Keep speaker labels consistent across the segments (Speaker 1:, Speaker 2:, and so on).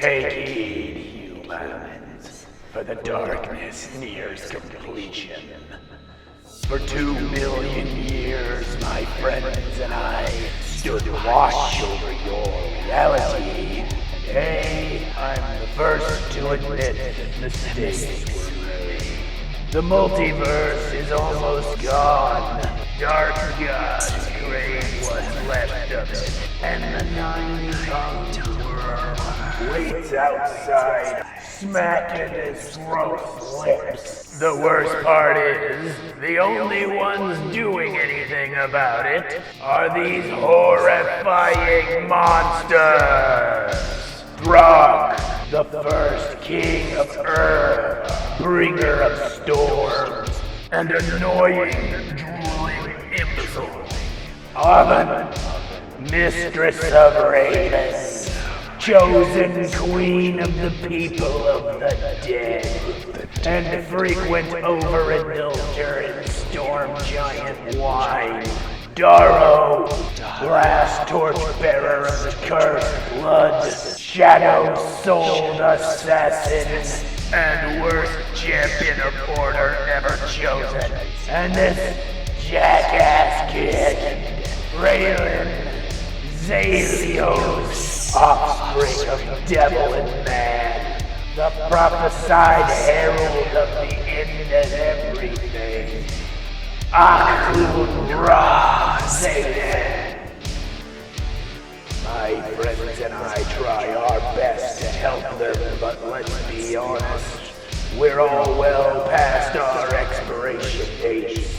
Speaker 1: Take heed, humans, for the darkness nears completion. For 2 million years, my friends and I stood watch over your reality. Today, I'm the first to admit that mistakes were made. The multiverse is almost gone. Dark gods crave what's left of it, and the 9-tongued worm waits outside, smacking his throat's lips. The worst part is, the only ones doing anything about it are these horrifying monsters. Throg, the first king of Earth, bringer of storms, and annoying, drooling imbecile. Aven, mistress of ravens, chosen queen of the people of the dead, and frequent overindulger in storm giant wine. Darrow, last torchbearer of the cursed blood, shadow-souled assassin, and worst champion of order ever chosen. And this jackass kid, Carolynn, Zalio's offspring of devil and man, the prophesied herald of the end of everything. Akun Ra Zayden. My friends and I try our best to help them, but let's be honest, we're all well past our expiration dates.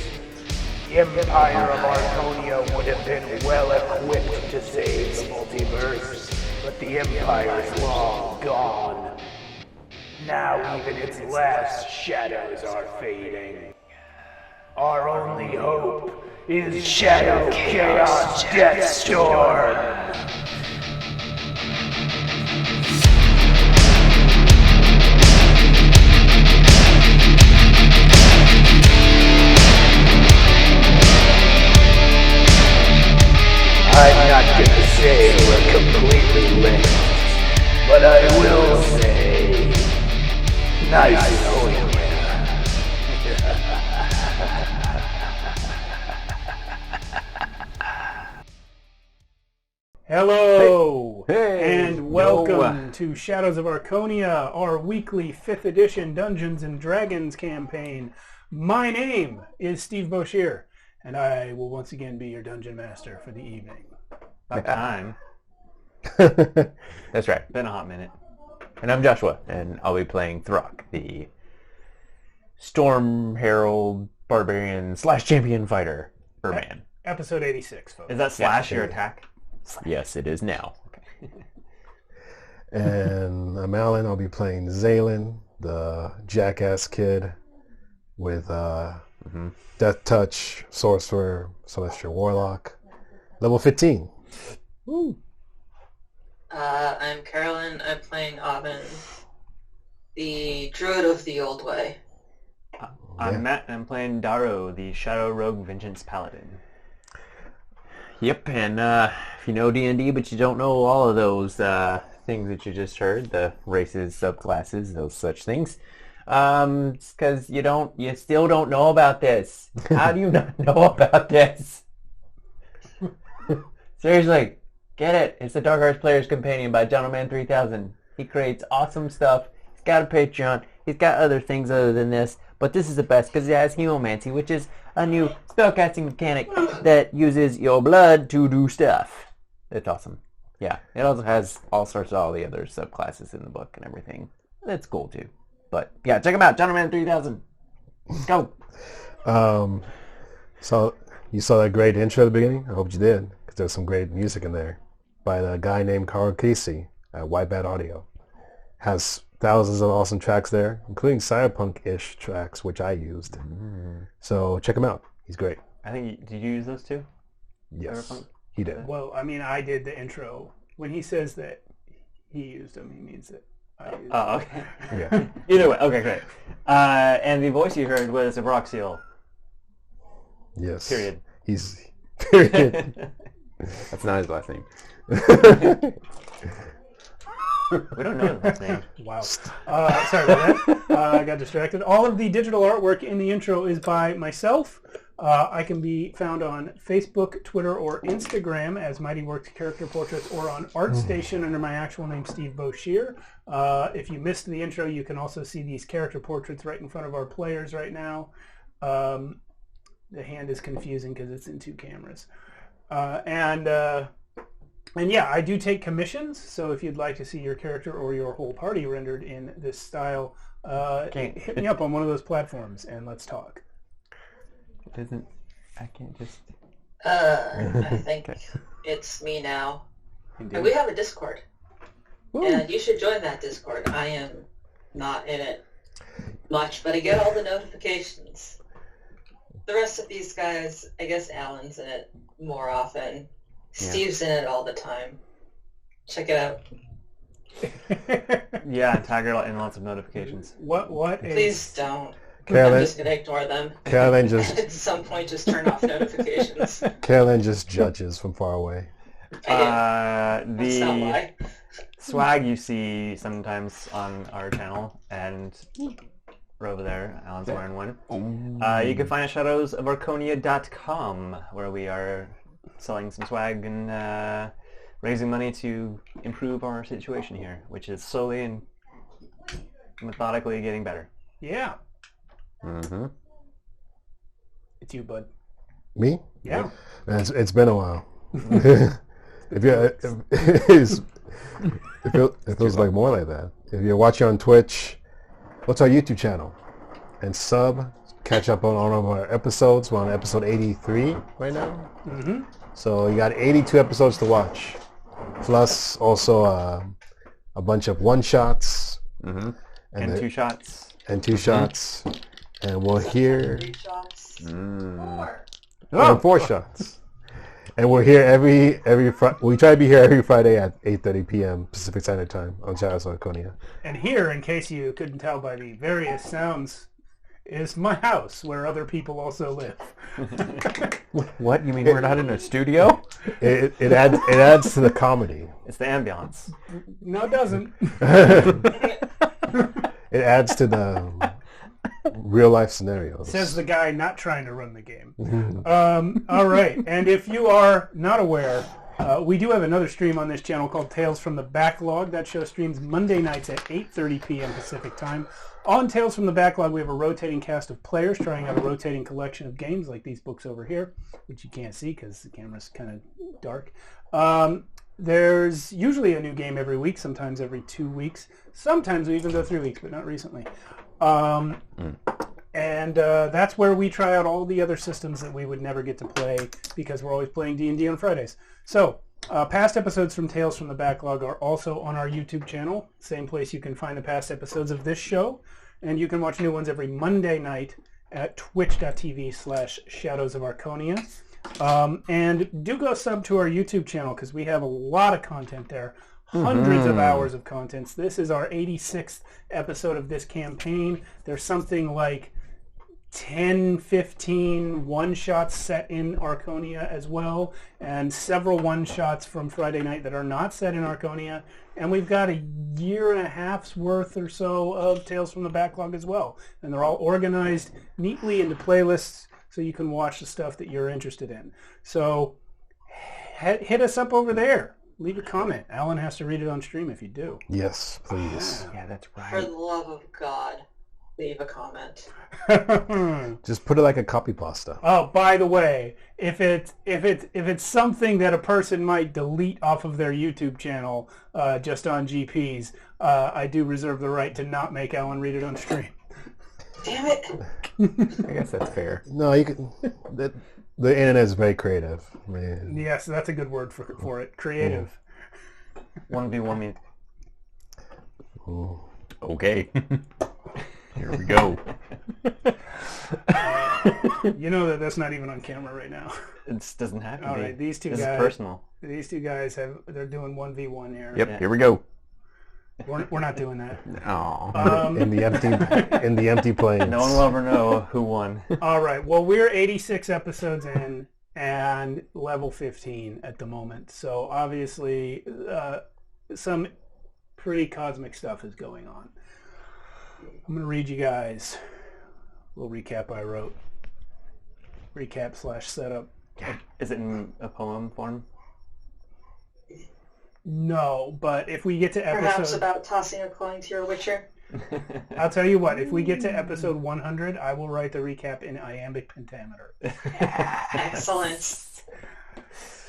Speaker 1: The Empire of Archonia would have been well equipped to save the multiverse, but the Empire's long gone. Now even its last shadows are fading. Our only hope is Shadow Chaos Deathstorm. I'm not gonna say we're completely linked, but I will say, nice knowing you.
Speaker 2: Hello,
Speaker 3: Hey.
Speaker 2: and welcome to Shadows of Archonia, our weekly 5th edition Dungeons & Dragons campaign. My name is Steve Boshear, and I will once again be your Dungeon Master for the evening.
Speaker 3: About time.
Speaker 4: That's right.
Speaker 3: Been a hot minute.
Speaker 4: And I'm Joshua, and I'll be playing Throg, the Storm Herald Barbarian / Champion Fighter Urban.
Speaker 2: Episode 86, folks.
Speaker 3: Is that slash your attack?
Speaker 4: Yes, it is now.
Speaker 5: And I'm Alan. I'll be playing Zalen, the jackass kid with Death Touch, Sorcerer, Celestial Warlock, level 15. Woo.
Speaker 6: I'm Carolynn. I'm playing Aven, the druid of the old way.
Speaker 3: I'm Matt, and I'm playing Darrow, the Shadow Rogue Vengeance Paladin.
Speaker 4: Yep, and if you know D&D but you don't know all of those things that you just heard, the races, subclasses, those such things, it's because you still don't know about this. How do you not know about this? Seriously, get it. It's the Dark Arts Player's Companion by Gentleman 3000. He creates awesome stuff. He's got a Patreon. He's got other things other than this, but this is the best because it has Hemomancy, which is a new spellcasting mechanic that uses your blood to do stuff. It's awesome. Yeah, it also has all the other subclasses in the book and everything. That's cool too. But yeah, check them out, Gentleman 3000. Let's go.
Speaker 5: So you saw that great intro at the beginning? I hope you did, because there's some great music in there by the guy named Carl Casey at White Bat Audio. Has thousands of awesome tracks there, including cyberpunk-ish tracks, which I used. So check him out. He's great.
Speaker 3: I think, did you use those too?
Speaker 5: Yes,
Speaker 3: Cyberpunk?
Speaker 5: he did.
Speaker 2: Well, I mean, I did the intro. When he says that he used them, he means that I used them.
Speaker 3: Oh, okay.
Speaker 5: Yeah.
Speaker 3: Either way, okay, great. And the voice you heard was Avroxiel.
Speaker 5: Yes.
Speaker 3: Period.
Speaker 5: He's... Period.
Speaker 4: That's not his last name.
Speaker 3: We don't know his name.
Speaker 2: Wow. Sorry about that. I got distracted. All of the digital artwork in the intro is by myself. I can be found on Facebook, Twitter, or Instagram as Mighty Works Character Portraits, or on ArtStation under my actual name, Steve Boshear. If you missed the intro, you can also see these character portraits right in front of our players right now. The hand is confusing because it's in two cameras. And yeah, I do take commissions, so if you'd like to see your character or your whole party rendered in this style, hit me up on one of those platforms and let's talk.
Speaker 4: I can't just...
Speaker 6: I think it's me now.
Speaker 2: Indeed.
Speaker 6: And we have a Discord.
Speaker 2: Ooh.
Speaker 6: And you should join that Discord. I am not in it much, but I get all the notifications. The rest of these guys, I guess Alan's in it more often. Steve's in it all the time. Check it out.
Speaker 3: Yeah, tag her in lots of notifications.
Speaker 2: What
Speaker 6: Please don't.
Speaker 5: Carolynn,
Speaker 6: I'm just going to ignore them.
Speaker 5: Carolynn just
Speaker 6: At some point, just turn off notifications.
Speaker 5: Carolynn just judges from far away.
Speaker 6: That's not
Speaker 3: The
Speaker 6: why.
Speaker 3: swag you see sometimes on our channel, and over there, Alan's wearing one. You can find us at shadowsofarchonia.com, where we are selling some swag and raising money to improve our situation here, which is slowly and methodically getting better.
Speaker 2: Yeah.
Speaker 5: Mm-hmm.
Speaker 2: It's you, bud.
Speaker 5: Me?
Speaker 2: Yeah.
Speaker 5: It's been a while. It feels like more like that. If you're watching on Twitch, what's our YouTube channel? And catch up on all of our episodes. We're on episode 83 right now.
Speaker 2: Mm-hmm.
Speaker 5: So you got 82 episodes to watch. Plus also a bunch of one-shots.
Speaker 3: Mm-hmm. And two shots.
Speaker 5: And two shots. And we'll hear...
Speaker 6: 3 shots.
Speaker 5: And 4 shots. And we're here every we try to be here every Friday at 8:30 p.m. Pacific Standard Time on Shadows of Archonia.
Speaker 2: And here, in case you couldn't tell by the various sounds, is my house where other people also live.
Speaker 4: What? You mean we're not in a studio?
Speaker 5: It adds to the comedy.
Speaker 3: It's the ambiance.
Speaker 2: No, it doesn't.
Speaker 5: It adds to the real life scenarios.
Speaker 2: Says the guy not trying to run the game. All right. And if you are not aware, we do have another stream on this channel called Tales from the Backlog. That show streams Monday nights at 8:30 p.m. Pacific Time. On Tales from the Backlog, we have a rotating cast of players trying out a rotating collection of games like these books over here, which you can't see because the camera's kind of dark. There's usually a new game every week, sometimes every 2 weeks. Sometimes we even go 3 weeks, but not recently. And that's where we try out all the other systems that we would never get to play because we're always playing D&D on Fridays. So past episodes from Tales from the Backlog are also on our YouTube channel, same place you can find the past episodes of this show. And you can watch new ones every Monday night at twitch.tv/Shadows of Archonia. And do go sub to our YouTube channel because we have a lot of content there. Hundreds of hours of content. This is our 86th episode of this campaign. There's something like 10, 15 one-shots set in Archonia as well, and several one-shots from Friday night that are not set in Archonia. And we've got a year and a half's worth or so of Tales from the Backlog as well. And they're all organized neatly into playlists so you can watch the stuff that you're interested in. So hit us up over there. Leave a comment. Alan has to read it on stream if you do.
Speaker 5: Yes, please.
Speaker 4: Yeah, that's
Speaker 6: For
Speaker 4: right.
Speaker 6: the love of God, leave a comment.
Speaker 5: Just put it like a copy pasta.
Speaker 2: Oh, by the way, if it's something that a person might delete off of their YouTube channel just on GPs, I do reserve the right to not make Alan read it on stream.
Speaker 6: Damn it!
Speaker 4: I guess that's fair.
Speaker 5: No, you can. The internet is very creative. Man.
Speaker 2: Yes, that's a good word for it. Creative.
Speaker 3: 1v1 me.
Speaker 4: Okay. Here we go.
Speaker 2: You know that's not even on camera right now.
Speaker 3: It doesn't have to
Speaker 2: All
Speaker 3: be.
Speaker 2: right, these two
Speaker 3: this
Speaker 2: guys.
Speaker 3: is personal.
Speaker 2: These two guys they're doing 1v1 here.
Speaker 4: Yep,
Speaker 3: Yeah.
Speaker 4: here we go.
Speaker 2: We're not doing that.
Speaker 4: Aw.
Speaker 5: In the empty plains.
Speaker 3: No one will ever know who won.
Speaker 2: All right. Well, we're 86 episodes in and level 15 at the moment. So obviously, some pretty cosmic stuff is going on. I'm going to read you guys a little recap I wrote. Recap/setup.
Speaker 3: Is it in a poem form?
Speaker 2: No, but if we get to
Speaker 6: Perhaps
Speaker 2: episode...
Speaker 6: about tossing a coin to your witcher.
Speaker 2: I'll tell you what, if we get to episode 100, I will write the recap in iambic pentameter.
Speaker 6: Excellent.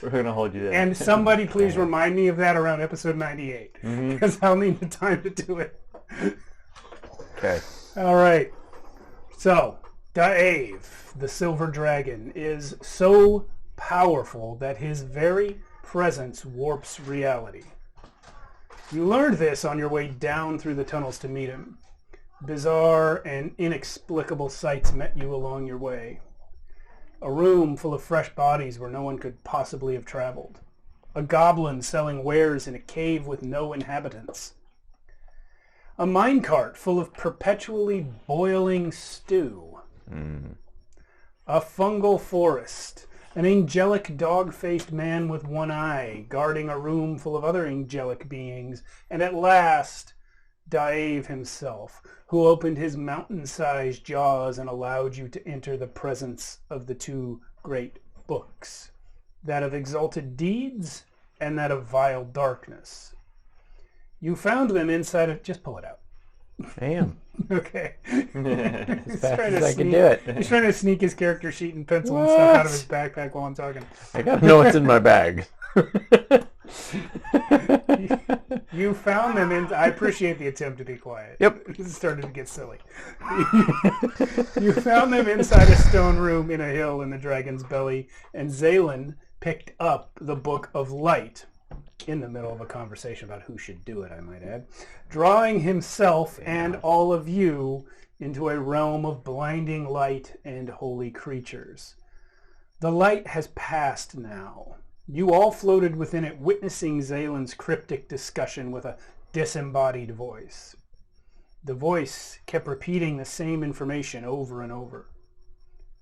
Speaker 3: We're going to hold you there.
Speaker 2: And somebody please remind me of that around episode 98, because I'll need the time to do it.
Speaker 5: Okay.
Speaker 2: All right. So, Da'ev, the silver dragon, is so powerful that his very presence warps reality. You learned this on your way down through the tunnels to meet him. Bizarre and inexplicable sights met you along your way. A room full of fresh bodies where no one could possibly have traveled. A goblin selling wares in a cave with no inhabitants. A minecart full of perpetually boiling stew. A fungal forest. An angelic dog-faced man with one eye guarding a room full of other angelic beings. And at last, Da'ev himself, who opened his mountain-sized jaws and allowed you to enter the presence of the two great books, that of exalted deeds and that of vile darkness. You found them inside of... Just pull it out.
Speaker 4: Damn.
Speaker 2: Okay.
Speaker 4: As fast as I can do it.
Speaker 2: He's trying to sneak his character sheet and pencil and stuff out of his backpack while I'm talking.
Speaker 4: I gotta know what's in my bag.
Speaker 2: You found them in... I appreciate the attempt to be quiet.
Speaker 4: Yep.
Speaker 2: It started to get silly. You found them inside a stone room in a hill in the dragon's belly, and Zalen picked up the Book of Light in the middle of a conversation about who should do it, I might add, drawing himself and all of you into a realm of blinding light and holy creatures. The light has passed now. You all floated within it, witnessing Zalen's cryptic discussion with a disembodied voice. The voice kept repeating the same information over and over.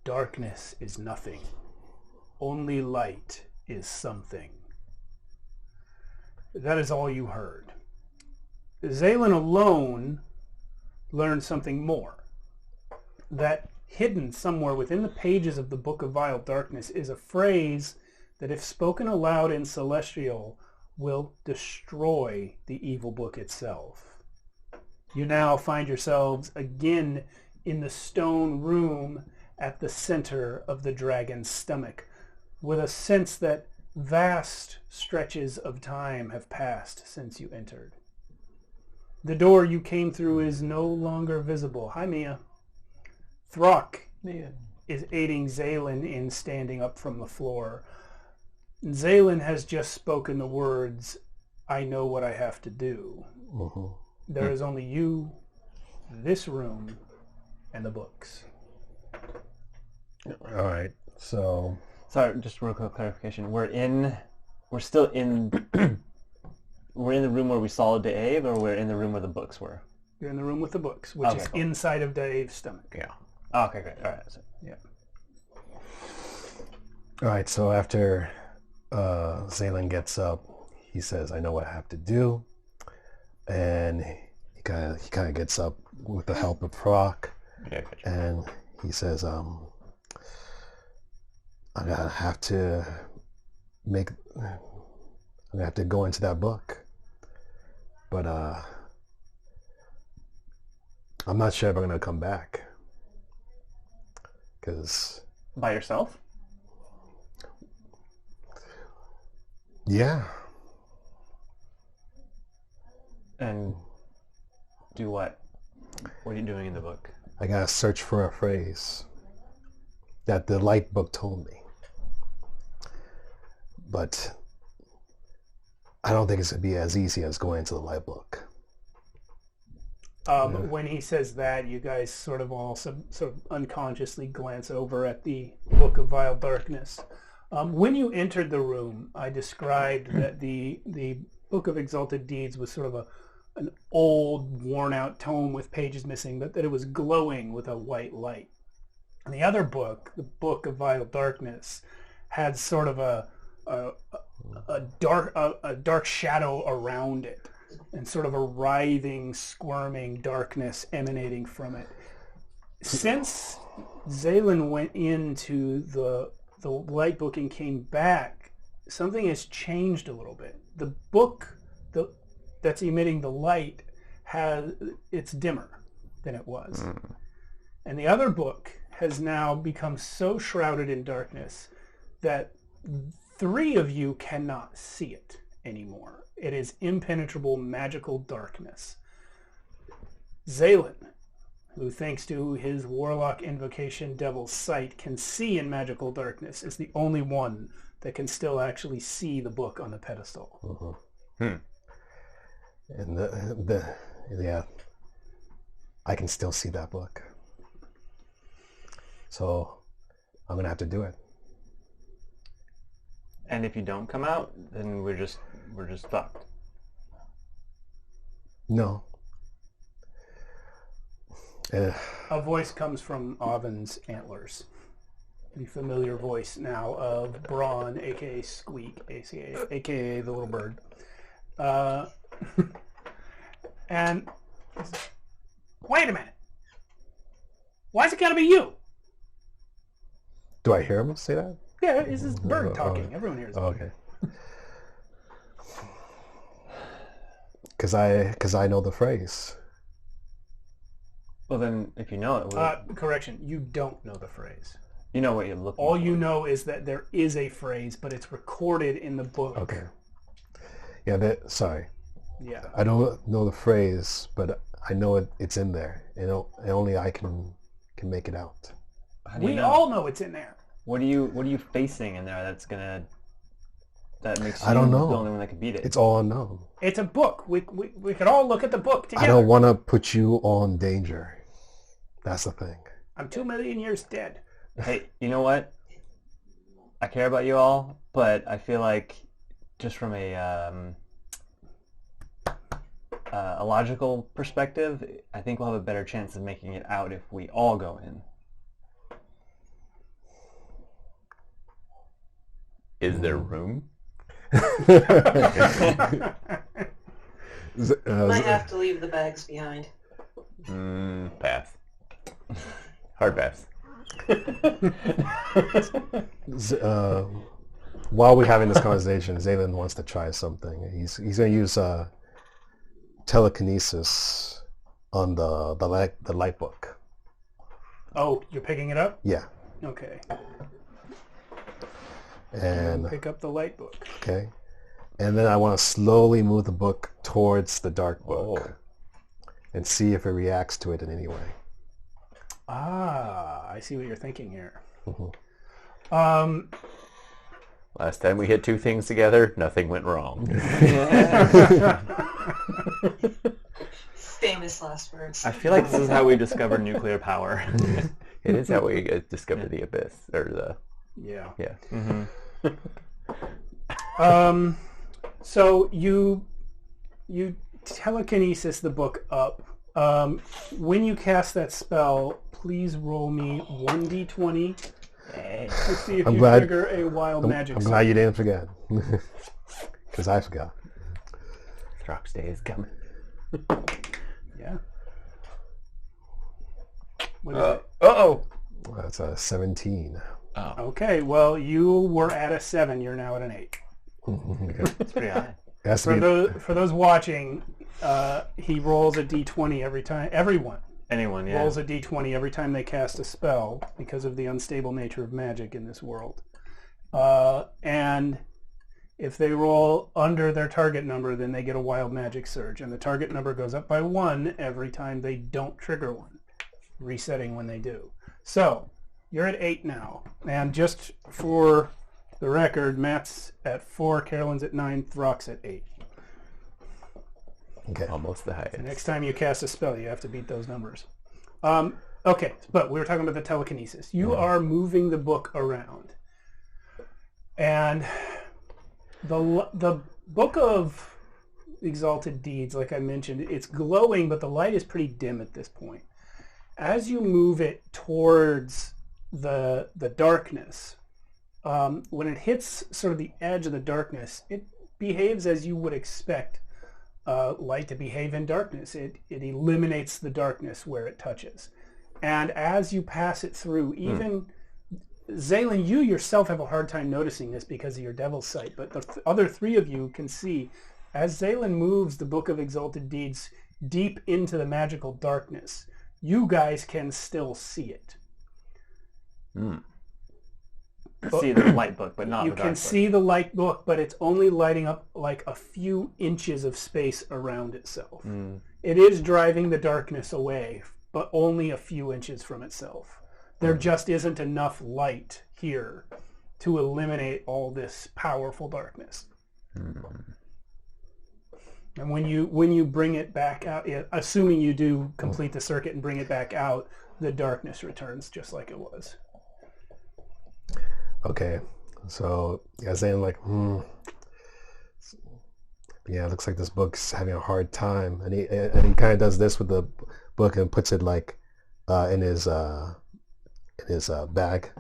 Speaker 2: Darkness is nothing. Only light is something. That is all you heard. Zalen alone learned something more. That hidden somewhere within the pages of the Book of Vile Darkness is a phrase that, if spoken aloud in Celestial, will destroy the evil book itself. You now find yourselves again in the stone room at the center of the dragon's stomach, with a sense that vast stretches of time have passed since you entered. The door you came through is no longer visible. Hi, Mia. Throck is aiding Zalen in standing up from the floor. Zalen has just spoken the words, "I know what I have to do." There is only you, this room, and the books.
Speaker 5: All right. So...
Speaker 3: Sorry, just real quick clarification. We're still in we're in the room where we saw Da'ev, or we're in the room where the books were?
Speaker 2: You're in the room with the books, which is
Speaker 3: cool.
Speaker 2: inside of Da'ev's stomach.
Speaker 5: Yeah.
Speaker 3: Oh, okay, great. All right. So,
Speaker 2: Yeah.
Speaker 5: All right. So after Zalen gets up, he says, "I know what I have to do," and he kind of gets up with the help of Proc, and he says, I'm gonna have to go into that book, but I'm not sure if I'm gonna come back, because
Speaker 3: by yourself?
Speaker 5: Yeah.
Speaker 3: And do what? What are you doing in the book?
Speaker 5: I gotta search for a phrase that the light book told me. But I don't think it's going to be as easy as going into the light book.
Speaker 2: When he says that, you guys sort of unconsciously glance over at the Book of Vile Darkness. When you entered the room, I described that the Book of Exalted Deeds was sort of an old, worn-out tome with pages missing, but that it was glowing with a white light. And the other book, the Book of Vile Darkness, had sort of a dark shadow around it. and sort of a writhing, squirming darkness emanating from it. Since Zaylen went into the light book and came back, something has changed a little bit. The book that's emitting the light it's dimmer than it was. And the other book has now become so shrouded in darkness that 3 of you cannot see it anymore. It is impenetrable magical darkness. Zaylen, who thanks to his warlock invocation Devil's Sight can see in magical darkness, is the only one that can still actually see the book on the pedestal.
Speaker 5: And yeah, I can still see that book. So I'm gonna have to do it.
Speaker 3: And if you don't come out, then we're just fucked.
Speaker 5: No.
Speaker 2: A voice comes from Oven's antlers. The familiar voice now of Braun, a.k.a. Squeak, a.k.a. the little bird. And wait a minute. Why's it gotta be you?
Speaker 5: Do I hear him say that?
Speaker 2: Yeah, it's this bird talking. Everyone hears it.
Speaker 5: Okay. Because I know the phrase.
Speaker 3: Well, then, if you know it,
Speaker 2: Correction, you don't know the phrase.
Speaker 3: you know what you're looking
Speaker 2: All
Speaker 3: for.
Speaker 2: you know is that there is a phrase, but it's recorded in the book.
Speaker 5: Okay. Yeah, sorry.
Speaker 2: Yeah.
Speaker 5: I don't know the phrase, but I know it's in there. And only I can make it out.
Speaker 3: How do you
Speaker 2: We
Speaker 3: know?
Speaker 2: all know it's in there.
Speaker 3: What are you facing in there that makes you
Speaker 5: I don't know.
Speaker 3: the only one that can beat it?
Speaker 5: It's all unknown.
Speaker 2: It's a book. We could all look at the book together.
Speaker 5: I don't want to put you on danger. That's the thing.
Speaker 2: I'm 2 million years dead.
Speaker 3: Hey, you know what? I care about you all, but I feel like just from a logical perspective, I think we'll have a better chance of making it out if we all go in.
Speaker 4: Is there room?
Speaker 6: Might have to leave the bags behind.
Speaker 4: Pass. Hard pass.
Speaker 5: While we're having this conversation, Zaylen wants to try something. He's going to use telekinesis on the light book.
Speaker 2: Oh, you're picking it up?
Speaker 5: Yeah.
Speaker 2: Okay.
Speaker 5: And
Speaker 2: Pick up the light book.
Speaker 5: okay. And then I want to slowly move the book towards the dark book and see if it reacts to it in any way.
Speaker 2: Ah, I see what you're thinking here.
Speaker 4: Last time we hit 2 things together, nothing went wrong.
Speaker 6: Famous last words.
Speaker 3: I feel like this is how we discover nuclear power.
Speaker 4: It is how we discover the abyss, or the
Speaker 2: Yeah.
Speaker 4: yeah.
Speaker 2: So you telekinesis the book up. When you cast that spell, please roll me 1d20 to see if
Speaker 5: I'm
Speaker 2: you
Speaker 5: glad-
Speaker 2: trigger a wild magic.
Speaker 5: I'm glad you didn't forget. Because I forgot.
Speaker 4: Throck's day is coming.
Speaker 2: Yeah. What is it?
Speaker 4: Uh-oh.
Speaker 5: That's a 17.
Speaker 2: Okay, well, you were at a 7. You're now at an 8.
Speaker 3: It's pretty high.
Speaker 5: It has to be,
Speaker 2: For those watching, he rolls a d20 every time. Everyone
Speaker 3: Anyone, yeah.
Speaker 2: rolls a d20 every time they cast a spell because of the unstable nature of magic in this world. And if they roll under their target number, then they get a wild magic surge. And the target number goes up by 1 every time they don't trigger one, resetting when they do. So you're at 8 now. And just for the record, Matt's at 4, Carolynn's at 9, Throck's at 8.
Speaker 5: okay.
Speaker 4: Almost the highest.
Speaker 2: The next time you cast a spell, you have to beat those numbers. Okay, but we were talking about the telekinesis. You are moving the book around. And the book of Exalted Deeds, like I mentioned, it's glowing, but the light is pretty dim at this point. As you move it towards the darkness, when it hits sort of the edge of the darkness, it behaves as you would expect light to behave in darkness. It eliminates the darkness where it touches. And as you pass it through, even Zaylin, you yourself have a hard time noticing this because of your devil's sight, but the other three of you can see as Zaylin moves the Book of Exalted Deeds deep into the magical darkness, you guys can still see it.
Speaker 3: See the light book, but not
Speaker 2: you
Speaker 3: the dark
Speaker 2: can see the light book, but it's only lighting up like a few inches of space around itself. It is driving the darkness away, but only a few inches from itself. There just isn't enough light here to eliminate all this powerful darkness. And when you bring it back out, assuming you do complete the circuit and bring it back out, the darkness returns just like it was.
Speaker 5: Okay, so yeah, saying like, yeah, it looks like this book's having a hard time, and he kind of does this with the book and puts it like in his bag.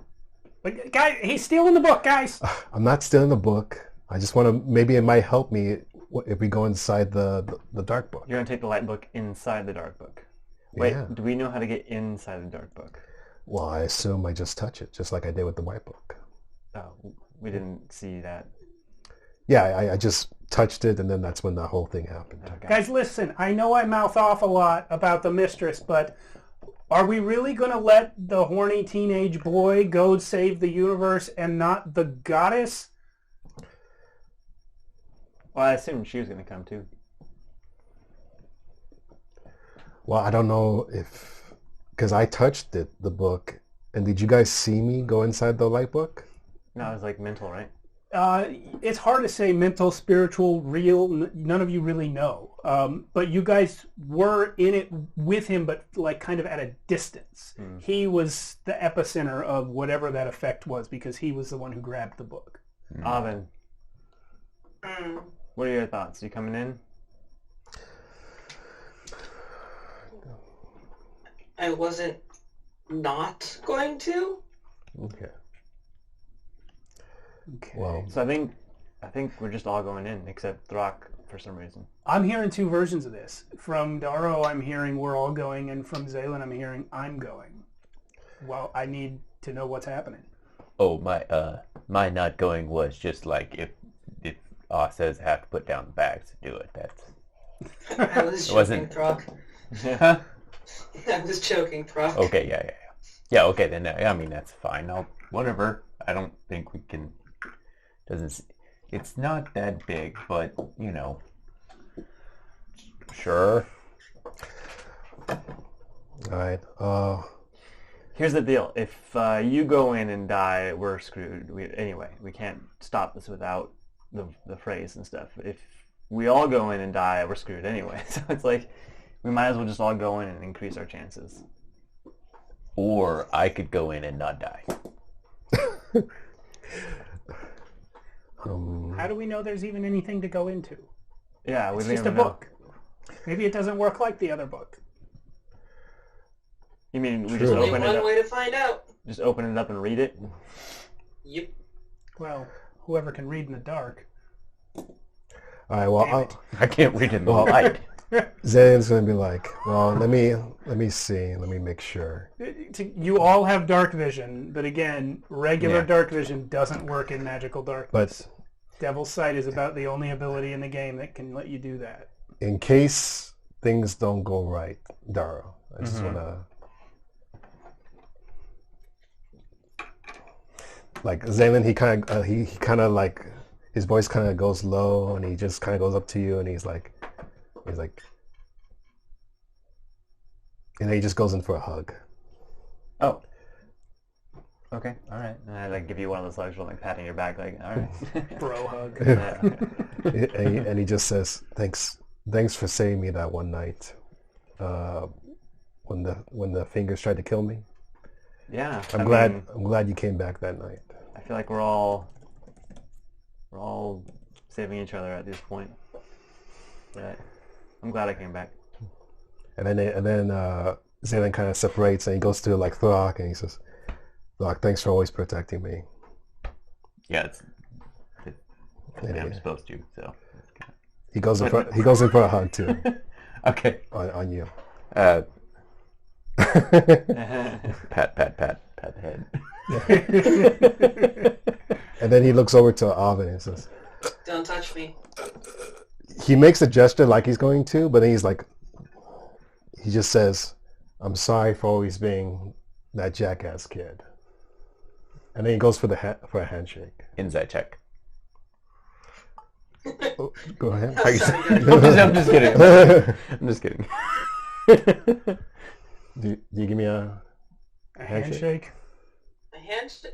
Speaker 2: But guys, he's stealing the book, guys.
Speaker 5: I'm not stealing the book. I just want to. Maybe it might help me if we go inside the dark book.
Speaker 3: You're gonna take the light book inside the dark book. Wait,
Speaker 5: Yeah.
Speaker 3: do we know how to get inside the dark book?
Speaker 5: Well, I assume I just touch it, just like I did with the white book.
Speaker 3: Oh, we didn't see that.
Speaker 5: Yeah, I just touched it, and then that's when the whole thing happened.
Speaker 3: Okay.
Speaker 2: Guys, listen, I know I mouth off a lot about the mistress, but are we really going to let the horny teenage boy go save the universe and not the goddess?
Speaker 3: Well, I assumed she was gonna come too.
Speaker 5: Well, I don't know if... Because I touched the book, and did you guys see me go inside the light book?
Speaker 3: No, it was like mental, right?
Speaker 2: It's hard to say mental, spiritual, real. None of you really know. But you guys were in it with him, but like kind of at a distance. He was the epicenter of whatever that effect was because he was the one who grabbed the book.
Speaker 3: Avin, what are your thoughts? You coming in?
Speaker 6: I wasn't not going to.
Speaker 5: Okay.
Speaker 2: Okay.
Speaker 5: Well,
Speaker 3: So I think we're just all going in except Throck for some reason.
Speaker 2: I'm hearing two versions of this. From Daro, I'm hearing we're all going, and from Zaylin, I'm hearing I'm going. Well, I need to know what's happening.
Speaker 4: Oh, my not going was just like if says I have to put down the bags to do it. That's
Speaker 6: I was joking,
Speaker 4: wasn't-
Speaker 6: Throck.
Speaker 4: huh?
Speaker 6: I was joking, Throck.
Speaker 4: Okay, yeah. Okay, then I mean that's fine. Whatever. I don't think we can. It's not that big, but you know. Sure.
Speaker 5: all right.
Speaker 3: Here's the deal. If you go in and die, we're screwed. We can't stop this without the phrase and stuff. If we all go in and die, we're screwed anyway. So it's like we might as well just all go in and increase our chances.
Speaker 4: Or I could go in and not die.
Speaker 2: How do we know there's even anything to go into?
Speaker 3: Yeah, we
Speaker 2: It's
Speaker 3: don't
Speaker 2: just a
Speaker 3: even know.
Speaker 2: book. Maybe it doesn't work like the other book.
Speaker 3: You mean we
Speaker 5: True.
Speaker 3: just
Speaker 6: Only
Speaker 3: open it
Speaker 6: one
Speaker 3: up?
Speaker 6: way to find out.
Speaker 3: Just open it up and read it?
Speaker 6: Yep.
Speaker 2: Well, whoever can read in the dark.
Speaker 5: All right. Well,
Speaker 2: Damn it.
Speaker 4: I can't read in the light.
Speaker 5: Zayn's gonna be like, well, let me see, let me make sure.
Speaker 2: You all have dark vision, but again, regular
Speaker 4: Yeah.
Speaker 2: dark vision doesn't work in magical darkness.
Speaker 5: But
Speaker 2: Devil's Sight is about the only ability in the game that can let you do that.
Speaker 5: in case things don't go right, Daro, I just wanna. Like Zaylin, he kind of like his voice kind of goes low, and he just kind of goes up to you, and he's like, and then he just goes in for a hug.
Speaker 3: Oh. Okay, all right. And I like give you one of those hugs, like patting your back, like, all right.
Speaker 2: Bro hug.
Speaker 3: Yeah.
Speaker 5: And he just says, thanks for saving me that one night, when the fingers tried to kill me.
Speaker 3: Yeah.
Speaker 5: I'm
Speaker 3: mean,
Speaker 5: glad you came back that night.
Speaker 3: I feel like we're all saving each other at this point. But I'm glad I came back.
Speaker 5: And then Zaylin kind of separates, and he goes to like Throck, and he says, "Throck, thanks for always protecting me."
Speaker 4: Yeah, I'm
Speaker 5: And
Speaker 4: supposed to. So
Speaker 5: He goes in for a hug too
Speaker 4: Okay.
Speaker 5: on you.
Speaker 4: Pat the head.
Speaker 5: And then he looks over to Alvin and says,
Speaker 6: Don't touch me.
Speaker 5: he makes a gesture like he's going to, but then he just says, I'm sorry for always being that jackass kid. And then he goes for a handshake.
Speaker 4: Inside check.
Speaker 5: Oh, go ahead.
Speaker 6: Oh, sorry,
Speaker 4: I'm just kidding. I'm just kidding.
Speaker 5: Do you give me a
Speaker 2: handshake?
Speaker 6: A handshake?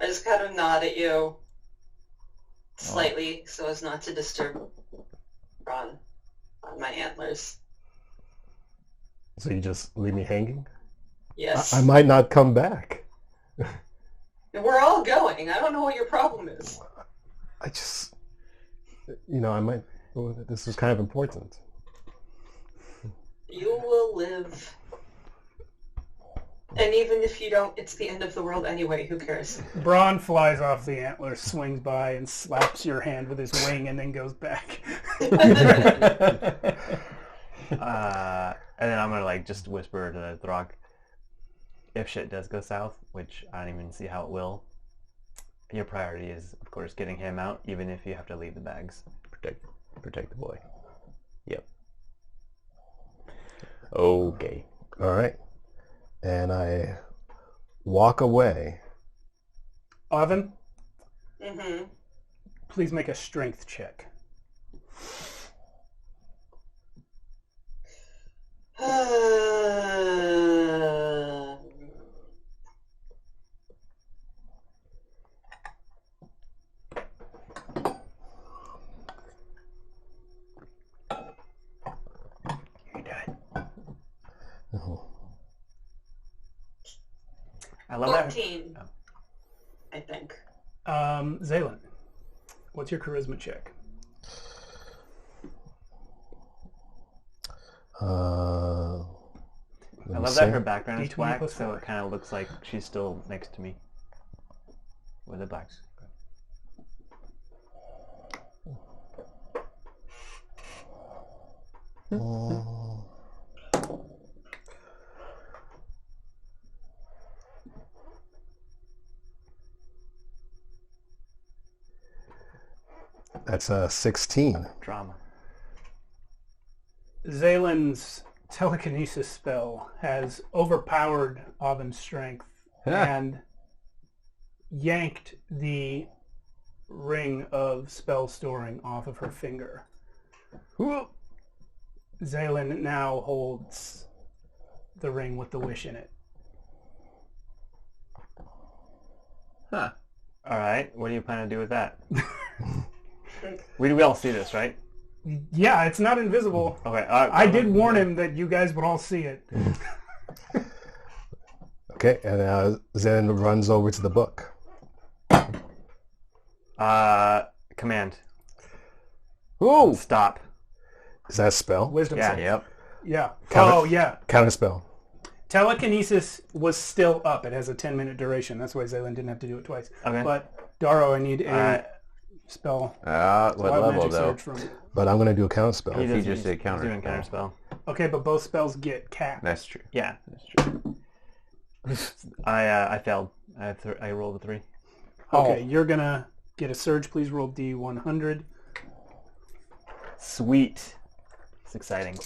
Speaker 6: I just kind of nod at you slightly so as not to disturb on my antlers.
Speaker 5: So you just leave me hanging?
Speaker 6: Yes.
Speaker 5: I might not come back.
Speaker 6: We're all going. I don't know what your problem is.
Speaker 5: I just, I might, this is kind of important.
Speaker 6: You will live. And even if you don't, it's the end of the world anyway. Who cares?
Speaker 2: Braun flies off the antler, swings by, and slaps your hand with his wing, and then goes back.
Speaker 3: And then I'm gonna just whisper to Throg, if shit does go south, which I don't even see how it will, your priority is, of course, getting him out, even if you have to leave the bags.
Speaker 4: Protect the boy. Yep. Okay.
Speaker 5: All right. And I walk away.
Speaker 2: Oven,
Speaker 6: Mm-hmm.
Speaker 2: please make a strength check.
Speaker 3: I love that.
Speaker 6: 14, I think.
Speaker 2: Zaylin, what's your charisma check?
Speaker 3: I love that her background is
Speaker 2: D20
Speaker 3: black,
Speaker 2: plus
Speaker 3: so
Speaker 2: 4.
Speaker 3: it kind of looks like she's still next to me with the blacks.
Speaker 5: That's a 16.
Speaker 3: Drama.
Speaker 2: Zaylin's telekinesis spell has overpowered Oven's strength and yanked the ring of spell storing off of her finger. Zaylin now holds the ring with the wish in it.
Speaker 3: Huh. All right. What do you plan to do with that? We all see this, right?
Speaker 2: Yeah, it's not invisible.
Speaker 3: Okay.
Speaker 2: I did warn him that you guys would all see it.
Speaker 5: Okay, and Zen runs over to the book.
Speaker 3: Command.
Speaker 5: Ooh!
Speaker 3: Stop.
Speaker 5: Is that a spell?
Speaker 2: Wisdom
Speaker 3: Yeah.
Speaker 2: save.
Speaker 4: Yep.
Speaker 2: Yeah.
Speaker 5: Counter-
Speaker 2: Oh, yeah.
Speaker 5: Counter spell.
Speaker 2: Telekinesis was still up. It has a 10-minute duration. That's why Zaylin didn't have to do it twice.
Speaker 3: Okay.
Speaker 2: But, Daro, I need a spell.
Speaker 4: What
Speaker 2: Wild
Speaker 4: level
Speaker 2: magic
Speaker 4: though?
Speaker 2: surge from...
Speaker 5: But I'm going to do a counter spell.
Speaker 4: He
Speaker 3: does-
Speaker 4: just did
Speaker 3: he's
Speaker 4: counter
Speaker 3: doing
Speaker 4: spell.
Speaker 3: counter spell.
Speaker 2: Okay, but both spells get capped.
Speaker 4: That's true.
Speaker 3: Yeah.
Speaker 4: That's true.
Speaker 3: I failed. I rolled a 3.
Speaker 2: Okay, you're going to get a surge. Please roll D100.
Speaker 3: Sweet. It's exciting.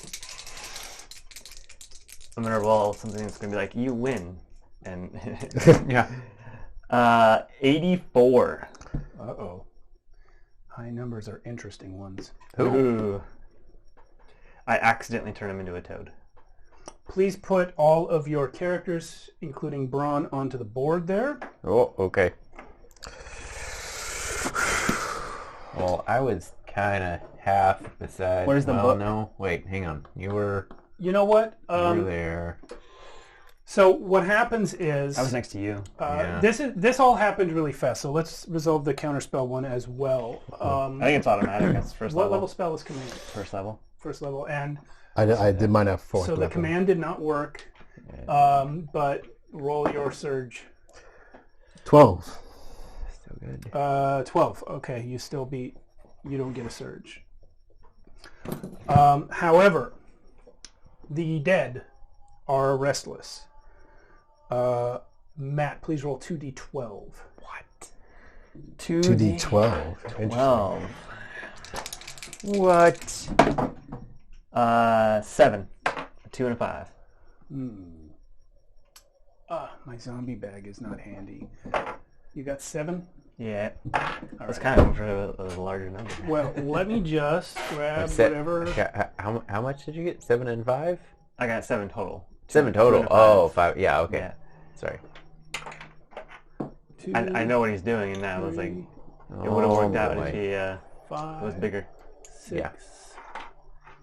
Speaker 3: I'm gonna roll something that's gonna be like, you win. And
Speaker 4: Yeah.
Speaker 3: 84.
Speaker 2: Uh-oh. High numbers are interesting ones.
Speaker 3: Ooh. I accidentally turn him into a toad.
Speaker 2: Please put all of your characters, including Braun, onto the board there.
Speaker 4: Oh, okay. Well, I was kind of half beside.
Speaker 3: Where's the
Speaker 4: well,
Speaker 3: book?
Speaker 4: No, wait, hang on. You were
Speaker 2: You know what?
Speaker 4: there.
Speaker 2: So what happens is
Speaker 3: I was next to you.
Speaker 4: Yeah.
Speaker 2: this all happened really fast. So let's resolve the counterspell one as well.
Speaker 3: I think it's automatic. That's first
Speaker 2: What
Speaker 3: level.
Speaker 2: level spell is command?
Speaker 3: First level.
Speaker 2: First level, and
Speaker 5: I did mine at 4th
Speaker 2: so the
Speaker 5: level.
Speaker 2: command did not work. But roll your surge.
Speaker 5: 12.
Speaker 4: Still good.
Speaker 2: 12. Okay, you still beat You don't get a surge. However, the dead are restless. Matt, please roll 2d12.
Speaker 3: What?
Speaker 5: 2d12.
Speaker 3: 12. What? 7. 2 and a 5.
Speaker 2: My zombie bag is not handy. You got 7?
Speaker 3: Yeah. I was kind of going for a larger number.
Speaker 2: Well, let me just grab
Speaker 4: Se-
Speaker 2: whatever.
Speaker 4: Okay, how much did you get? 7 and 5?
Speaker 3: I got 7 total.
Speaker 4: 7 total. Oh, 5. Yeah, okay.
Speaker 3: Yeah.
Speaker 4: Sorry.
Speaker 3: I know what he's doing, and I was like, it would have worked out if he was bigger.
Speaker 2: 6,
Speaker 4: Yeah.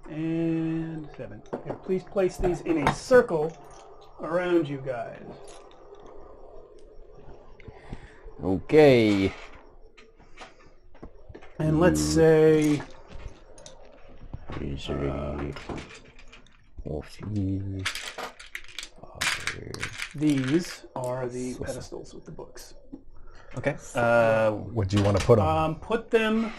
Speaker 2: and 7. Here, please place these in a circle around you guys.
Speaker 4: Okay.
Speaker 2: And let's say
Speaker 4: 3, 4, 5.
Speaker 2: these are the pedestals with the books.
Speaker 3: Okay.
Speaker 5: What do you want to put on?
Speaker 2: Put them.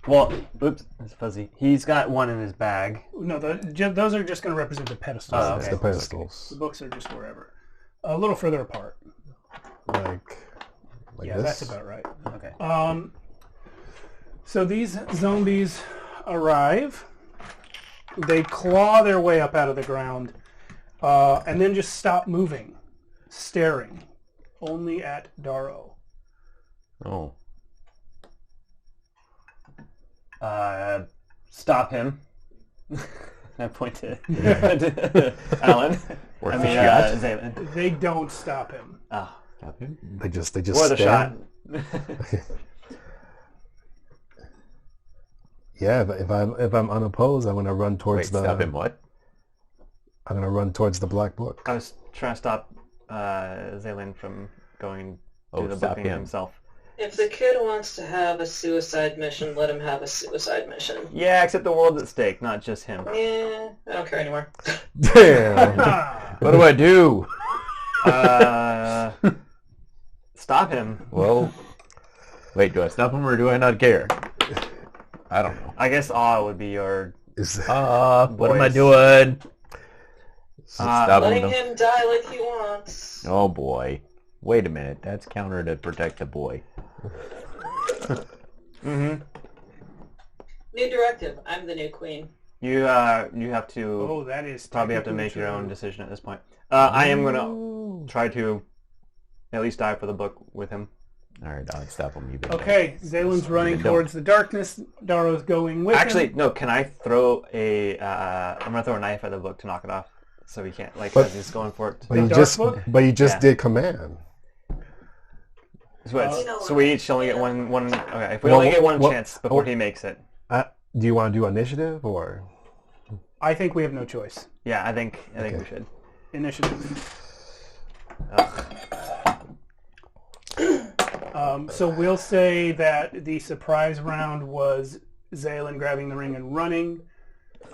Speaker 3: Well, oops, it's fuzzy. He's got one in his bag.
Speaker 2: No, those are just going to represent the pedestals.
Speaker 3: Oh,
Speaker 5: That's
Speaker 3: okay.
Speaker 5: the pedestals.
Speaker 2: The books are just wherever. A little further apart.
Speaker 5: Like
Speaker 2: Yeah,
Speaker 5: this?
Speaker 2: that's about right.
Speaker 3: Okay.
Speaker 2: So these zombies arrive. They claw their way up out of the ground, and then just stop moving, staring only at Darrow.
Speaker 4: Oh.
Speaker 3: Stop him. I point to Alan.
Speaker 4: Or
Speaker 3: I mean,
Speaker 4: shot.
Speaker 3: Zaylin.
Speaker 2: They don't stop him.
Speaker 3: Oh.
Speaker 5: They just
Speaker 3: Or the shot.
Speaker 5: stand. Yeah, if I'm unopposed, I'm gonna run towards
Speaker 4: Wait, stop him what?
Speaker 5: I'm gonna run towards the black book.
Speaker 3: I was trying to stop Zaylin from going to the
Speaker 4: stop
Speaker 3: booking
Speaker 4: him.
Speaker 3: himself.
Speaker 6: If the kid wants to have a suicide mission, let him have a suicide mission.
Speaker 3: Yeah, except the world's at stake, not just him.
Speaker 6: Yeah, I don't care anymore.
Speaker 5: Damn.
Speaker 4: What do I do?
Speaker 3: Stop him.
Speaker 4: Well, wait, do I stop him or do I not care? I don't know.
Speaker 3: I guess awe would be your...
Speaker 4: What am I
Speaker 3: Boys.
Speaker 4: doing? Stop
Speaker 6: Letting
Speaker 4: him.
Speaker 6: him die like he wants.
Speaker 4: Oh boy. Wait a minute. That's counter to protect the boy.
Speaker 3: Mm-hmm.
Speaker 6: New directive. I'm the new queen.
Speaker 3: You have to...
Speaker 2: Oh, that is
Speaker 3: probably have to
Speaker 2: technically
Speaker 3: make your
Speaker 2: true.
Speaker 3: own decision at this point. I am going to try to at least die for the book with him.
Speaker 4: Alright, I'll stop him.
Speaker 2: Okay, Zaylin's running
Speaker 4: Even don't.
Speaker 2: towards the darkness. Darrow's going with
Speaker 3: Actually,
Speaker 2: him.
Speaker 3: no, can I throw a... I'm going to throw a knife at the book to knock it off. So he can't, like,
Speaker 5: But-
Speaker 3: as he's going for it.
Speaker 5: But you
Speaker 2: dark
Speaker 5: just
Speaker 2: book?
Speaker 5: yeah. did command.
Speaker 3: So, so we each only get one... Okay, if we
Speaker 5: Well,
Speaker 3: only get one
Speaker 5: well,
Speaker 3: chance before he makes it.
Speaker 5: Do you want to do initiative or?
Speaker 2: I think we have no choice.
Speaker 3: Yeah, I think
Speaker 5: Okay.
Speaker 3: we should.
Speaker 2: Initiative.
Speaker 3: Ugh.
Speaker 2: So we'll say that the surprise round was Zaylin grabbing the ring and running,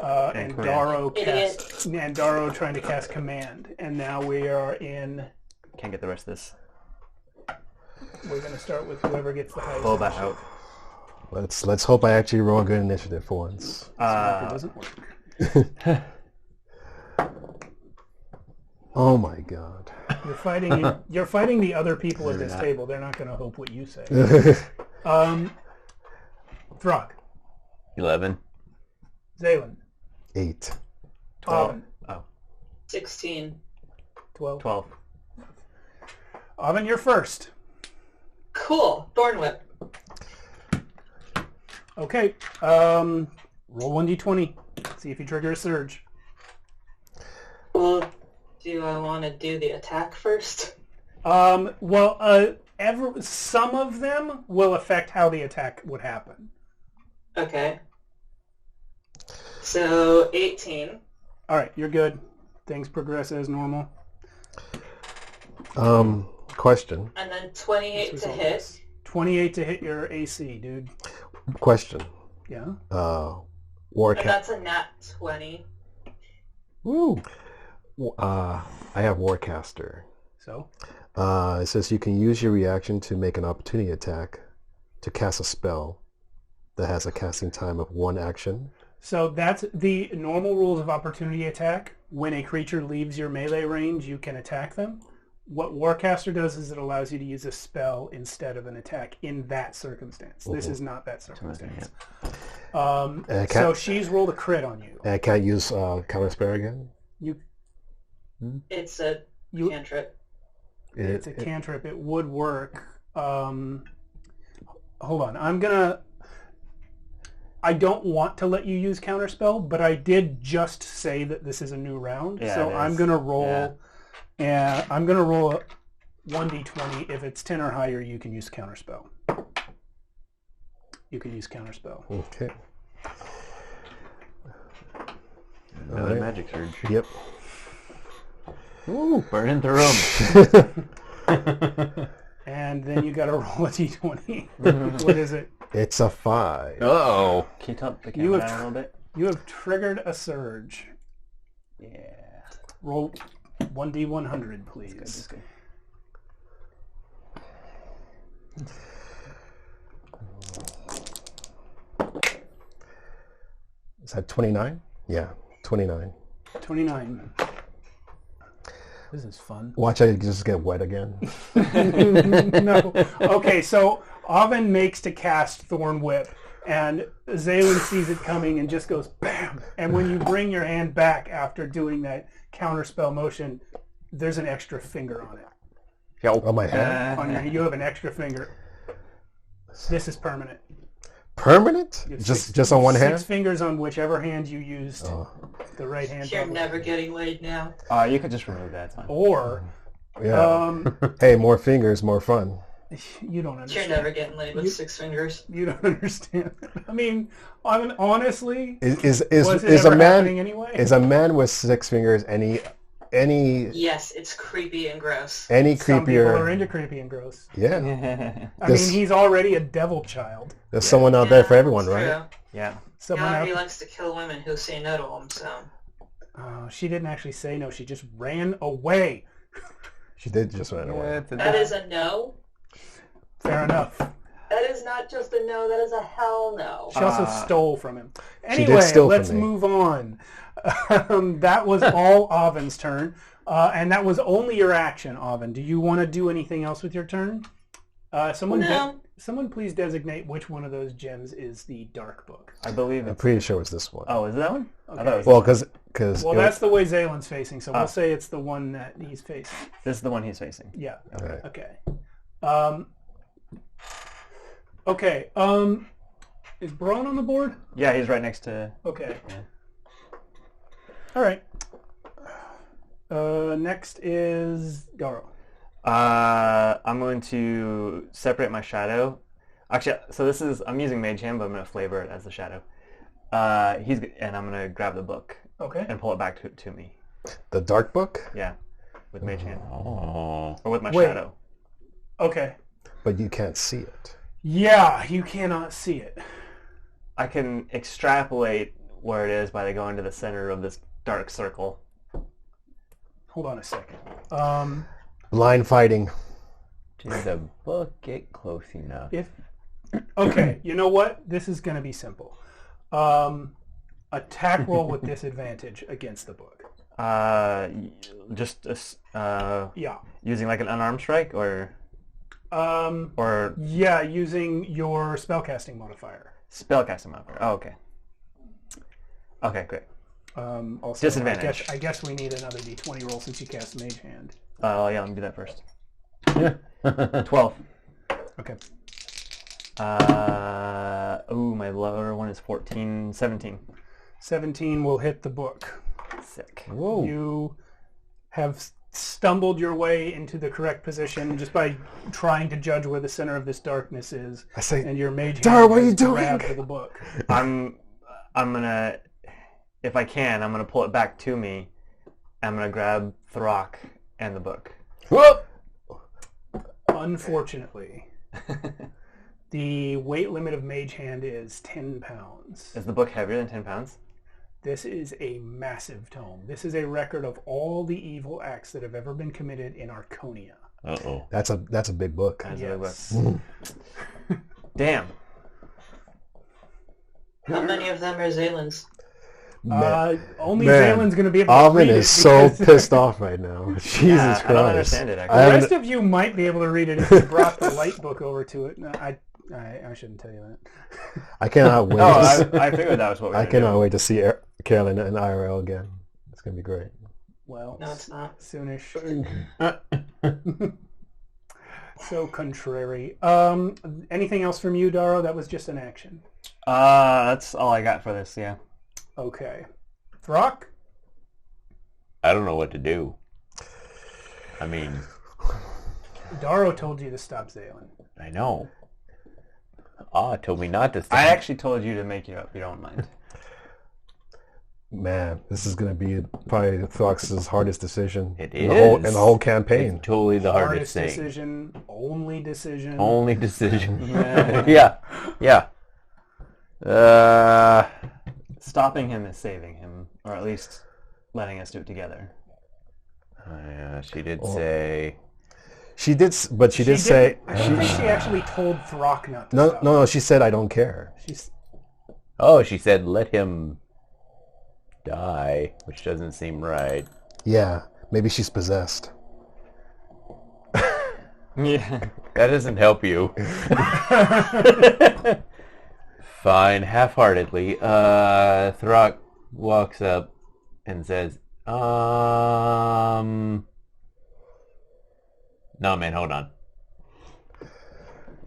Speaker 2: and
Speaker 3: command.
Speaker 2: Darrow trying to cast command. And now we are in.
Speaker 3: Can't get the rest of this.
Speaker 2: We're going to start with whoever gets the highest.
Speaker 3: Boba
Speaker 2: initiative.
Speaker 5: Let's hope I actually roll a good initiative for once.
Speaker 2: If it doesn't work.
Speaker 5: Oh my god.
Speaker 2: You're fighting the other people at this table. They're not going to hope what you say. Throg,
Speaker 4: 11.
Speaker 2: Zaylin,
Speaker 5: 8.
Speaker 2: 12.
Speaker 6: 16.
Speaker 2: 12.
Speaker 3: 12.
Speaker 2: Oven, you're first.
Speaker 6: Cool. Thorn Whip.
Speaker 2: Okay. Roll 1d20. See if you trigger a surge.
Speaker 6: Well, do I want to do the attack first?
Speaker 2: Some of them will affect how the attack would happen.
Speaker 6: Okay. So, 18.
Speaker 2: All right, you're good. Things progress as normal.
Speaker 5: Question.
Speaker 6: And then 28 to hit.
Speaker 2: 28 to hit your AC, dude.
Speaker 5: Question.
Speaker 2: Yeah.
Speaker 6: And
Speaker 5: Warcast.
Speaker 6: that's a nat 20.
Speaker 5: Woo. I have Warcaster.
Speaker 2: So?
Speaker 5: It says you can use your reaction to make an opportunity attack to cast a spell that has a casting time of 1 action.
Speaker 2: So that's the normal rules of opportunity attack. When a creature leaves your melee range, you can attack them. What Warcaster does is it allows you to use a spell instead of an attack in that circumstance. This is not that circumstance. So she's rolled a crit on you.
Speaker 5: And I can't use counterspell again?
Speaker 6: It's a cantrip.
Speaker 2: It's a cantrip. It would work. Hold on. I don't want to let you use counterspell, but I did just say that this is a new round.
Speaker 3: Yeah,
Speaker 2: so I'm going to roll...
Speaker 3: Yeah.
Speaker 2: And I'm going to roll a 1d20. If it's 10 or higher, you can use counterspell. You can use counterspell.
Speaker 5: Okay.
Speaker 4: Another magic surge.
Speaker 5: Yep.
Speaker 4: Ooh, burning through them.
Speaker 2: And then you got to roll a d20. What is it?
Speaker 5: It's a 5.
Speaker 4: Uh-oh.
Speaker 3: Can you tilt the
Speaker 2: You
Speaker 3: camera
Speaker 2: have
Speaker 3: down a little bit?
Speaker 2: You have triggered a surge.
Speaker 3: Yeah.
Speaker 2: Roll 1d100, please.
Speaker 3: That's good.
Speaker 5: Is that 29? Yeah, 29.
Speaker 2: 29. This is fun.
Speaker 5: Watch I just get wet again.
Speaker 2: No. Okay, so Oven makes to cast Thorn Whip, and Zaylin sees it coming and just goes BAM! And when you bring your hand back after doing that counterspell motion, there's an extra finger on it.
Speaker 5: On my hand?
Speaker 2: You have an extra finger. This is permanent.
Speaker 5: Permanent?
Speaker 2: You have
Speaker 5: Just on one
Speaker 2: 6
Speaker 5: hand?
Speaker 2: fingers on whichever hand you used. The right hand.
Speaker 6: You're
Speaker 2: probably.
Speaker 6: never getting laid now.
Speaker 3: You could just remove that. It's fine.
Speaker 2: Or,
Speaker 5: Yeah. Hey, more fingers, more fun.
Speaker 2: you don't
Speaker 6: You're
Speaker 2: understand.
Speaker 6: never getting laid with 6 fingers.
Speaker 2: You don't understand. I mean, honestly,
Speaker 5: Is
Speaker 2: was it
Speaker 5: a
Speaker 2: ever
Speaker 5: man
Speaker 2: happening anyway?
Speaker 5: is a man with 6 fingers any
Speaker 6: Yes, it's creepy and gross.
Speaker 2: Some people are
Speaker 5: creepier?
Speaker 2: into creepy and gross.
Speaker 5: Yeah.
Speaker 2: I
Speaker 5: This-
Speaker 2: mean, he's already a devil child.
Speaker 5: There's someone out there for everyone,
Speaker 6: it's
Speaker 5: right?
Speaker 6: true.
Speaker 3: Yeah.
Speaker 2: Someone
Speaker 6: Yeah,
Speaker 2: out.
Speaker 6: he likes to kill women who say no to him, so...
Speaker 2: She didn't actually say no. She just ran away.
Speaker 5: She did just run away.
Speaker 6: That is a no.
Speaker 2: Fair enough.
Speaker 6: That is not just a no, that is a hell no.
Speaker 2: She also stole from him.
Speaker 5: She did
Speaker 2: Anyway,
Speaker 5: steal from
Speaker 2: let's
Speaker 5: me.
Speaker 2: move on. That was all Oven's turn. And that was only your action, Oven. Do you want to do anything else with your turn? Someone please designate which one of those gems is the dark book.
Speaker 3: I believe
Speaker 5: I'm
Speaker 3: it's...
Speaker 5: pretty sure it's this one.
Speaker 3: Oh, is it that one? I thought it was
Speaker 5: Well, because
Speaker 2: Well, that's the way Zaylin's facing, so we'll say it's the one that he's facing.
Speaker 3: This is the one he's facing.
Speaker 2: Yeah.
Speaker 5: Okay.
Speaker 2: Okay. Is Braun on the board?
Speaker 3: Yeah, he's right next to...
Speaker 2: Okay.
Speaker 3: Yeah.
Speaker 2: All right. Next is Garo.
Speaker 3: I'm going to separate my shadow. Actually, so I'm using Mage Hand, but I'm going to flavor it as the shadow. And I'm going to grab the book
Speaker 2: Okay.
Speaker 3: and pull it back to me.
Speaker 5: the dark book,
Speaker 3: Yeah, with Mage Hand.
Speaker 4: Oh.
Speaker 3: Or with my
Speaker 2: Wait.
Speaker 3: shadow.
Speaker 2: Okay.
Speaker 5: but you can't see it.
Speaker 2: Yeah, you cannot see it.
Speaker 3: I can extrapolate where it is by going to the center of this dark circle.
Speaker 2: Hold on a second.
Speaker 5: Blind fighting.
Speaker 4: Did the book get close enough?
Speaker 2: Okay, you know what? This is going to be simple. Attack roll with disadvantage against the book.
Speaker 3: Just
Speaker 2: Yeah.
Speaker 3: using like an unarmed strike, or
Speaker 2: Yeah, using your spellcasting modifier.
Speaker 3: spellcasting modifier. Oh, okay. Okay, great.
Speaker 2: Also,
Speaker 3: Disadvantage.
Speaker 2: I guess we need another d20 roll since you cast Mage Hand.
Speaker 3: Yeah, let me do that first. 12.
Speaker 2: Okay.
Speaker 3: My lower one is 14, 17.
Speaker 2: 17 will hit the book.
Speaker 3: Sick.
Speaker 5: Whoa.
Speaker 2: You have stumbled your way into the correct position just by trying to judge where the center of this darkness is.
Speaker 5: I say,
Speaker 2: And your Mage
Speaker 5: Dar,
Speaker 2: Hand
Speaker 5: what are you
Speaker 2: has
Speaker 5: doing?
Speaker 2: grabbed the book.
Speaker 3: I'm gonna, if I can, I'm gonna pull it back to me. I'm gonna grab Throck and the book.
Speaker 5: whoop!
Speaker 2: Unfortunately, the weight limit of Mage Hand is 10 pounds.
Speaker 3: Is the book heavier than 10 pounds?
Speaker 2: This is a massive tome. This is a record of all the evil acts that have ever been committed in Archonia.
Speaker 4: Uh-oh.
Speaker 5: That's a big book.
Speaker 3: That's a big book.
Speaker 2: Yes.
Speaker 3: Damn.
Speaker 6: How many of them are Zalen's?
Speaker 2: Only
Speaker 5: Man,
Speaker 2: Zalen's going to be able to
Speaker 5: Alvin
Speaker 2: read it.
Speaker 5: is so
Speaker 2: because-
Speaker 5: pissed off right now. Jesus
Speaker 3: Yeah,
Speaker 5: Christ.
Speaker 3: I don't understand it,
Speaker 2: The
Speaker 3: actually.
Speaker 2: rest of you might be able to read it if you brought the light book over to it. No, I shouldn't tell you that.
Speaker 5: I cannot wait.
Speaker 3: No,
Speaker 5: to
Speaker 3: I figured that was what we were
Speaker 5: I
Speaker 3: gonna
Speaker 5: cannot
Speaker 3: do.
Speaker 5: wait to see Carolyn in IRL again. It's going to be great.
Speaker 2: Well,
Speaker 6: No, it's not.
Speaker 2: soonish. So contrary. Anything else from you, Daro? That was just an action.
Speaker 3: That's all I got for this, yeah.
Speaker 2: Okay. Throck?
Speaker 4: I don't know what to do. I mean,
Speaker 2: Daro told you to stop Zalen.
Speaker 4: I know. Told me not to stop.
Speaker 3: I actually told you to make up your own mind.
Speaker 5: Man, this is going to be probably Throx's hardest decision
Speaker 4: It
Speaker 5: in the
Speaker 4: is.
Speaker 5: whole campaign.
Speaker 4: It's totally the hardest thing.
Speaker 2: decision. Only decision.
Speaker 4: Only decision.
Speaker 3: Yeah.
Speaker 4: Yeah.
Speaker 3: Stopping him is saving him, or at least letting us do it together.
Speaker 4: Yeah, she did say...
Speaker 5: She did, but she did
Speaker 2: didn't-
Speaker 5: say...
Speaker 2: I think she actually told Throck not to
Speaker 5: No,
Speaker 2: stop.
Speaker 5: no, she said, I don't care.
Speaker 2: She's,
Speaker 4: Oh, she said let him die, which doesn't seem right.
Speaker 5: Yeah, maybe she's possessed.
Speaker 3: Yeah.
Speaker 4: That doesn't help you. Fine, half-heartedly, Throck walks up and says, No, man, hold on.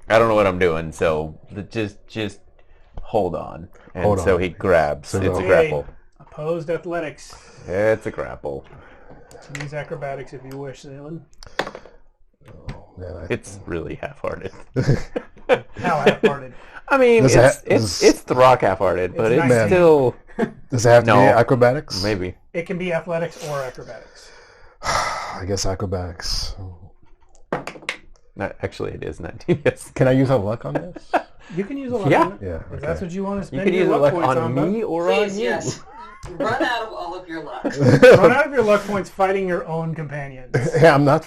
Speaker 4: I don't know what I'm doing, so just hold on. And
Speaker 5: Hold
Speaker 4: so
Speaker 5: on.
Speaker 4: he grabs.
Speaker 5: So
Speaker 4: It's a
Speaker 5: no.
Speaker 4: grapple.
Speaker 2: opposed athletics.
Speaker 4: It's a grapple.
Speaker 2: Use acrobatics if you wish, Zalen.
Speaker 5: Man,
Speaker 4: It's really half-hearted.
Speaker 2: How half-hearted.
Speaker 4: I mean,
Speaker 5: Does it
Speaker 4: it's Throck half-hearted, but
Speaker 2: It's
Speaker 4: it's
Speaker 2: 19.
Speaker 4: still...
Speaker 5: does it have to
Speaker 4: No.
Speaker 5: be acrobatics?
Speaker 4: Maybe.
Speaker 2: It can be athletics or acrobatics.
Speaker 5: I guess acrobatics.
Speaker 4: No, actually, it is 19, yes.
Speaker 5: Can I use a luck on this?
Speaker 2: You can use a luck
Speaker 4: Yeah.
Speaker 2: on it.
Speaker 5: Yeah,
Speaker 2: If
Speaker 5: okay.
Speaker 2: that's what you want to spend
Speaker 4: You could
Speaker 2: your
Speaker 4: use a
Speaker 2: luck
Speaker 4: luck
Speaker 2: points
Speaker 4: on
Speaker 2: bud.
Speaker 4: me or
Speaker 6: Please,
Speaker 4: on you.
Speaker 6: yes. Run out of all of your luck.
Speaker 2: Run out of your luck points fighting your own companions.
Speaker 5: Hey, I'm not...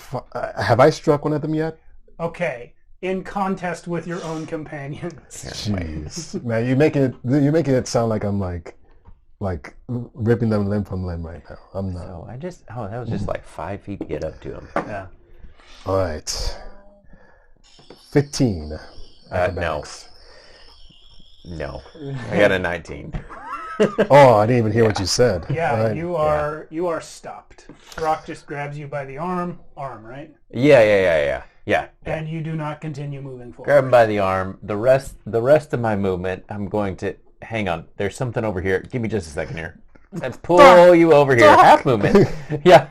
Speaker 5: have I struck one of them yet?
Speaker 2: Okay. In contest with your own companions.
Speaker 5: Jeez. Man, you're making it sound like I'm like ripping them limb from limb right now. I'm not.
Speaker 4: Oh, that was just like 5 feet to get up to him.
Speaker 3: Yeah.
Speaker 5: All right. 15.
Speaker 4: No.
Speaker 5: acrobatics.
Speaker 4: No. I got a 19.
Speaker 5: Oh, I didn't even hear what you said.
Speaker 2: Yeah,
Speaker 5: All right.
Speaker 2: you are stopped. Rock just grabs you by the arm, right?
Speaker 4: Yeah.
Speaker 2: And you do not continue moving forward.
Speaker 4: Grab him by the arm. The rest of my movement, I'm going to... Hang on. There's something over here. Give me just a second here. Let's pull you over here. Half movement. Yeah.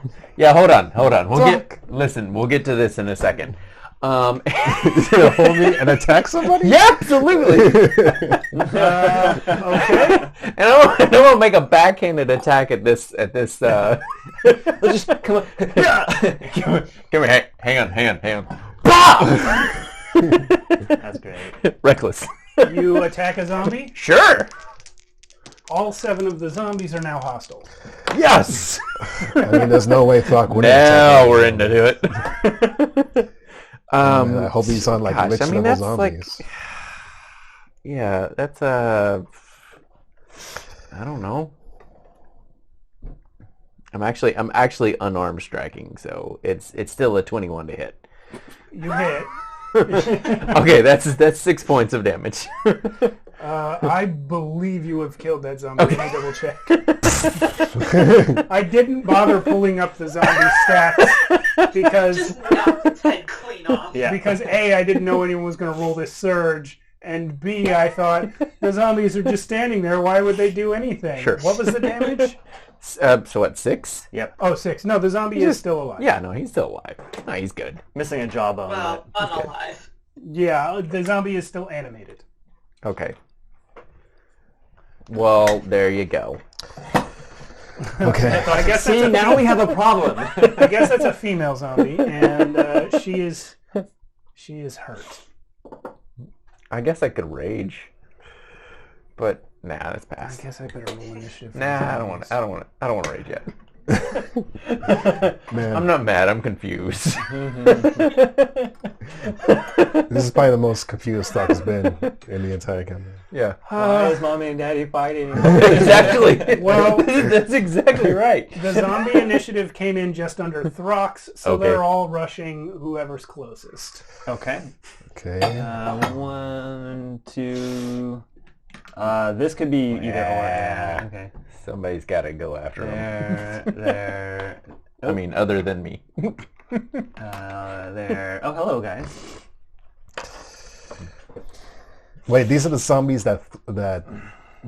Speaker 4: Hold on. We'll get to this in a second.
Speaker 5: Is it hold me and attack somebody?
Speaker 4: Yeah, absolutely.
Speaker 2: Okay.
Speaker 4: And I won't make a backhanded attack at this. Let's just come on. Come here. Hang on. Bah!
Speaker 3: That's great.
Speaker 4: Reckless.
Speaker 2: You attack a zombie.
Speaker 4: Sure.
Speaker 2: All 7 of the zombies are now hostile.
Speaker 4: Yes.
Speaker 5: I mean, there's no way Throck wouldn't
Speaker 4: Now
Speaker 5: attack
Speaker 4: we're into it.
Speaker 5: Man, I hope he's on like
Speaker 4: Gosh,
Speaker 5: rich
Speaker 4: I mean,
Speaker 5: level
Speaker 4: that's like-
Speaker 5: zombies.
Speaker 4: Yeah, that's I don't know. I'm actually unarmed striking, so it's still a 21 to hit.
Speaker 2: You hit.
Speaker 4: Okay, that's 6 points of damage.
Speaker 2: I believe you have killed that zombie. Let me double check. I didn't bother pulling up the zombie stats because
Speaker 6: Just knock its head clean off.
Speaker 3: Yeah.
Speaker 2: because A, I didn't know anyone was going to roll this surge, and B, I thought the zombies are just standing there. Why would they do anything?
Speaker 4: Sure.
Speaker 2: What was the damage?
Speaker 4: So what, 6?
Speaker 3: Yep.
Speaker 2: Oh, 6. No, the zombie is still alive.
Speaker 4: Yeah, no, he's still alive. No, he's good.
Speaker 3: Missing a jawbone.
Speaker 6: Well,
Speaker 3: but he's good.
Speaker 6: unalive.
Speaker 2: Yeah, the zombie is still animated.
Speaker 4: Okay. Well, there you go.
Speaker 5: Okay.
Speaker 2: I guess
Speaker 3: See,
Speaker 2: that's
Speaker 3: now we have a problem.
Speaker 2: I guess that's a female zombie, and she is hurt.
Speaker 4: I guess I could rage, but nah, that's
Speaker 2: I
Speaker 4: past.
Speaker 2: guess I better roll initiative.
Speaker 4: Nah, I don't want to rage yet.
Speaker 5: Man,
Speaker 4: I'm not mad. I'm confused.
Speaker 5: this is probably the most confused Stock has been in the entire campaign.
Speaker 4: Yeah.
Speaker 3: Why is mommy and daddy fighting?
Speaker 4: Exactly.
Speaker 2: Well,
Speaker 4: that's exactly right.
Speaker 2: the zombie initiative came in just under Throx, so
Speaker 4: Okay.
Speaker 2: they're all rushing whoever's closest.
Speaker 3: Okay.
Speaker 5: Okay.
Speaker 3: 1, 2. This could be either or.
Speaker 4: Yeah.
Speaker 3: Okay.
Speaker 4: Somebody's got to go after him.
Speaker 3: There.
Speaker 4: I mean, other than me.
Speaker 3: There. Oh, hello, guys.
Speaker 5: Wait, these are the zombies that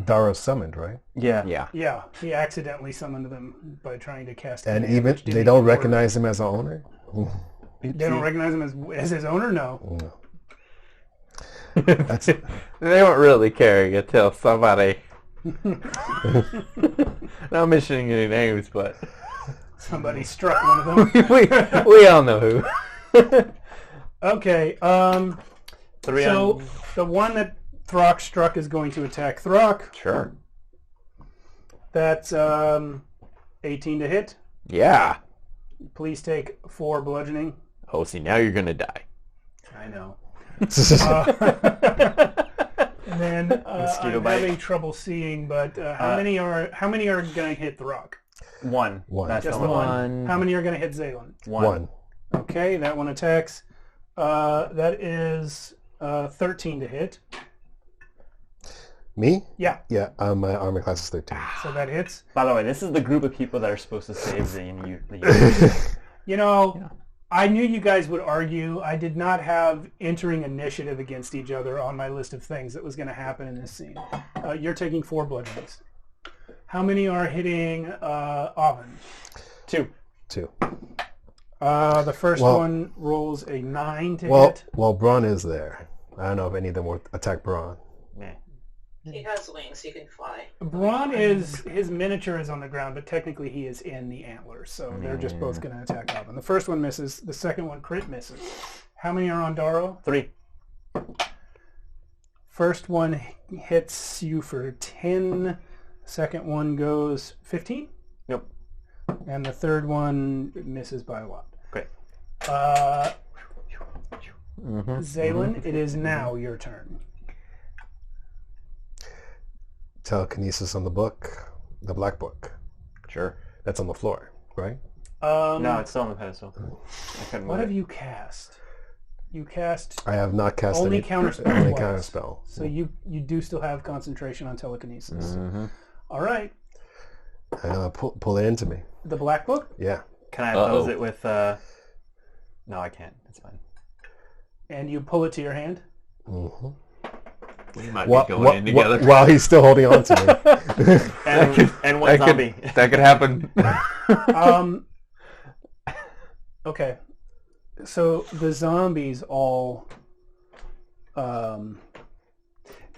Speaker 5: Dara summoned, right?
Speaker 3: Yeah.
Speaker 4: Yeah.
Speaker 2: Yeah, he accidentally summoned them by trying to cast.
Speaker 5: And
Speaker 2: command,
Speaker 5: even
Speaker 2: which didn't
Speaker 5: they don't
Speaker 2: work.
Speaker 5: recognize him as an owner.
Speaker 2: They don't recognize him as his owner. No.
Speaker 5: No. That's
Speaker 4: They don't really care until somebody... Not mentioning any names, but
Speaker 2: Somebody struck one of them.
Speaker 4: we all know who.
Speaker 2: Okay.
Speaker 3: 3
Speaker 2: So
Speaker 3: on.
Speaker 2: the one that Throck struck is going to attack Throck.
Speaker 4: Sure.
Speaker 2: That's 18 to hit.
Speaker 4: Yeah.
Speaker 2: Please take 4 bludgeoning.
Speaker 4: Oh, see, now you're gonna die.
Speaker 2: I know.
Speaker 5: it.
Speaker 2: And then
Speaker 3: Mosquito
Speaker 2: I'm
Speaker 3: bite.
Speaker 2: having trouble seeing, but how many are going to hit Throck?
Speaker 3: 1.
Speaker 5: One.
Speaker 3: That's
Speaker 2: Just
Speaker 3: the
Speaker 2: the
Speaker 3: one.
Speaker 2: one. How many are going to hit Zalen?
Speaker 5: One.
Speaker 2: Okay, that one attacks. That is 13 to hit.
Speaker 5: Me?
Speaker 2: Yeah,
Speaker 5: Yeah, my armor class is 13.
Speaker 2: so that hits.
Speaker 3: By the way, this is the group of people that are supposed to save the universe.
Speaker 2: You know, I knew you guys would argue. I did not have entering initiative against each other on my list of things that was going to happen in this scene. You're taking 4 bludgeonings. How many are hitting Oven?
Speaker 3: 2.
Speaker 5: 2.
Speaker 2: The first
Speaker 5: Well-
Speaker 2: one rolls a 9 to
Speaker 5: Well,
Speaker 2: hit.
Speaker 5: Braun is there. I don't know if any of them will attack Braun.
Speaker 3: Yeah.
Speaker 6: He has wings. He can fly.
Speaker 2: Braun is, his miniature is on the ground, but technically he is in the antlers, so they're just both going to attack Oven. The first one misses. The second one crit misses. How many are on Daro?
Speaker 3: 3.
Speaker 2: First one hits you for 10. Second one goes 15.
Speaker 3: Nope.
Speaker 2: And the third one misses by a lot.
Speaker 3: Great.
Speaker 2: Zalen, it is now your turn.
Speaker 5: Telekinesis on the book, the black book.
Speaker 4: Sure.
Speaker 5: That's on the floor, right?
Speaker 3: No, it's still on the pedestal. I couldn't
Speaker 2: What
Speaker 3: move
Speaker 2: have
Speaker 3: it.
Speaker 2: you cast? You cast
Speaker 5: I have not cast
Speaker 2: only
Speaker 5: any
Speaker 2: counterspell.
Speaker 5: only
Speaker 2: twice.
Speaker 5: counterspell.
Speaker 2: So you do still have concentration on telekinesis. All right.
Speaker 5: Pull it into me.
Speaker 2: The black book,
Speaker 5: Yeah.
Speaker 3: Can I oppose
Speaker 4: Uh-oh.
Speaker 3: it with... No, I can't. It's fine.
Speaker 2: and you pull it to your hand.
Speaker 5: Mm-hmm.
Speaker 4: We might be going in together.
Speaker 5: While he's still holding on to me.
Speaker 3: And one zombie.
Speaker 4: That could happen.
Speaker 2: Okay. So the zombies all
Speaker 3: It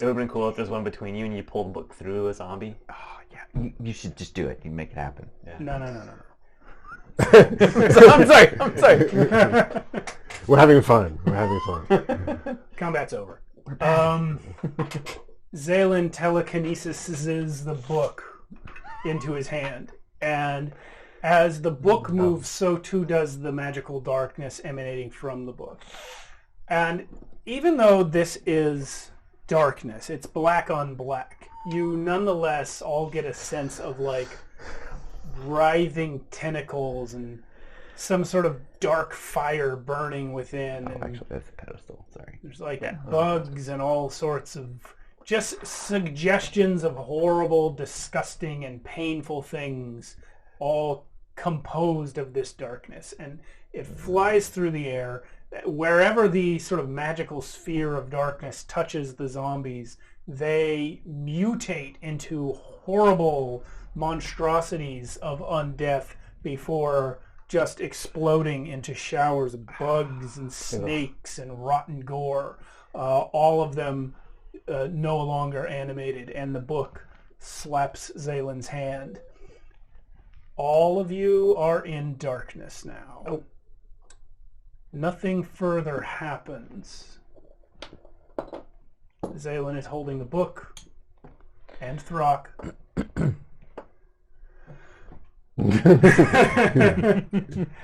Speaker 3: would have been cool if there's one between you and you pull the book through a zombie.
Speaker 4: Oh, yeah. You should just do it. You make it happen.
Speaker 2: no.
Speaker 4: I'm sorry.
Speaker 5: We're having fun.
Speaker 2: Combat's over. Zalen telekinesis the book into his hand, and as the book moves, so too does the magical darkness emanating from the book. And even though this is darkness, it's black on black, you nonetheless all get a sense of like writhing tentacles and some sort of dark fire burning within. And
Speaker 4: Actually, that's a pedestal. Sorry.
Speaker 2: there's like bugs and all sorts of just suggestions of horrible, disgusting, and painful things, all composed of this darkness. And it flies through the air. Wherever the sort of magical sphere of darkness touches the zombies, they mutate into horrible monstrosities of undeath before just exploding into showers of bugs and snakes and rotten gore. All of them no longer animated, and the book slaps Zalen's hand. All of you are in darkness now.
Speaker 4: Oh.
Speaker 2: Nothing further happens. Zalen is holding the book and Throck.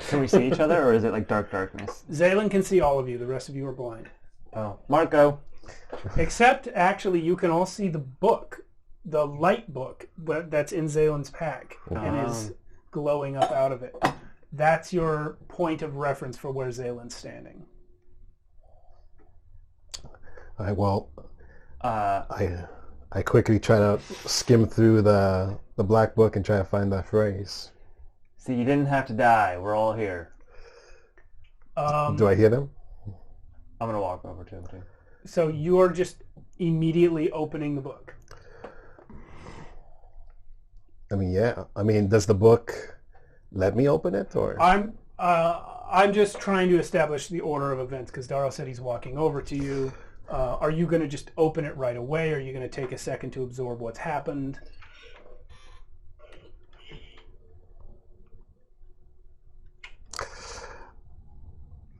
Speaker 3: Can we see each other, or is it like darkness?
Speaker 2: Zalen can see all of you. The rest of you are blind.
Speaker 3: Oh, Marco.
Speaker 2: Except, actually, you can all see the book, the light book that's in Zalen's pack and is glowing up out of it. That's your point of reference for where Zalen's standing.
Speaker 5: I quickly try to skim through the black book and try to find that phrase.
Speaker 3: See, you didn't have to die. We're all here.
Speaker 5: Do I hear them?
Speaker 3: I'm gonna walk over to him too.
Speaker 2: So you are just immediately opening the book.
Speaker 5: I mean, yeah. I mean, does the book let me open it, or?
Speaker 2: I'm just trying to establish the order of events because Darrow said he's walking over to you. Are you going to just open it right away? Or are you going to take a second to absorb what's happened?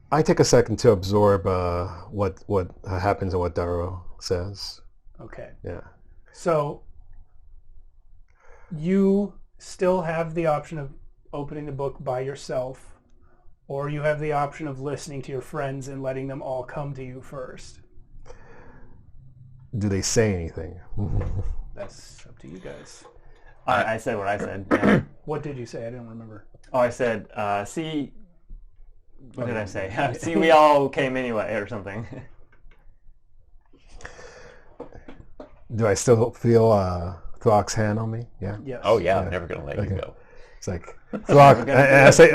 Speaker 5: I take a second to absorb what happens and what Darrow says.
Speaker 2: Okay.
Speaker 5: Yeah.
Speaker 2: So you still have the option of opening the book by yourself, or you have the option of listening to your friends and letting them all come to you first.
Speaker 5: Do they say anything?
Speaker 2: That's up to you guys.
Speaker 3: I said what I said. Yeah.
Speaker 2: What did you say? I don't remember.
Speaker 3: Oh, I said, see... What did I say? See, we all came anyway, or something.
Speaker 5: Do I still feel Throck's hand on me? Yeah.
Speaker 2: Yes.
Speaker 4: Oh yeah, I'm never gonna let you go.
Speaker 5: It's like Throck. I say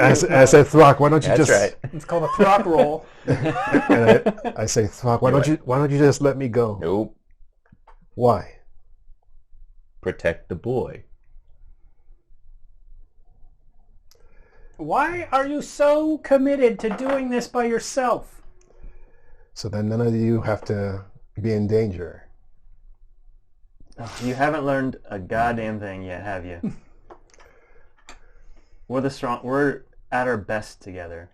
Speaker 5: Throck. Why don't you
Speaker 4: That's
Speaker 5: just?
Speaker 4: right.
Speaker 2: It's called a Throck roll.
Speaker 5: And I say Throck. Why don't you just let me go?
Speaker 4: Nope.
Speaker 5: Why?
Speaker 4: Protect the boy.
Speaker 2: Why are you so committed to doing this by yourself?
Speaker 5: So then none of you have to be in danger.
Speaker 3: You haven't learned a goddamn thing yet, have you? We're at our best together.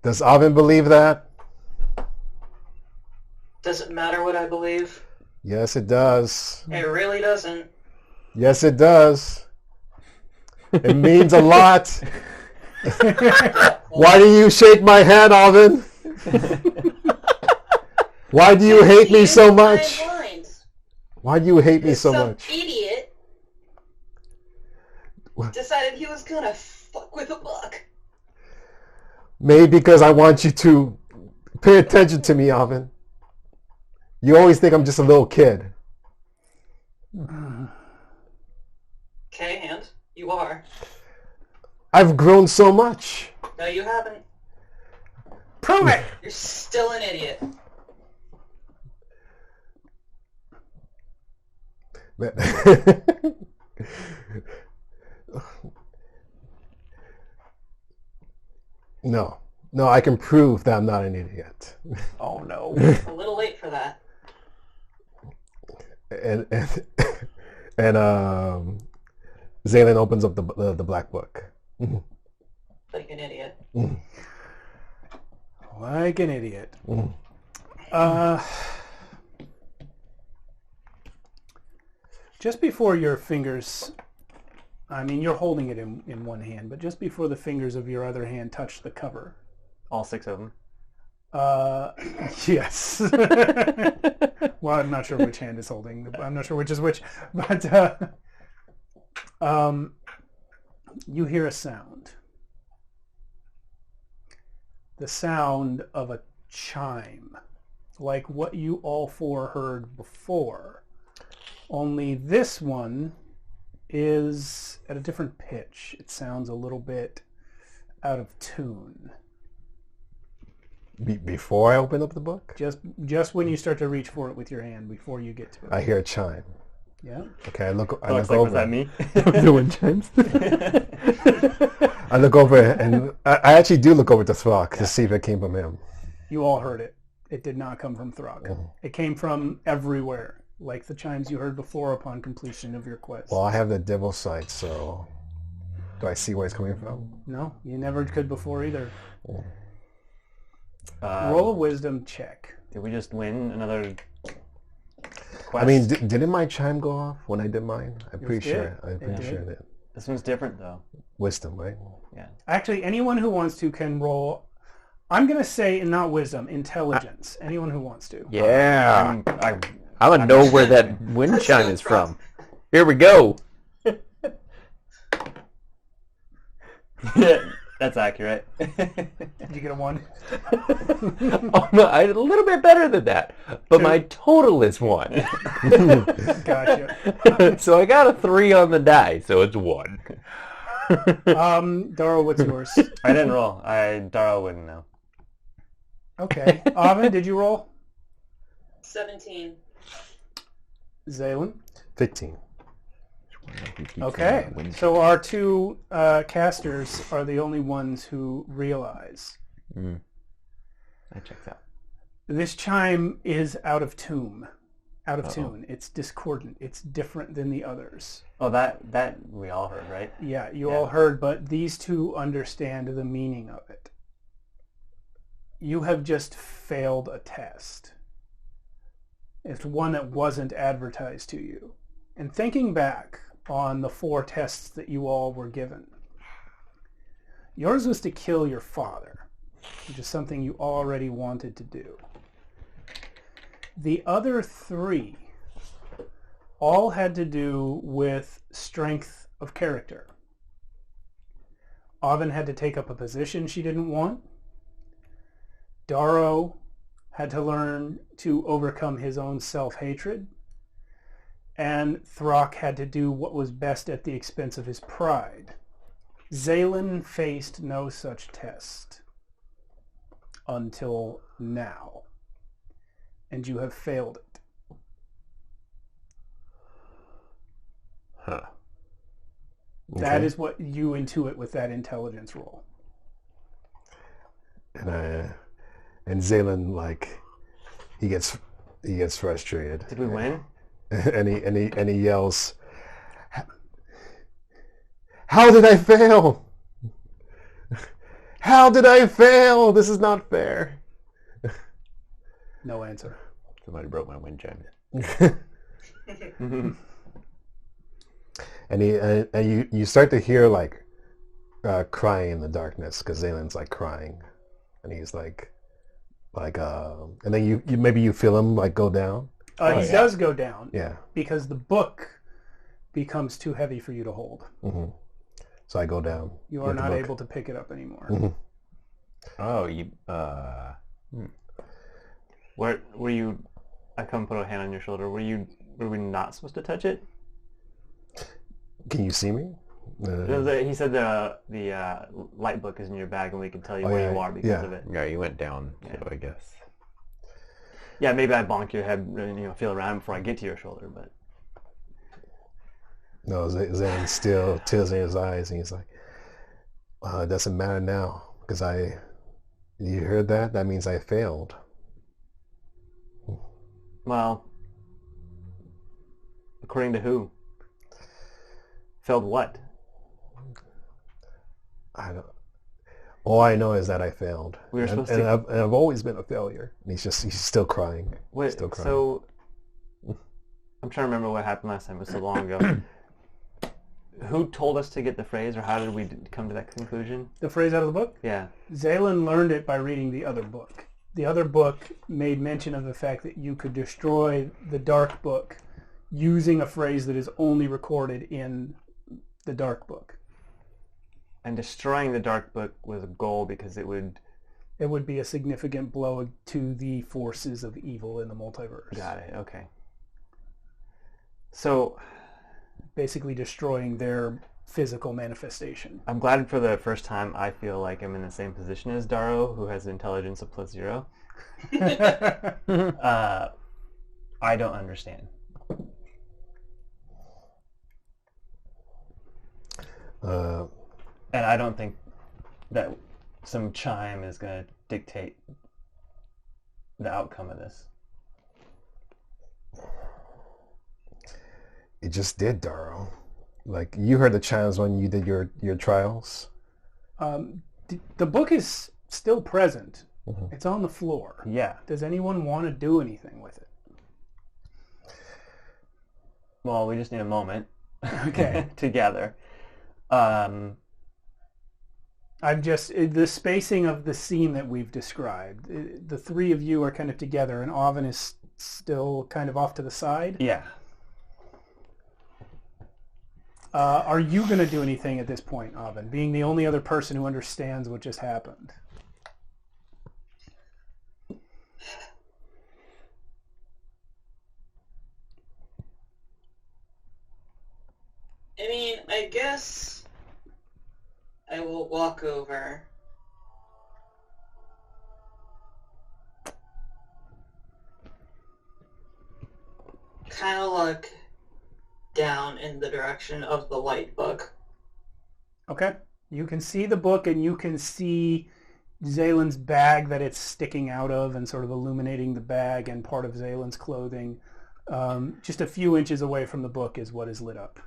Speaker 5: Does Oven believe that?
Speaker 6: Does it matter what I believe?
Speaker 5: Yes, it does.
Speaker 6: It really doesn't.
Speaker 5: Yes, it does. It means a lot. Why do you shake my hand, Oven? Why do you hate me so much? Why do you hate me so much?
Speaker 6: Some idiot decided he was gonna fuck with a book.
Speaker 5: Maybe because I want you to pay attention to me, Oven. You always think I'm just a little kid.
Speaker 6: Okay, and you are.
Speaker 5: I've grown so much.
Speaker 6: No, you haven't.
Speaker 2: Prove it!
Speaker 6: You're still an idiot.
Speaker 5: No, I can prove that I'm not an idiot.
Speaker 4: Oh no.
Speaker 6: A little late for that.
Speaker 5: And Zalen opens up the black book.
Speaker 6: Like an idiot.
Speaker 2: Like an idiot. Just before your fingers, I mean, you're holding it in one hand, but just before the fingers of your other hand touch the cover.
Speaker 3: All 6 of them.
Speaker 2: Yes. Well, I'm not sure which hand is holding. I'm not sure which is which, but you hear a sound. The sound of a chime, like what you all four heard before. Only this one is at a different pitch. It sounds a little bit out of tune.
Speaker 5: Before I open up the book?
Speaker 2: Just when you start to reach for it with your hand, before you get to it.
Speaker 5: I hear a chime.
Speaker 2: Yeah.
Speaker 5: Okay, I look
Speaker 3: Like,
Speaker 5: over.
Speaker 3: was that me?
Speaker 5: The wind chimes. I look over, and I actually do look over to Throck to see if it came from him.
Speaker 2: You all heard it. It did not come from Throck. It came from everywhere, like the chimes you heard before upon completion of your quest.
Speaker 5: Well, I have the devil's sight, so do I see where it's coming from?
Speaker 2: No, you never could before either. Roll a wisdom check.
Speaker 3: Did we just win another... quest.
Speaker 5: I mean, didn't my chime go off when I did mine? I'm
Speaker 2: Yours
Speaker 5: pretty
Speaker 2: did.
Speaker 5: sure. I'm pretty
Speaker 2: did.
Speaker 5: sure it did.
Speaker 3: This one's different though.
Speaker 5: Wisdom, right?
Speaker 3: Yeah.
Speaker 2: Actually, anyone who wants to can roll. I'm going to say not wisdom, intelligence. Anyone who wants to.
Speaker 4: Yeah.
Speaker 3: I'm
Speaker 4: I want to know where that wind chime is from. Here we go.
Speaker 3: That's accurate.
Speaker 2: Did you get a 1?
Speaker 4: Oh, no, a little bit better than that, but my total is 1.
Speaker 2: Gotcha.
Speaker 4: So I got a 3 on the die, so it's 1.
Speaker 2: Darrell, what's yours?
Speaker 3: I didn't roll. Darrell wouldn't know.
Speaker 2: Okay. Avin, did you roll?
Speaker 6: 17.
Speaker 2: Zaylin?
Speaker 5: 15.
Speaker 2: Okay. So our 2 casters are the only ones who realize.
Speaker 4: That checks out.
Speaker 2: This chime is out of tune. It's discordant. It's different than the others.
Speaker 3: Oh, that we all heard, right?
Speaker 2: Yeah, you all heard, but these 2 understand the meaning of it. You have just failed a test. It's one that wasn't advertised to you. And thinking back on the 4 tests that you all were given, yours was to kill your father, which is something you already wanted to do. The other 3 all had to do with strength of character. Avin had to take up a position she didn't want. Darrow had to learn to overcome his own self-hatred. And Throck had to do what was best at the expense of his pride. Zaylin faced no such test until now. And you have failed it.
Speaker 5: Huh.
Speaker 2: That
Speaker 5: Okay.
Speaker 2: is what you intuit with that intelligence roll.
Speaker 5: And Zaylin, like, he gets frustrated.
Speaker 3: Did we win?
Speaker 5: and he yells, "How did I fail? How did I fail? This is not fair."
Speaker 2: No answer.
Speaker 4: Somebody broke my wind chime.
Speaker 5: And you start to hear like crying in the darkness because Zaylin's like crying, and he's like, and then you maybe you feel him like go down.
Speaker 2: He does go down.
Speaker 5: Yeah.
Speaker 2: Because the book becomes too heavy for you to hold.
Speaker 5: Mm-hmm. So I go down.
Speaker 2: You are
Speaker 5: with the
Speaker 2: not
Speaker 5: book.
Speaker 2: able to pick it up anymore.
Speaker 5: Mm-hmm.
Speaker 4: Oh, you.
Speaker 3: Where were you? I come put a hand on your shoulder. Were we not supposed to touch it?
Speaker 5: Can you see me?
Speaker 3: He said the light book is in your bag and we can tell you where you are because of it.
Speaker 4: Yeah, you went down, so I guess.
Speaker 3: Yeah, maybe I bonk your head and feel around before I get to your shoulder, but
Speaker 5: No, Zayn still tears in his eyes, and he's like, "It doesn't matter now because you heard that? That means I failed."
Speaker 3: well, according to who? Failed what?
Speaker 5: I don't. All I know is that I failed.
Speaker 3: We were supposed
Speaker 5: and
Speaker 3: to.
Speaker 5: I've always been a failure. And he's still crying.
Speaker 3: Wait,
Speaker 5: Still crying.
Speaker 3: so I'm trying to remember what happened last time. It was so long ago. Who told us to get the phrase, or how did we come to that conclusion?
Speaker 2: The phrase out of the book?
Speaker 3: Yeah.
Speaker 2: Zaylin learned it by reading the other book. The other book made mention of the fact that you could destroy the dark book using a phrase that is only recorded in the dark book.
Speaker 3: And destroying the dark book was a goal because it would
Speaker 2: be a significant blow to the forces of evil in the multiverse.
Speaker 3: Got it. Okay. So
Speaker 2: Basically destroying their physical manifestation.
Speaker 3: I'm glad for the first time I feel like I'm in the same position as Darrow, who has intelligence of +0. I don't understand. And I don't think that some chime is going to dictate the outcome of this.
Speaker 5: It just did, Darrow. Like, you heard the chimes when you did your trials.
Speaker 2: The book is still present. Mm-hmm. It's on the floor.
Speaker 3: Yeah.
Speaker 2: Does anyone want to do anything with it?
Speaker 3: Well, we just need a moment
Speaker 2: Okay.
Speaker 3: to gather.
Speaker 2: I'm just the spacing of the scene that we've described. The three of you are kind of together, and Oven is still kind of off to the side.
Speaker 3: Yeah.
Speaker 2: Are you going to do anything at this point, Oven, being the only other person who understands what just happened?
Speaker 6: I mean, I guess I will walk over. Kind of look down in the direction of the light book.
Speaker 2: Okay. You can see the book, and you can see Zalen's bag that it's sticking out of and sort of illuminating the bag and part of Zalen's clothing. Just a few inches away from the book is what is lit up.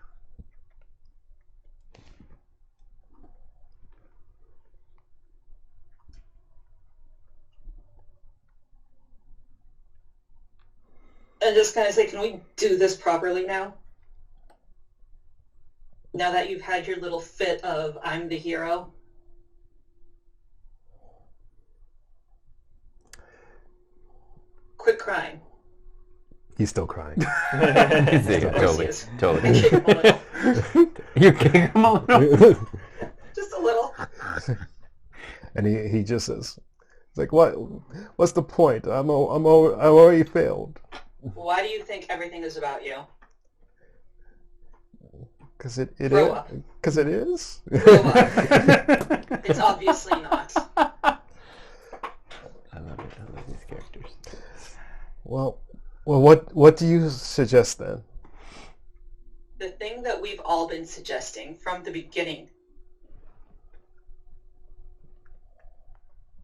Speaker 6: And just kind of say, can we do this properly now? Now that you've had your little fit of I'm the hero. Quit crying.
Speaker 5: He's still crying.
Speaker 4: Totally. Totally.
Speaker 6: Kick him a little.
Speaker 4: You kick him a little.
Speaker 6: Just a little.
Speaker 5: And he just says, it's like, what's the point? I already failed.
Speaker 6: Why do you think everything is about you?
Speaker 5: Because it
Speaker 6: Grow up.
Speaker 5: Because it is.
Speaker 6: Grow up. It's obviously not.
Speaker 4: I love it. I love these characters.
Speaker 5: Well, what do you suggest then?
Speaker 6: The thing that we've all been suggesting from the beginning.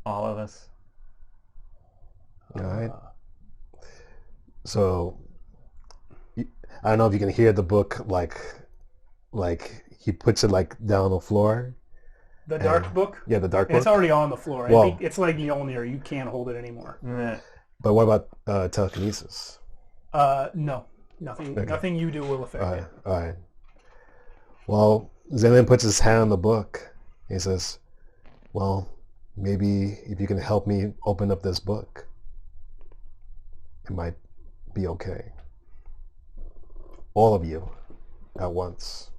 Speaker 3: All of us.
Speaker 5: All right. So, I don't know if you can hear the book, like he puts it like down on the floor.
Speaker 2: The dark book?
Speaker 5: Yeah, the dark book.
Speaker 2: It's already on the floor. I
Speaker 5: Well-
Speaker 2: think it's like Mjolnir. You can't hold it anymore.
Speaker 5: But what about telekinesis?
Speaker 2: No. Nothing.
Speaker 5: Okay.
Speaker 2: Nothing you do will affect it.
Speaker 5: All right. Well, Zelen puts his hand on the book. He says, well, maybe if you can help me open up this book, it might be okay. All of you at once.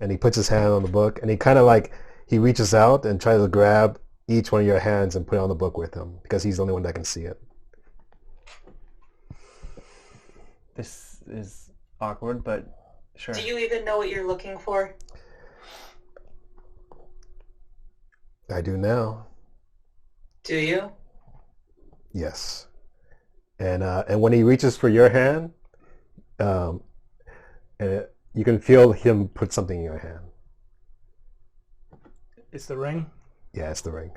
Speaker 5: And he puts his hand on the book, and he kind of like, he reaches out and tries to grab each one of your hands and put it on the book with him, because he's the only one that can see it.
Speaker 3: This is awkward, but sure.
Speaker 6: Do you even know what you're looking for?
Speaker 5: I do now.
Speaker 6: Do you?
Speaker 5: Yes. And when he reaches for your hand, you can feel him put something in your hand.
Speaker 2: It's the ring.
Speaker 5: Yeah, it's the ring.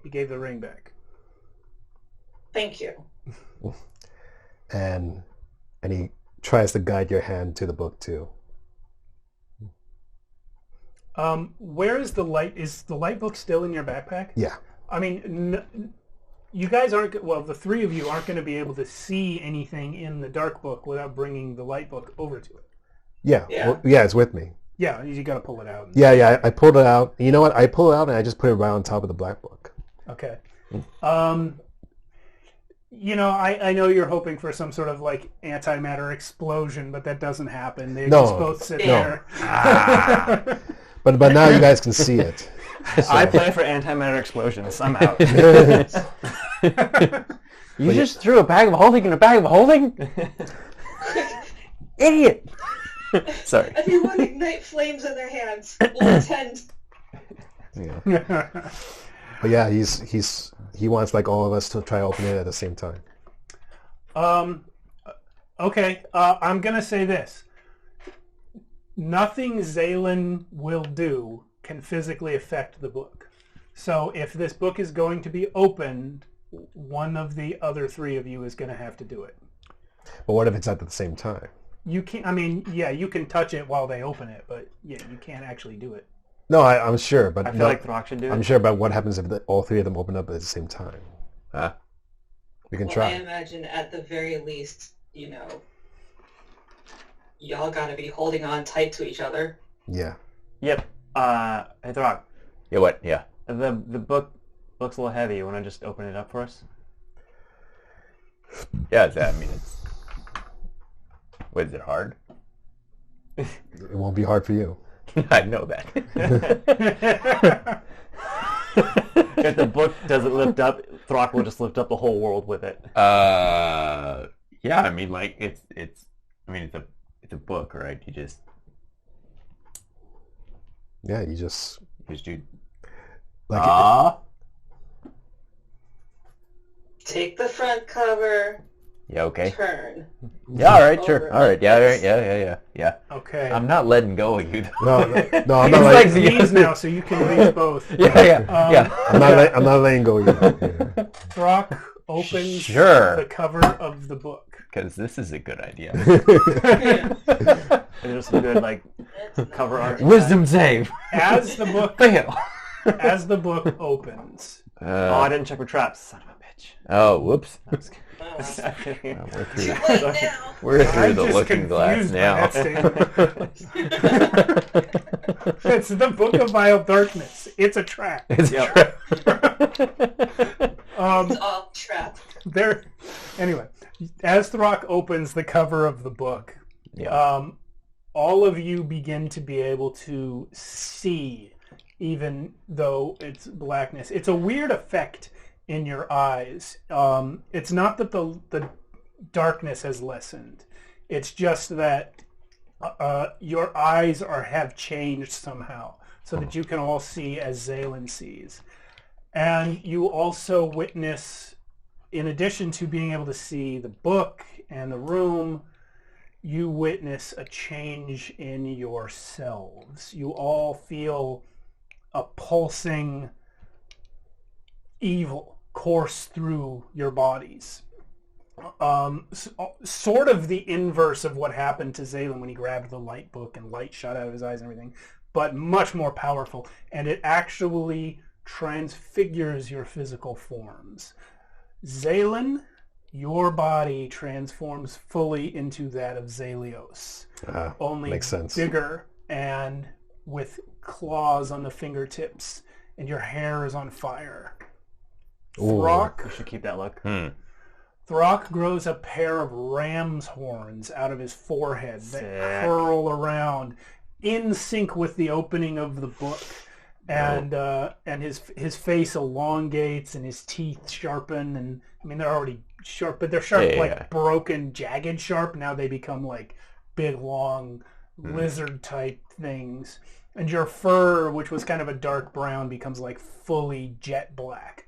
Speaker 2: He gave the ring back.
Speaker 6: Thank you.
Speaker 5: And he tries to guide your hand to the book too.
Speaker 2: Where is the light? Is the light book still in your backpack?
Speaker 5: Yeah.
Speaker 2: I mean, you guys aren't, well, the three of you aren't going to be able to see anything in the dark book without bringing the light book over to it.
Speaker 5: Yeah.
Speaker 6: Yeah.
Speaker 5: Well, yeah, it's with me.
Speaker 2: Yeah, you got to pull it out.
Speaker 5: Yeah, I pulled it out. You know what? I pulled it out and I just put it right on top of the black book.
Speaker 2: Okay. You know, I know you're hoping for some sort of like antimatter explosion, but that doesn't happen. They
Speaker 5: No.
Speaker 2: just both sit
Speaker 6: No.
Speaker 2: there.
Speaker 5: But now you guys can see it.
Speaker 3: I plan for antimatter explosions. I'm out.
Speaker 4: You just threw a bag of holding in a bag of holding? Idiot! Sorry.
Speaker 6: Everyone ignite flames in their hands. We'll attend.
Speaker 5: Yeah. But yeah, he wants like all of us to try to open it at the same time.
Speaker 2: Okay, I'm going to say this. Nothing Zalen will do can physically affect the book. So if this book is going to be opened, one of the other three of you is going to have to do it.
Speaker 5: But what if it's at the same time?
Speaker 2: You can't, I mean, yeah, you can touch it while they open it, but yeah, you can't actually do it.
Speaker 5: No, I'm sure, but
Speaker 3: I feel like Throck should do it.
Speaker 5: I'm sure about what happens if all three of them open up at the same time. We can
Speaker 6: I
Speaker 5: try.
Speaker 6: imagine at the very least, y'all gotta be holding on tight to each other.
Speaker 5: Yeah.
Speaker 3: Yep. Hey, Throck.
Speaker 4: Yeah, what? Yeah.
Speaker 3: The book looks a little heavy. You want to just open it up for us?
Speaker 4: Yeah, I mean, it's... What, is it hard?
Speaker 5: It won't be hard for you.
Speaker 4: I know that.
Speaker 3: If the book doesn't lift up, Throck will just lift up the whole world with it.
Speaker 4: Yeah, I mean, like, it's a book, right? You just
Speaker 5: do.
Speaker 4: Like,
Speaker 6: Take the front cover.
Speaker 4: yeah, okay.
Speaker 6: Turn.
Speaker 4: Yeah, all right, sure.
Speaker 6: Over
Speaker 4: All right, yeah, all right,
Speaker 6: this.
Speaker 4: yeah.
Speaker 2: Okay.
Speaker 4: I'm not letting go of you.
Speaker 5: No, I'm
Speaker 2: He's
Speaker 5: not
Speaker 2: like
Speaker 5: letting.
Speaker 2: these now, so you can read both.
Speaker 4: Yeah.
Speaker 5: I'm not letting go. Either.
Speaker 2: Throck opens
Speaker 4: Sure.
Speaker 2: the cover of the book.
Speaker 4: Because this is a good idea.
Speaker 3: There's some good cover art.
Speaker 4: Wisdom save.
Speaker 2: As the book
Speaker 4: Fail.
Speaker 2: opens,
Speaker 3: Oh, I didn't check for traps. Son of a bitch.
Speaker 4: Oh, whoops.
Speaker 3: I'm just kidding.
Speaker 6: Oh,
Speaker 4: We're
Speaker 6: too
Speaker 4: through.
Speaker 6: late now.
Speaker 4: We're through
Speaker 2: I'm
Speaker 4: the
Speaker 2: just
Speaker 4: looking glass
Speaker 2: confused by
Speaker 4: now.
Speaker 2: that statement. It's the Book of Vile Darkness. It's a trap.
Speaker 4: It's
Speaker 3: Yep.
Speaker 6: It's all trap.
Speaker 2: Anyway, as Throck opens the cover of the book,
Speaker 4: Yeah.
Speaker 2: all of you begin to be able to see, even though it's blackness. It's a weird effect in your eyes. It's not that the darkness has lessened. It's just that your eyes have changed somehow, so that you can all see as Zaylin sees. And you also witness, in addition to being able to see the book and the room, you witness a change in yourselves. You all feel a pulsing evil course through your bodies. Sort of the inverse of what happened to Zaylin when he grabbed the light book and light shot out of his eyes and everything, but much more powerful. And it actually transfigures your physical forms. Zaylin, your body transforms fully into that of Zalios. Only
Speaker 5: makes sense.
Speaker 2: Bigger and with claws on the fingertips, and your hair is on fire. Throck,
Speaker 3: We should keep that look.
Speaker 2: Throck grows a pair of ram's horns out of his forehead that
Speaker 3: Sick.
Speaker 2: curl around in sync with the opening of the book. And his face elongates and his teeth sharpen, and I mean they're already sharp, but they're sharp broken, jagged sharp. Now they become like big, long lizard type things. And your fur, which was kind of a dark brown, becomes like fully jet black.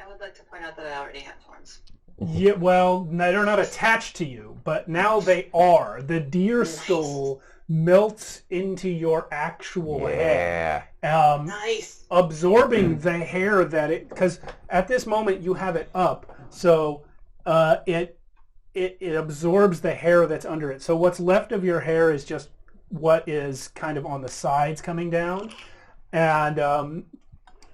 Speaker 6: I would like to point out that I already have horns.
Speaker 2: Yeah, well, they're not attached to you, but now they are. The deer skull melts into your actual head.
Speaker 6: Nice.
Speaker 2: Absorbing the hair that it, because at this moment you have it up, so it absorbs the hair that's under it. So what's left of your hair is just what is kind of on the sides coming down, and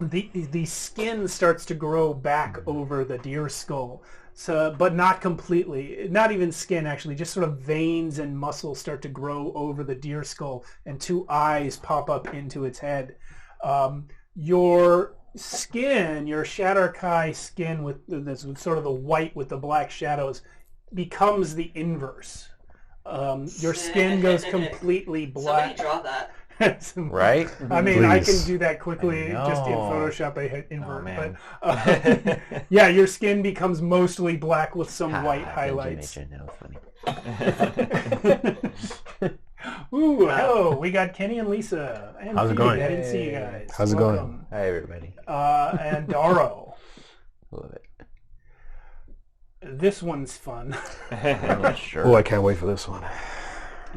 Speaker 2: the skin starts to grow back over the deer skull. So, but not completely, not even skin actually, just sort of veins and muscles start to grow over the deer skull, and two eyes pop up into its head. Your skin, your Shadar-Kai skin with this sort of the white with the black shadows, becomes the inverse. Your skin goes completely black.
Speaker 6: Somebody draw that.
Speaker 4: Right?
Speaker 2: I mean, I can
Speaker 5: Please.
Speaker 2: do that quickly just in
Speaker 4: know.
Speaker 2: Photoshop. I hit invert,
Speaker 3: man.
Speaker 2: but yeah, your skin becomes mostly black with some white highlights.
Speaker 4: That was funny.
Speaker 2: Ooh, hello, we got Kenny and Lisa. And
Speaker 5: How's it
Speaker 2: Pete.
Speaker 5: going?
Speaker 2: I didn't see you guys.
Speaker 5: How's it
Speaker 2: Welcome.
Speaker 4: Hi, everybody.
Speaker 2: And Daro.
Speaker 4: Love it.
Speaker 2: This one's fun.
Speaker 4: I'm not sure.
Speaker 5: Oh, I can't wait for this one.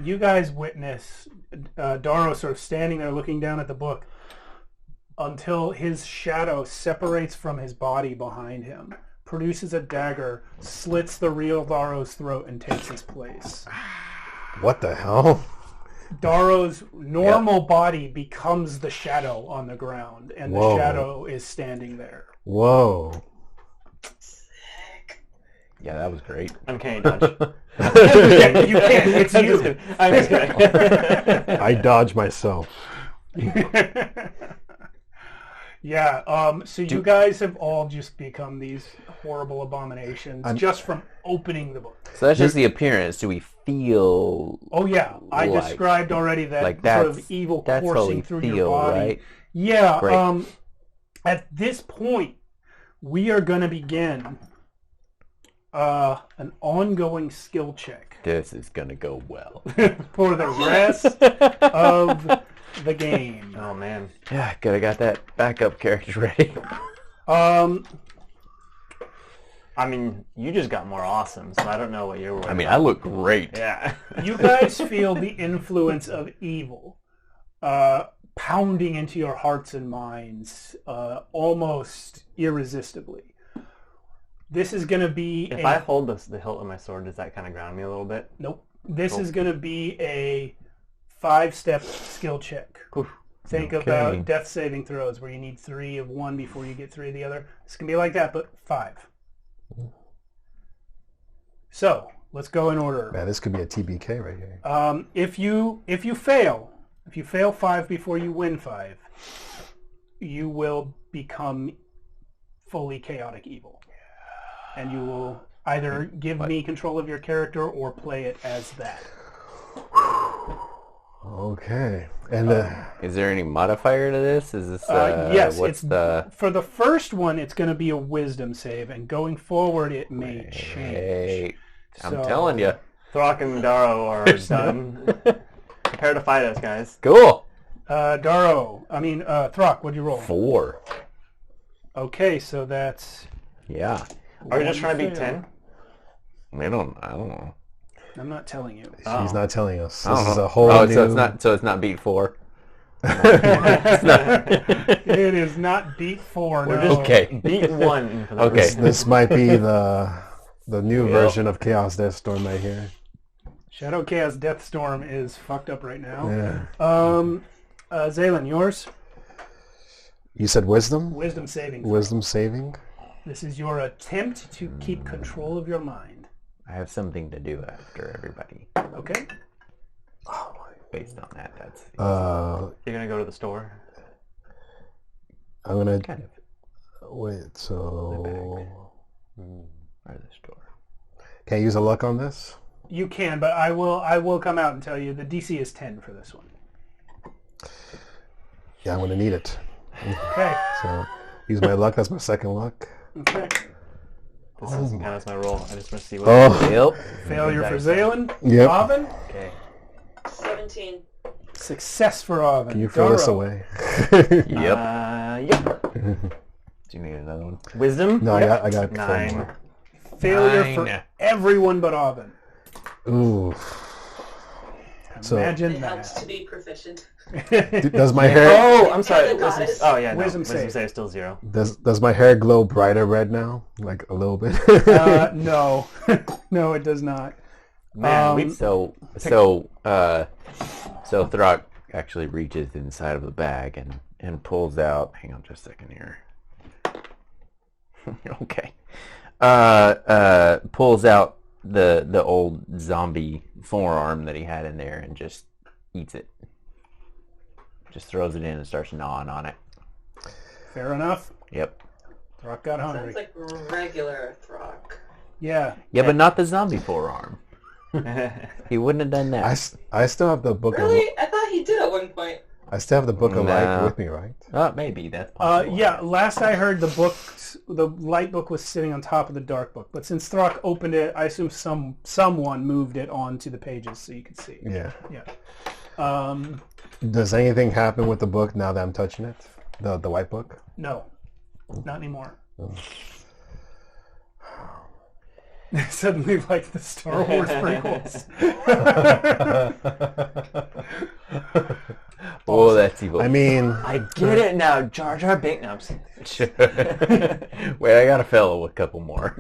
Speaker 2: You guys witness Daro sort of standing there looking down at the book until his shadow separates from his body behind him, produces a dagger, slits the real Daro's throat, and takes his place.
Speaker 5: What the hell?
Speaker 2: Daro's normal body becomes the shadow on the ground, and
Speaker 5: Whoa.
Speaker 2: the shadow is standing there.
Speaker 5: Whoa.
Speaker 4: Yeah, that was great.
Speaker 3: Uncanny dodge.
Speaker 2: You can't. It's you.
Speaker 3: I'm just kidding.
Speaker 5: I dodge myself.
Speaker 2: Yeah. So you guys have all just become these horrible abominations just from opening the book.
Speaker 4: So that's just the appearance. Do we feel?
Speaker 2: Oh yeah, I
Speaker 4: Like-
Speaker 2: described already that
Speaker 4: like
Speaker 2: sort
Speaker 4: that's-
Speaker 2: of evil
Speaker 4: that's what
Speaker 2: coursing
Speaker 4: we
Speaker 2: through
Speaker 4: feel,
Speaker 2: your body.
Speaker 4: right?
Speaker 2: Yeah.
Speaker 4: Great.
Speaker 2: At this point, we are going to begin an ongoing skill check
Speaker 4: This is gonna go well.
Speaker 2: for the rest of the game.
Speaker 3: Oh man.
Speaker 4: Yeah, could have got that backup character ready.
Speaker 3: I mean, you just got more awesome, so I don't know what you're worried
Speaker 4: I mean,
Speaker 3: about.
Speaker 4: I look great.
Speaker 3: Yeah.
Speaker 2: You guys feel the influence of evil pounding into your hearts and minds almost irresistibly. This is going to be
Speaker 3: If I hold the hilt of my sword, does that kind of ground me a little bit?
Speaker 2: Nope. This is going to be a 5-step skill check.
Speaker 3: Oof.
Speaker 2: Think
Speaker 4: Okay.
Speaker 2: about death saving throws where you need 3 of one before you get 3 of the other. It's going to be like that, but 5. So, let's go in order.
Speaker 5: Man, this could be a TBK right here.
Speaker 2: If you fail 5 before you win 5, you will become fully chaotic evil. And you will either give me control of your character or play it as that.
Speaker 5: Okay. And
Speaker 4: Is there any modifier to this? Is this
Speaker 2: Yes,
Speaker 4: what's
Speaker 2: it's
Speaker 4: the
Speaker 2: for the first one. It's going to be a wisdom save, and going forward, it may change.
Speaker 4: Hey, I'm
Speaker 2: So-
Speaker 4: telling you.
Speaker 3: Throck and Darrow are done. Prepare to fight us, guys.
Speaker 4: Cool.
Speaker 2: Throck, what'd you roll?
Speaker 4: 4.
Speaker 2: Okay, so that's...
Speaker 4: Yeah.
Speaker 3: Are you just trying to beat
Speaker 2: fail.
Speaker 3: 10?
Speaker 4: I don't know.
Speaker 2: I'm not telling you.
Speaker 5: she's not telling us.
Speaker 4: I don't
Speaker 5: This is
Speaker 4: know.
Speaker 5: a whole new...
Speaker 4: So it's not beat 4.
Speaker 2: It is not beat 4, no.
Speaker 4: Okay.
Speaker 3: Beat 1. For the
Speaker 4: Okay.
Speaker 5: This might be the new version of Chaos Death Storm right here.
Speaker 2: Shadow Chaos Deathstorm is fucked up right now.
Speaker 5: Yeah.
Speaker 2: Zaylin, yours?
Speaker 5: You said wisdom?
Speaker 2: Wisdom saving.
Speaker 5: Wisdom saving?
Speaker 2: This is your attempt to keep control of your mind.
Speaker 4: I have something to do after everybody.
Speaker 2: Okay?
Speaker 4: Based on that, that's
Speaker 5: Uh,
Speaker 3: You're going to go to the store?
Speaker 5: I'm gonna
Speaker 4: kind of
Speaker 5: wait. So
Speaker 4: or the store.
Speaker 5: can I use a luck on this?
Speaker 2: You can, but I will come out and tell you the DC is 10 for this one.
Speaker 5: Yeah, I'm gonna need it.
Speaker 2: Okay.
Speaker 5: So use my luck. That's my second luck.
Speaker 2: Okay.
Speaker 3: This doesn't count as my roll. I just want to see what...
Speaker 5: Oh,
Speaker 4: Yep.
Speaker 2: Failure for Zaylin.
Speaker 5: Yep.
Speaker 2: Oven.
Speaker 3: Okay.
Speaker 6: 17.
Speaker 2: Success for Oven.
Speaker 5: can you throw this
Speaker 2: Daro.
Speaker 5: away?
Speaker 4: Yep.
Speaker 3: Yep.
Speaker 4: Do you need another one?
Speaker 3: Wisdom?
Speaker 5: No,
Speaker 2: Yep.
Speaker 5: I got
Speaker 3: 9.
Speaker 5: 4 more.
Speaker 2: Failure
Speaker 4: 9.
Speaker 2: for everyone but Oven.
Speaker 5: Ooh. So
Speaker 2: Imagine
Speaker 6: It helps
Speaker 2: that.
Speaker 6: to be proficient.
Speaker 5: does my hair
Speaker 3: Oh, I'm sorry.
Speaker 6: The goddess.
Speaker 3: Wisdom, oh, yeah, no.
Speaker 2: Wisdom
Speaker 3: Wisdom
Speaker 2: save.
Speaker 3: save is still 0.
Speaker 5: does my hair glow brighter red now? Like a little bit?
Speaker 2: No. No, it does not.
Speaker 3: Man, we...
Speaker 4: So Throck actually reaches inside of the bag and pulls out. Hang on just a second here. Okay. Pulls out the old zombie forearm that he had in there and just eats it. Just throws it in and starts gnawing on it.
Speaker 2: Fair enough.
Speaker 4: Yep.
Speaker 2: Throck got hungry.
Speaker 6: Sounds like regular Throck.
Speaker 2: Yeah.
Speaker 4: Yeah, but not the zombie forearm. He wouldn't have done that.
Speaker 5: I still have the book
Speaker 6: Really? I thought he did at one point.
Speaker 5: I still have the book of light
Speaker 4: No.
Speaker 5: with me, right?
Speaker 4: Maybe that's possible.
Speaker 2: Yeah, last I heard the light book was sitting on top of the dark book. But since Throck opened it, I assume someone moved it onto the pages so you could see.
Speaker 5: Yeah.
Speaker 2: Yeah.
Speaker 5: Does anything happen with the book now that I'm touching it? The white book?
Speaker 2: No. Not anymore.
Speaker 5: Oh.
Speaker 2: Suddenly like the Star Wars prequels.
Speaker 4: Oh, that's evil.
Speaker 5: I mean,
Speaker 3: I get it now. Jar Jar Binks. No, I'm just-
Speaker 4: Wait, I got a fellow with a couple more.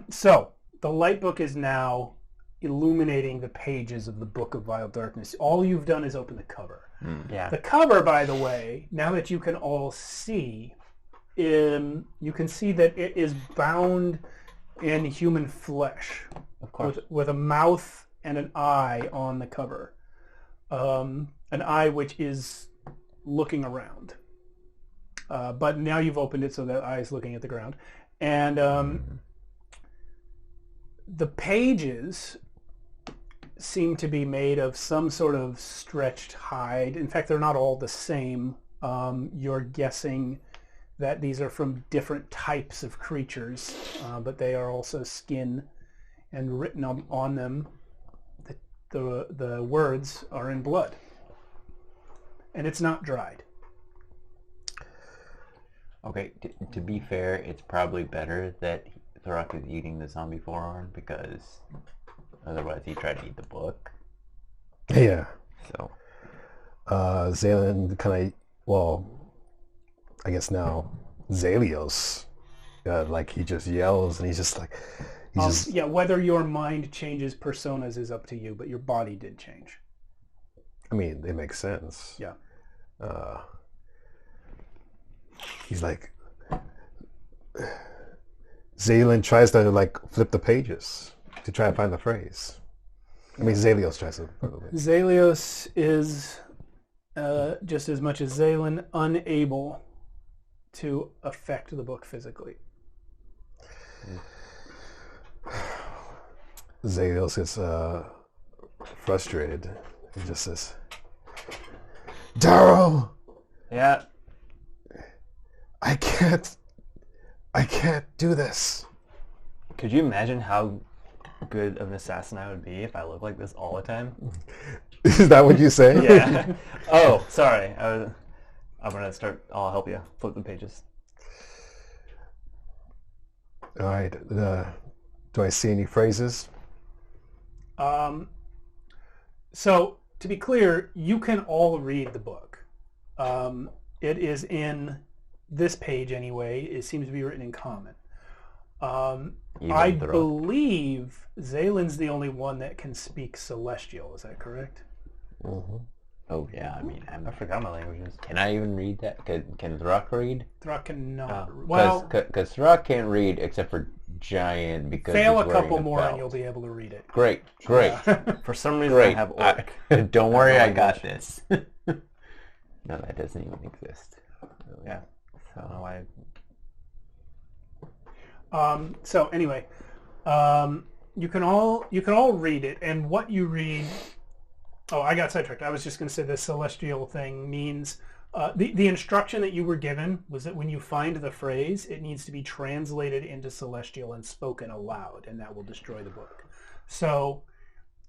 Speaker 2: So, the light book is now illuminating the pages of the Book of Vile Darkness. All you've done is open the cover.
Speaker 3: Yeah.
Speaker 2: The cover, by the way, now that you can all see, you can see that it is bound in human flesh,
Speaker 4: Of course.
Speaker 2: with a mouth and an eye on the cover. An eye which is looking around. But now you've opened it so that eye is looking at the ground. And the pages seem to be made of some sort of stretched hide. In fact, they're not all the same. You're guessing that these are from different types of creatures, but they are also skin, and written on them, the words are in blood. And it's not dried.
Speaker 4: Okay, to be fair, it's probably better that Throck is eating the zombie forearm, because otherwise he tried to eat the book.
Speaker 5: Yeah.
Speaker 4: So,
Speaker 5: Zalen kind of, well, I guess now Zalios, like he just yells and he's just like,
Speaker 2: yeah, whether your mind changes personas is up to you, but your body did change.
Speaker 5: I mean, it makes sense.
Speaker 2: Yeah.
Speaker 5: He's like, Zalen tries to like flip the pages to try to find the phrase. I mean, Zalios tries to.
Speaker 2: Zalios is, just as much as Zalen, unable to affect the book physically.
Speaker 5: Zalios is frustrated. He just says, Daryl!
Speaker 3: Yeah.
Speaker 5: I can't do this.
Speaker 3: Could you imagine how good of an assassin I would be if I looked like this all the time?
Speaker 5: Is that what you say?
Speaker 3: Yeah. Oh, sorry. I'm gonna start. I'll help you. Flip the pages.
Speaker 5: All right. Do I see any phrases?
Speaker 2: So, to be clear, you can all read the book. It is in this page anyway. It seems to be written in common. I believe Zalen's the only one that can speak Celestial. Is that correct?
Speaker 5: Mm-hmm.
Speaker 4: oh yeah, I mean,
Speaker 3: I forgot my languages.
Speaker 4: can I even read that? Can Throck read?
Speaker 2: Throck cannot.
Speaker 3: Oh.
Speaker 2: Well,
Speaker 4: Because Throck can't read except for Giant, because
Speaker 2: fail
Speaker 4: he's
Speaker 2: a
Speaker 4: wearing
Speaker 2: couple more
Speaker 4: belt.
Speaker 2: and you'll be able to read it.
Speaker 4: Great.
Speaker 3: For some reason,
Speaker 4: Great.
Speaker 3: I have orc.
Speaker 4: Don't worry, I got
Speaker 3: language.
Speaker 4: this. No, that doesn't even exist.
Speaker 3: Yeah. I don't know why.
Speaker 2: So anyway, you can all read it, and what you read. Oh, I got sidetracked. I was just going to say the Celestial thing means the instruction that you were given was that when you find the phrase, it needs to be translated into Celestial and spoken aloud, and that will destroy the book. So,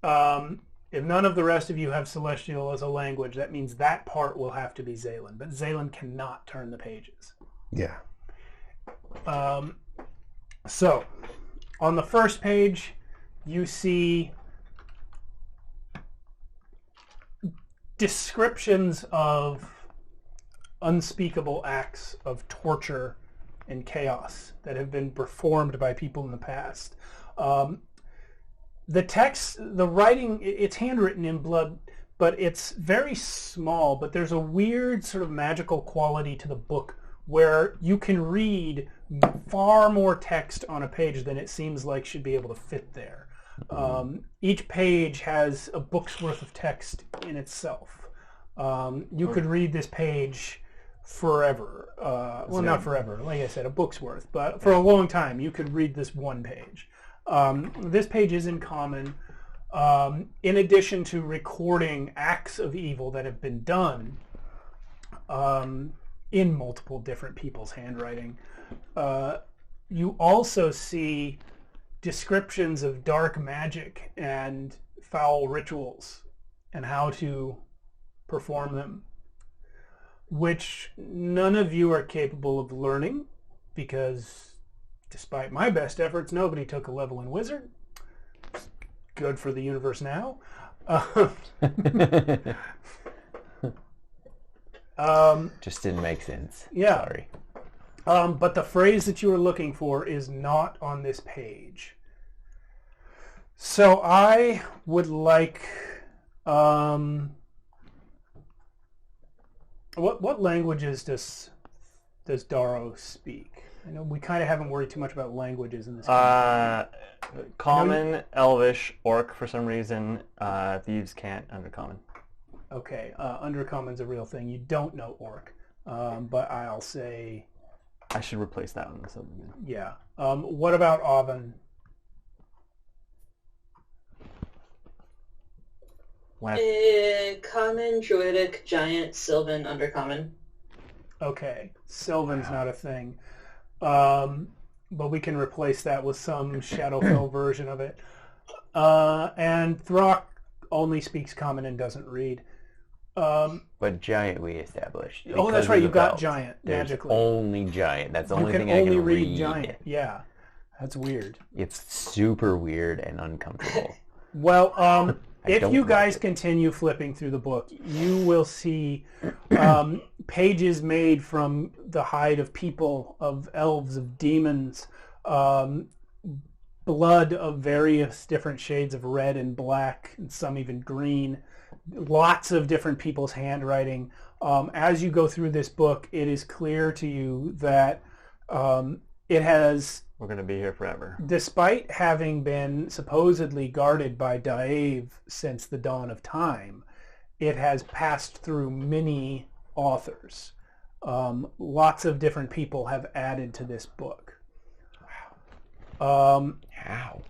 Speaker 2: if none of the rest of you have Celestial as a language, that means that part will have to be Zalen, but Zalen cannot turn the pages.
Speaker 5: Yeah.
Speaker 2: So, on the first page, you see descriptions of unspeakable acts of torture and chaos that have been performed by people in the past. The text, the writing, it's handwritten in blood, but it's very small, but there's a weird sort of magical quality to the book where you can read far more text on a page than it seems like should be able to fit there. Each page has a book's worth of text in itself. You could read this page forever. Well, not forever, like I said, a book's worth, but for a long time you could read this one page. This page is in common. In addition to recording acts of evil that have been done in multiple different people's handwriting, you also see descriptions of dark magic and foul rituals and how to perform them, which none of you are capable of learning because despite my best efforts, nobody took a level in Wizard. Good for the universe now.
Speaker 4: Just didn't make sense.
Speaker 2: Yeah.
Speaker 4: Sorry.
Speaker 2: But the phrase that you were looking for is not on this page. So I would like... what languages does does Darrow speak? I know we kind of haven't worried too much about languages in this game.
Speaker 3: Common, Elvish, Orc for some reason. Thieves can't Undercommon.
Speaker 2: Okay, Undercommon's a real thing. You don't know Orc, but I'll say...
Speaker 3: I should replace that one. So.
Speaker 2: Yeah. What about Oven?
Speaker 6: Common, Druidic, Giant, Sylvan, Undercommon.
Speaker 2: Okay, Sylvan's not a thing. But we can replace that with some Shadowfell version of it. And Throck only speaks Common and doesn't read.
Speaker 4: But Giant we established.
Speaker 2: Oh, that's
Speaker 4: because
Speaker 2: right.
Speaker 4: of
Speaker 2: You
Speaker 4: the
Speaker 2: got
Speaker 4: belt.
Speaker 2: Giant
Speaker 4: There's
Speaker 2: magically.
Speaker 4: only Giant. That's the
Speaker 2: You
Speaker 4: only
Speaker 2: can
Speaker 4: thing I
Speaker 2: only
Speaker 4: can
Speaker 2: read Giant. Yeah, that's weird.
Speaker 4: It's super weird and uncomfortable.
Speaker 2: Well, if
Speaker 4: don't
Speaker 2: you
Speaker 4: like
Speaker 2: guys
Speaker 4: it.
Speaker 2: continue flipping through the book, you will see pages made from the hide of people, of elves, of demons, blood of various different shades of red and black, and some even green. Lots of different people's handwriting. As you go through this book, it is clear to you that it has...
Speaker 3: We're going to be here forever.
Speaker 2: Despite having been supposedly guarded by Daev since the dawn of time, it has passed through many authors. Lots of different people have added to this book.
Speaker 4: How?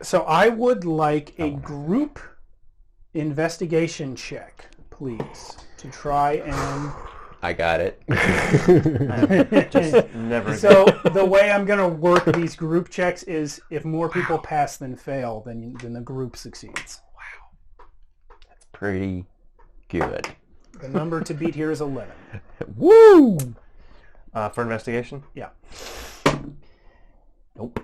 Speaker 2: So I would like a group investigation check, please, to try and...
Speaker 4: I got it.
Speaker 3: Just never.
Speaker 2: So the way I'm going to work these group checks is if more people pass than fail, then the group succeeds.
Speaker 4: Pretty good.
Speaker 2: The number to beat here is 11.
Speaker 4: Woo!
Speaker 3: For investigation?
Speaker 2: Yeah.
Speaker 4: Nope.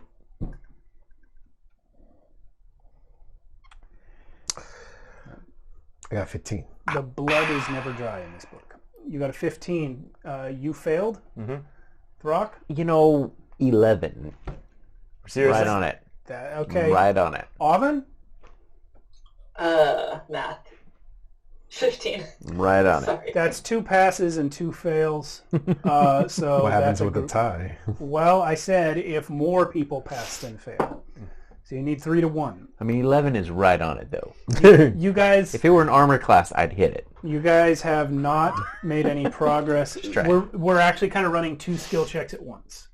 Speaker 5: I got 15.
Speaker 2: The blood is never dry in this book. You got a 15. You failed?
Speaker 3: Mm-hmm.
Speaker 2: Throck?
Speaker 4: 11.
Speaker 3: Seriously?
Speaker 4: Right on it.
Speaker 2: Okay.
Speaker 4: Right on it.
Speaker 2: Oven?
Speaker 6: Math. 15.
Speaker 4: Right on it.
Speaker 6: Sorry.
Speaker 2: That's 2 passes and 2 fails. So
Speaker 5: What happens
Speaker 2: that's a
Speaker 5: with the
Speaker 2: group.
Speaker 5: tie?
Speaker 2: Well, I said if more people pass than fail. So you need 3 to 1.
Speaker 4: 11 is right on it, though.
Speaker 2: You guys...
Speaker 4: If it were an armor class, I'd hit it.
Speaker 2: You guys have not made any progress.
Speaker 4: try.
Speaker 2: We're actually kind of running 2 skill checks at once.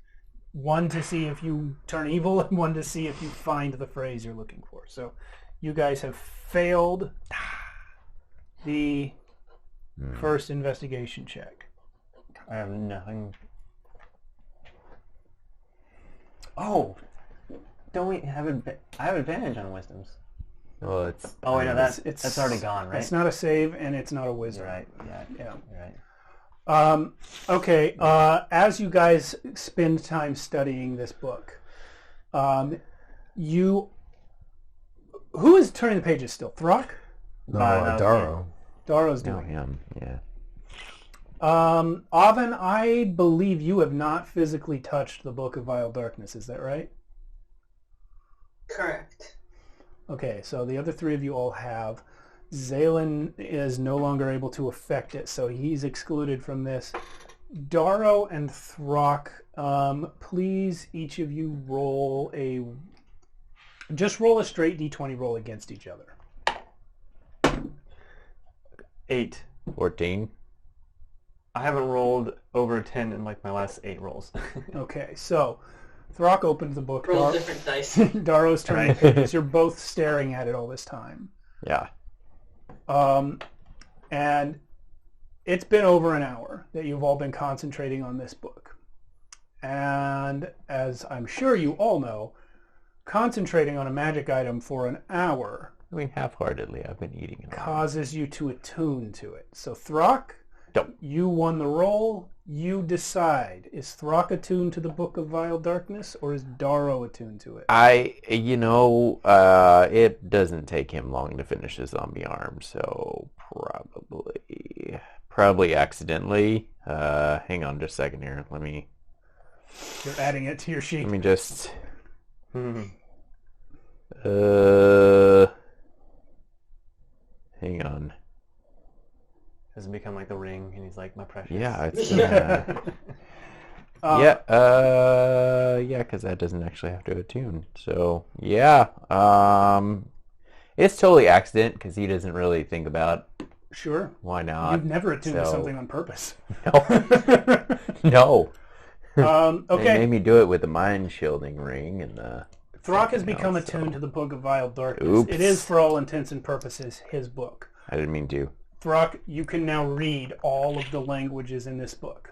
Speaker 2: One to see if you turn evil, and one to see if you find the phrase you're looking for. So you guys have failed the first investigation check.
Speaker 3: I have nothing. Oh, don't we have I have advantage on wisdoms.
Speaker 4: Well, it's...
Speaker 3: Oh wait, no, that's
Speaker 2: It's
Speaker 3: already gone, right?
Speaker 2: It's not a save, and it's not a wisdom.
Speaker 3: You're right. Yeah.
Speaker 2: Yeah.
Speaker 3: You're right.
Speaker 2: Okay, as you guys spend time studying this book, who is turning the pages still? Throck?
Speaker 5: No,
Speaker 3: no,
Speaker 5: Darrow.
Speaker 2: Darrow's
Speaker 4: No,
Speaker 2: doing it.
Speaker 4: him. Yeah.
Speaker 2: Oven, I believe you have not physically touched the Book of Vile Darkness, is that right?
Speaker 6: Correct.
Speaker 2: Okay, so the other 3 of you all have. Zalen is no longer able to affect it, so he's excluded from this. Darrow and Throck, please each of you roll a straight d20 roll against each other.
Speaker 3: 8.
Speaker 4: 14.
Speaker 3: I haven't rolled over 10 in like my last 8 rolls.
Speaker 2: Okay, so Throck opens the book.
Speaker 6: Roll different dice.
Speaker 2: Darrow's turning the pages. You're both staring at it all this time.
Speaker 4: Yeah.
Speaker 2: And it's been over an hour that you've all been concentrating on this book. And as I'm sure you all know, concentrating on a magic item for an hour
Speaker 4: I mean, half-heartedly, I've been eating it.
Speaker 2: causes you to attune to it. So Throck,
Speaker 4: Don't.
Speaker 2: you won the roll. You decide. Is Throck attuned to the Book of Vile Darkness, or is Darrow attuned to it?
Speaker 4: It doesn't take him long to finish his zombie arm, so probably accidentally. Hang on just a second here. Let me
Speaker 2: You're adding it to your sheet.
Speaker 4: just... hang on.
Speaker 3: Does it become like the ring, and he's like, my precious?
Speaker 4: Yeah, it's because that doesn't actually have to attune. So yeah, it's totally accident because he doesn't really think about
Speaker 2: Sure.
Speaker 4: why not.
Speaker 2: You've never attuned to
Speaker 4: So-
Speaker 2: something on purpose.
Speaker 4: No. They
Speaker 2: Okay.
Speaker 4: made me do it with the mind shielding ring and the.
Speaker 2: Throck has become
Speaker 4: else, so-
Speaker 2: attuned to the Book of Vile Darkness.
Speaker 4: Oops.
Speaker 2: It is, for all intents and purposes, his book.
Speaker 4: I didn't mean to.
Speaker 2: Throck, you can now read all of the languages in this book.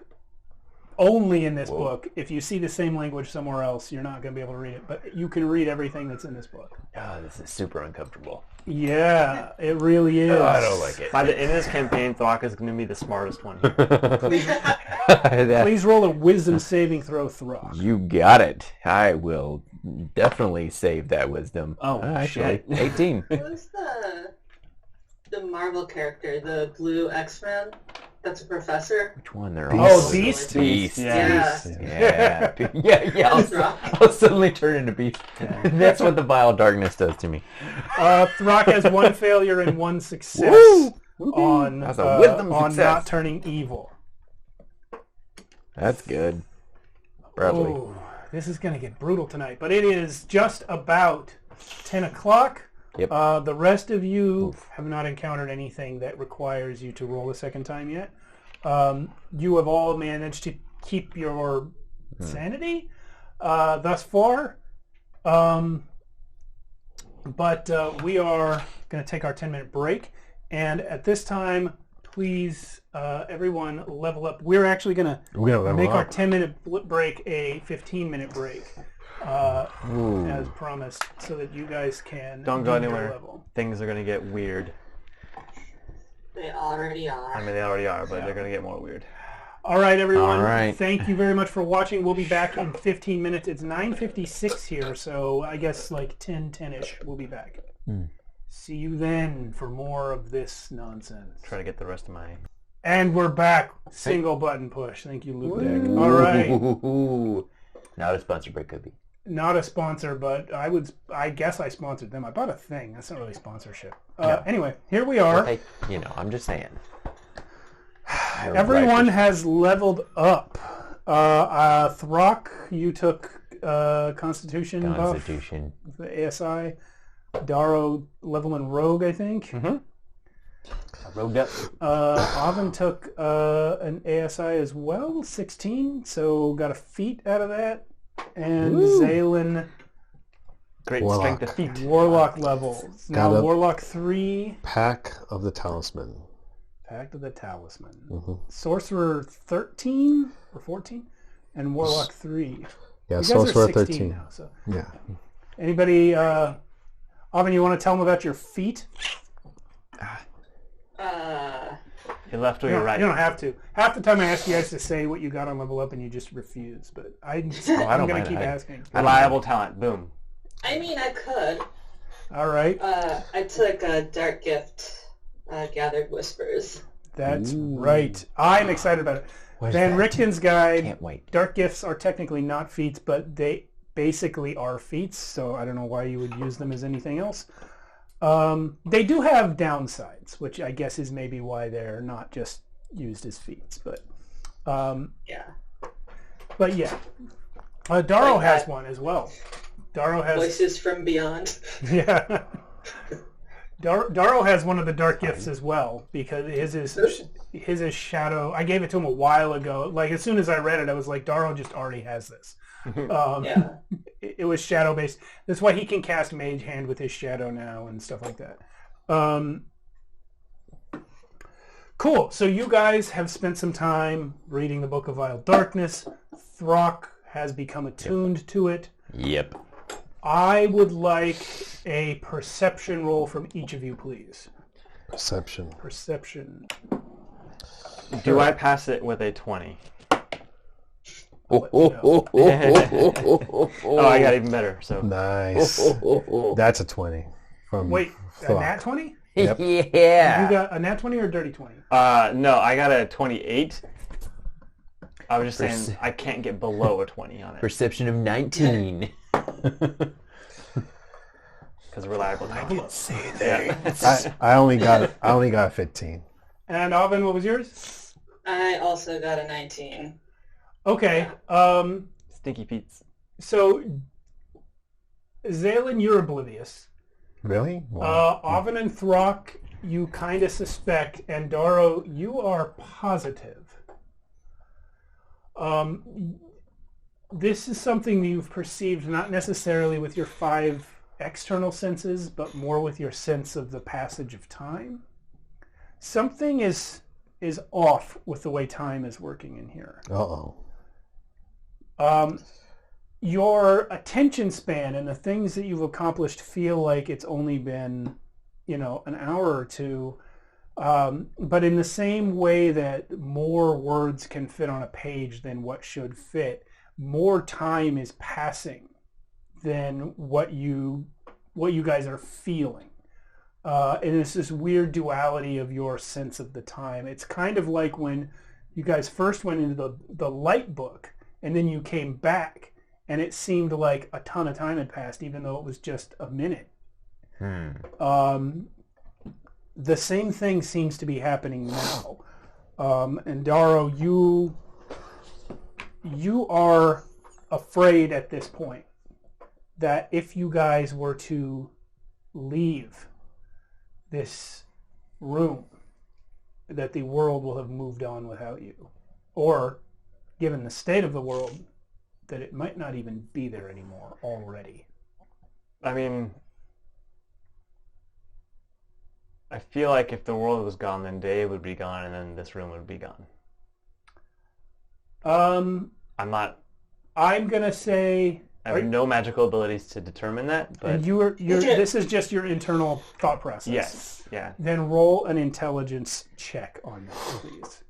Speaker 2: Only in this book. If you see the same language somewhere else, you're not going to be able to read it. But you can read everything that's in this book.
Speaker 4: Oh, this is super uncomfortable.
Speaker 2: Yeah, it really is.
Speaker 4: I don't like it.
Speaker 3: By the end of this campaign, Throck is going to be the smartest one.
Speaker 2: Please roll a wisdom saving throw, Throck.
Speaker 4: You got it. I will definitely save that wisdom.
Speaker 3: Oh,
Speaker 4: actually,
Speaker 3: shit.
Speaker 4: 18.
Speaker 6: Who's the Marvel character, the blue X-Men? That's a professor.
Speaker 4: Which one? They're
Speaker 2: Oh,
Speaker 4: all
Speaker 2: Beast?
Speaker 4: Beast.
Speaker 3: Yeah.
Speaker 6: Yeah.
Speaker 4: Yeah. I'll suddenly turn into Beast. That's what the vile darkness does to me.
Speaker 2: Throck has one failure and one success on
Speaker 4: That's a wisdom
Speaker 2: on
Speaker 4: success.
Speaker 2: not turning evil.
Speaker 4: That's good. Probably.
Speaker 2: Oh, this is going to get brutal tonight, but it is just about 10 o'clock.
Speaker 4: Yep.
Speaker 2: The rest of you have not encountered anything that requires you to roll a second time yet. You have all managed to keep your sanity thus far. But we are going to take our 10-minute break. And at this time, please, everyone, level up. We're actually going to make our 10-minute break a 15-minute break. As promised, so that you guys can
Speaker 3: Don't go
Speaker 2: do your
Speaker 3: anywhere.
Speaker 2: level.
Speaker 3: Things are going to get weird.
Speaker 6: They already are.
Speaker 3: I mean, they already are, but they're going to get more weird.
Speaker 2: All right, everyone.
Speaker 4: All right.
Speaker 2: Thank you very much for watching. We'll be back in 15 minutes. It's 9:56 here, so I guess like 10-ish. We'll be back. See you then for more of this nonsense.
Speaker 3: Try to get the rest of my...
Speaker 2: And we're back. Single button push. Thank you, Luke Deck. All right.
Speaker 4: Ooh. Not a sponsor, but could be.
Speaker 2: Not a sponsor, but I guess I sponsored them. I bought a thing. That's not really sponsorship. Anyway, here we are.
Speaker 4: Hey, I'm just saying.
Speaker 2: Everyone has leveled up. Throck, you took Constitution buff.
Speaker 4: Constitution.
Speaker 2: The ASI. Darrow, level in Rogue, I think.
Speaker 3: I rogued up.
Speaker 2: Oven took an ASI as well, 16, so got a feat out of that. And Zaylin,
Speaker 3: Great
Speaker 5: Warlock.
Speaker 3: strength of feet.
Speaker 2: Warlock level. Now
Speaker 5: Got a-
Speaker 2: Warlock 3,
Speaker 5: Pack of the Talisman.
Speaker 2: Pact of the Talisman.
Speaker 5: Mm-hmm.
Speaker 2: Sorcerer 13 or 14, and Warlock 3.
Speaker 5: Yeah,
Speaker 2: You guys
Speaker 5: Sorcerer
Speaker 2: are 16
Speaker 5: 13.
Speaker 2: now, so.
Speaker 5: Yeah.
Speaker 2: Anybody, Oven, you want to tell them about your feat?
Speaker 3: Your left or
Speaker 2: You
Speaker 3: your
Speaker 2: don't,
Speaker 3: right?
Speaker 2: you don't have to. Half the time I ask you guys to say what you got on level up and you just refuse, but I'm
Speaker 4: don't
Speaker 2: going to
Speaker 4: mind.
Speaker 2: keep asking.
Speaker 3: Reliable talent. Boom.
Speaker 6: I mean, I could.
Speaker 2: All right.
Speaker 6: I took a Dark Gift, Gathered Whispers.
Speaker 2: That's right. I'm excited about it.
Speaker 4: Where's
Speaker 2: Van
Speaker 4: that?
Speaker 2: Richten's guide,
Speaker 4: Can't wait.
Speaker 2: Dark Gifts are technically not feats, but they basically are feats, so I don't know why you would use them as anything else. They do have downsides, which I guess is maybe why they're not just used as feats, but
Speaker 6: Yeah.
Speaker 2: but yeah. Darrow
Speaker 6: Like
Speaker 2: has
Speaker 6: that.
Speaker 2: one as well. Darrow has
Speaker 6: Voices from Beyond.
Speaker 2: yeah. Darrow has one of the dark gifts as well because his is shadow. I gave it to him a while ago. Like as soon as I read it, I was like, Darrow just already has this.
Speaker 6: Yeah.
Speaker 2: It was shadow based. That's why he can cast Mage Hand with his shadow now and stuff like that. Cool. So you guys have spent some time reading the Book of Vile Darkness. Throck has become attuned to it.
Speaker 4: Yep.
Speaker 2: I would like a perception roll from each of you, please.
Speaker 5: Perception.
Speaker 2: Perception.
Speaker 3: Do I pass it with a 20?
Speaker 4: Oh,
Speaker 3: Oh, I got even better. So
Speaker 5: Nice. That's a 20. From
Speaker 2: Wait, a
Speaker 5: Throck.
Speaker 2: nat 20?
Speaker 5: Yep.
Speaker 4: Yeah.
Speaker 2: You got a nat 20 or a dirty 20?
Speaker 3: no, I got a 28. I was just saying I can't get below a 20 on it
Speaker 4: Perception of 19.
Speaker 3: because reliable talent.
Speaker 5: I only got 15.
Speaker 2: And Alvin, what was yours?
Speaker 6: I also got a 19.
Speaker 2: Okay.
Speaker 3: Stinky Pete's.
Speaker 2: So, Zaylin, you're oblivious.
Speaker 5: Really? Wow.
Speaker 2: Alvin and Throck, you kind of suspect, and Daro, you are positive. This is something that you've perceived not necessarily with your 5 external senses, but more with your sense of the passage of time. Something is off with the way time is working in here.
Speaker 5: Uh-oh.
Speaker 2: Your attention span and the things that you've accomplished feel like it's only been, an hour or two. But in the same way that more words can fit on a page than what should fit, more time is passing than what you guys are feeling. And it's this weird duality of your sense of the time. It's kind of like when you guys first went into the light book and then you came back and it seemed like a ton of time had passed even though it was just a minute. The same thing seems to be happening now. And Daro, you are afraid at this point that if you guys were to leave this room, that the world will have moved on without you. Or, given the state of the world, that it might not even be there anymore already.
Speaker 3: I mean, I feel like if the world was gone, then Dave would be gone, and then this room would be gone. I'm
Speaker 2: gonna say
Speaker 3: I have no magical abilities to determine that, but
Speaker 2: and you're this is just your internal thought process.
Speaker 3: Yes, yeah.
Speaker 2: Then roll an intelligence check on that, please.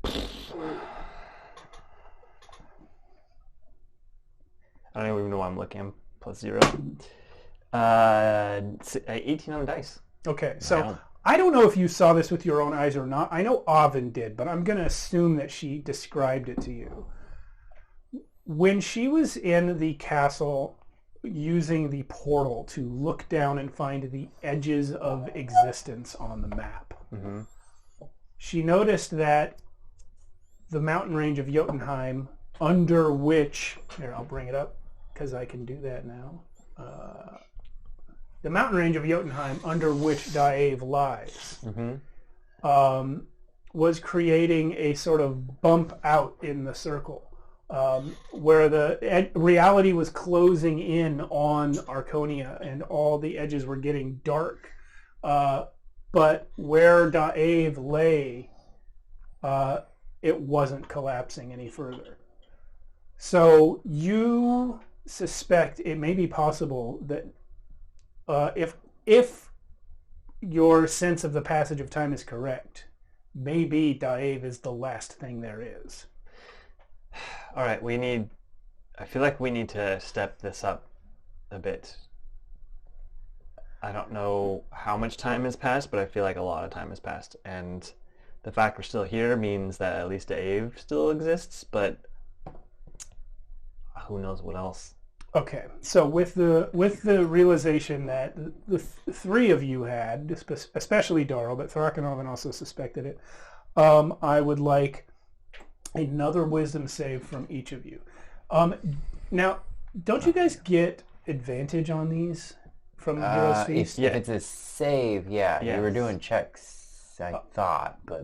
Speaker 3: I don't even know why I'm looking. I'm +0. 18 on the dice.
Speaker 2: Okay, so I don't know if you saw this with your own eyes or not. I know Avin did, but I'm going to assume that she described it to you. When she was in the castle using the portal to look down and find the edges of existence on the map, she noticed that the mountain range of Jotunheim, under which, here, I'll bring it up because I can do that now. The mountain range of Jotunheim, under which Daev lies, was creating a sort of bump out in the circle, where the reality was closing in on Archonia and all the edges were getting dark. But where Daev lay, it wasn't collapsing any further. So you suspect it may be possible that if your sense of the passage of time is correct, maybe Daev is the last thing there is.
Speaker 3: All right, I feel like we need to step this up a bit. I don't know how much time has passed, but I feel like a lot of time has passed. And the fact we're still here means that at least Daev still exists, but who knows what else.
Speaker 2: Okay, so with the realization that the three of you had, especially Daro, but Thrakanovan also suspected it, I would like another wisdom save from each of you. Now, don't you guys get advantage on these from Hero's Feast?
Speaker 4: If it's a save, yeah.
Speaker 3: Yes.
Speaker 4: You were doing checks, I thought, but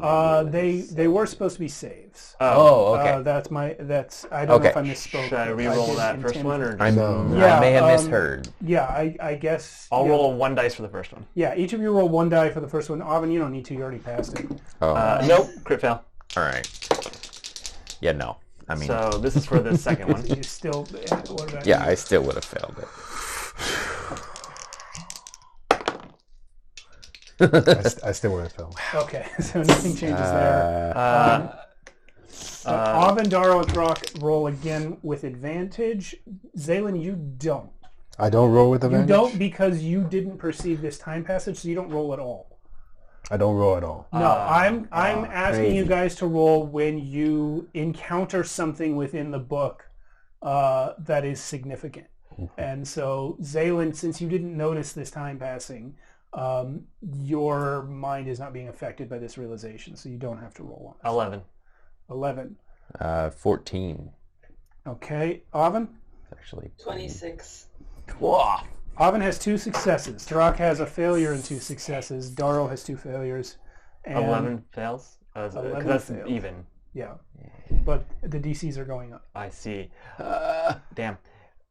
Speaker 2: they were supposed to be saves.
Speaker 4: Okay.
Speaker 2: I don't know if I misspoke.
Speaker 3: Should I re-roll that first one, or
Speaker 4: I may have misheard.
Speaker 2: Yeah, I guess.
Speaker 3: I'll roll 1 dice for the first one.
Speaker 2: Yeah, each of you roll 1 die for the first one. Avin, you don't need to. You already passed it.
Speaker 3: Nope, crit fail.
Speaker 4: All right. Yeah, no. I mean,
Speaker 3: So this is for the second one.
Speaker 2: You still. What did
Speaker 4: yeah, I still would have failed it.
Speaker 5: I still would have failed.
Speaker 2: Okay, so nothing changes there. Avin, Daro, and Thrak roll again with advantage. Zaylin, you don't.
Speaker 5: I don't roll with advantage?
Speaker 2: You don't because you didn't perceive this time passage, so you don't roll at all.
Speaker 5: I don't roll at all.
Speaker 2: No, I'm asking
Speaker 4: crazy.
Speaker 2: you guys to roll when you encounter something within the book that is significant. And so, Zaylin, since you didn't notice this time passing, Your mind is not being affected by this realization, so you don't have to roll on it.
Speaker 3: 11.
Speaker 2: 11.
Speaker 4: 14.
Speaker 2: Okay. Oven?
Speaker 4: Actually.
Speaker 6: 26.
Speaker 4: Whoa.
Speaker 2: Oven has 2 successes. Drak has a failure and 2 successes. Darrow has 2 failures. And
Speaker 3: 11 fails?
Speaker 2: 11
Speaker 3: that's
Speaker 2: failed.
Speaker 3: even.
Speaker 2: Yeah. But the DCs are going up.
Speaker 3: I see. Damn.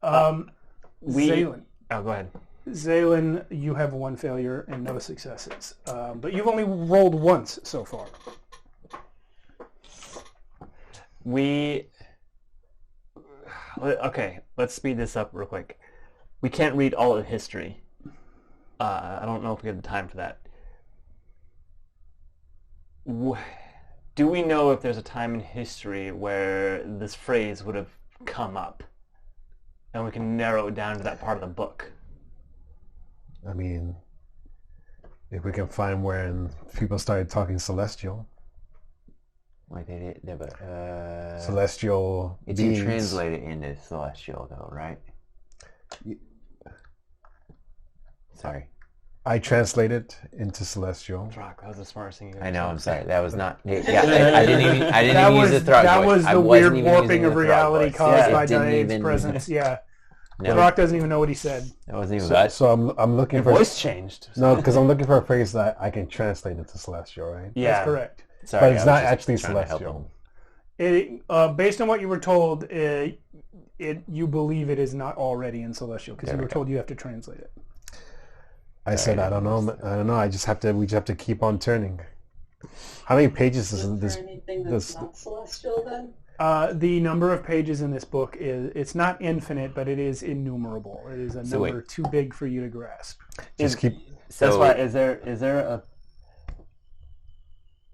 Speaker 2: Zaylin.
Speaker 3: Oh, go ahead.
Speaker 2: Zaylin, you have 1 failure and no successes. But you've only rolled once so far.
Speaker 3: Okay, let's speed this up real quick. We can't read all of history. I don't know if we have the time for that. Do we know if there's a time in history where this phrase would have come up? And we can narrow it down to that part of the book.
Speaker 5: I mean, if we can find when people started talking celestial.
Speaker 4: Wait, they did, but
Speaker 5: Celestial
Speaker 4: it's
Speaker 5: beings.
Speaker 4: translated into celestial, though, right? Sorry.
Speaker 5: I translated into celestial.
Speaker 3: Rock, that was the smartest thing you ever
Speaker 4: I know.
Speaker 3: said.
Speaker 4: I'm sorry. That was not. Yeah, I didn't even use the throat.
Speaker 2: That was
Speaker 4: I
Speaker 2: the
Speaker 4: wasn't
Speaker 2: weird
Speaker 4: even
Speaker 2: warping
Speaker 4: using
Speaker 2: of
Speaker 4: the throat
Speaker 2: reality
Speaker 4: voice.
Speaker 2: caused
Speaker 4: Yeah,
Speaker 2: by
Speaker 4: it didn't
Speaker 2: Diane's
Speaker 4: even-
Speaker 2: presence. Yeah.
Speaker 4: No,
Speaker 2: Drak doesn't even know what he said.
Speaker 4: that wasn't even
Speaker 5: So,
Speaker 4: that.
Speaker 5: so I'm looking
Speaker 3: Your
Speaker 5: for
Speaker 3: voice changed.
Speaker 5: no, because I'm looking for a phrase that I can translate into celestial, right?
Speaker 3: Yeah.
Speaker 2: That's correct.
Speaker 4: Sorry,
Speaker 5: But it's
Speaker 4: I was
Speaker 5: not
Speaker 4: just
Speaker 5: actually
Speaker 4: trying to help
Speaker 5: celestial.
Speaker 2: Based on what you were told, you believe it is not already in celestial because you were told you have to translate it.
Speaker 5: I said I don't know. I don't know. We just have to keep on turning. How many pages is
Speaker 6: Is
Speaker 5: this?
Speaker 6: there anything that's not celestial then?
Speaker 2: The number of pages in this book it's not infinite, but it is innumerable. It is a
Speaker 4: So
Speaker 2: number
Speaker 4: wait.
Speaker 2: too big for you to grasp.
Speaker 5: Just keep.
Speaker 3: That's
Speaker 4: So
Speaker 3: why. Is there a?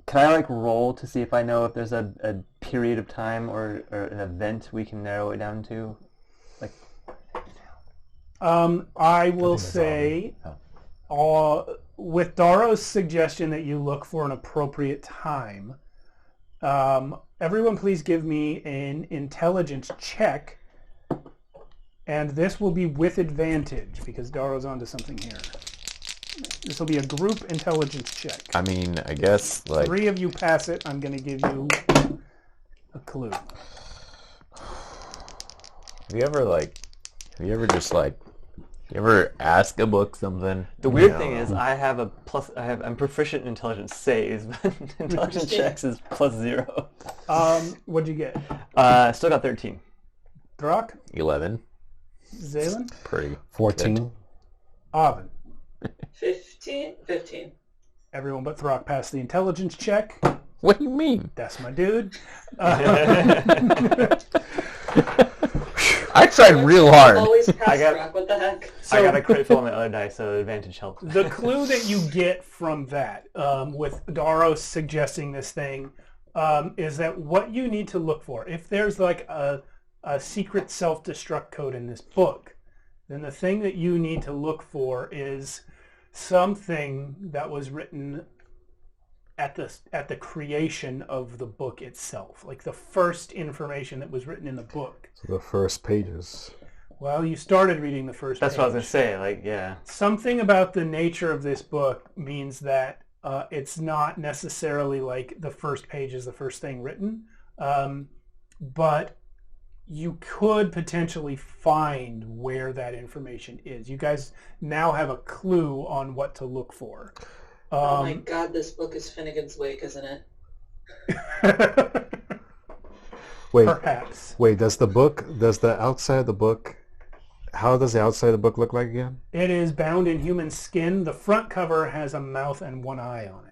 Speaker 3: Can I roll to see if I know if there's a period of time or an event we can narrow it down to?
Speaker 2: I will say, with Darrow's suggestion that you look for an appropriate time, everyone please give me an intelligence check, and this will be with advantage because Darrow's onto something here. This will be a group intelligence check.
Speaker 4: I mean, I guess
Speaker 2: 3 of you pass it. I'm going to give you a clue.
Speaker 4: Have you ever ask a book something?
Speaker 3: The weird thing is, I'm proficient in intelligence saves, but intelligence checks is +0.
Speaker 2: What'd you get?
Speaker 3: Still got 13.
Speaker 2: Drak?
Speaker 4: 11.
Speaker 2: Zaylin?
Speaker 4: Pretty.
Speaker 5: 14.
Speaker 2: Oven?
Speaker 6: 15?
Speaker 2: Everyone but Throck passed the intelligence check.
Speaker 4: What do you mean?
Speaker 2: That's my dude.
Speaker 4: I tried real hard.
Speaker 6: Always pass
Speaker 3: I got-
Speaker 6: Rock, what the heck?
Speaker 3: I got a crit fail on the other dice, so advantage helped.
Speaker 2: The clue that you get from that, with Darrow suggesting this thing, is that what you need to look for, if there's like a secret self-destruct code in this book, then the thing that you need to look for is something that was written at the creation of the book itself, like the first information that was written in the book.
Speaker 5: So the first pages.
Speaker 2: Well, you started reading the first
Speaker 3: That's
Speaker 2: page.
Speaker 3: what I was going to say, yeah.
Speaker 2: Something about the nature of this book means that it's not necessarily like the first page is the first thing written, but you could potentially find where that information is. You guys now have a clue on what to look for.
Speaker 6: Oh my god, this book is Finnegan's Wake, isn't it?
Speaker 5: Wait,
Speaker 2: Perhaps.
Speaker 5: wait. Does the outside of the book? How does the outside of the book look like again?
Speaker 2: It is bound in human skin. The front cover has a mouth and one eye on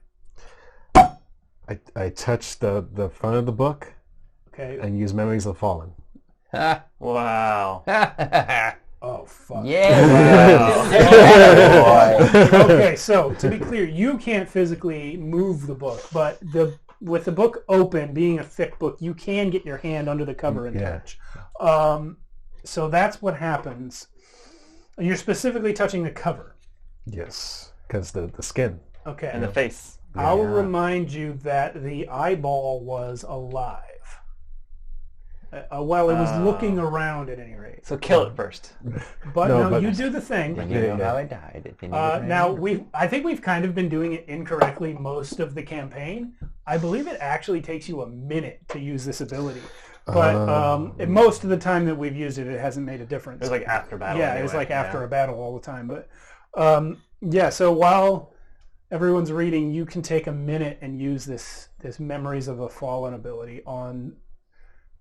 Speaker 2: it.
Speaker 5: I touched the front of the book
Speaker 2: Okay.
Speaker 5: and used Memories of the Fallen.
Speaker 3: Wow.
Speaker 2: Oh, fuck. Okay, so to be clear, you can't physically move the book, but with the book open, being a thick book, you can get your hand under the cover and touch. So that's what happens. You're specifically touching the cover.
Speaker 5: Yes, because the skin.
Speaker 2: Okay.
Speaker 3: And the face.
Speaker 2: I will remind you that the eyeball was alive. Well, it was looking around at any rate.
Speaker 3: So kill it first.
Speaker 2: But
Speaker 5: No, but-
Speaker 2: you do the thing.
Speaker 4: Then you know how it died. It didn't even
Speaker 2: Now,
Speaker 4: rain.
Speaker 2: I think we've kind of been doing it incorrectly most of the campaign. I believe it actually takes you a minute to use this ability. But most of the time that we've used it, it hasn't made a difference.
Speaker 3: It was like after battle.
Speaker 2: Yeah, it was like after a battle all the time. But yeah, so while everyone's reading, you can take a minute and use this Memories of the Fallen ability on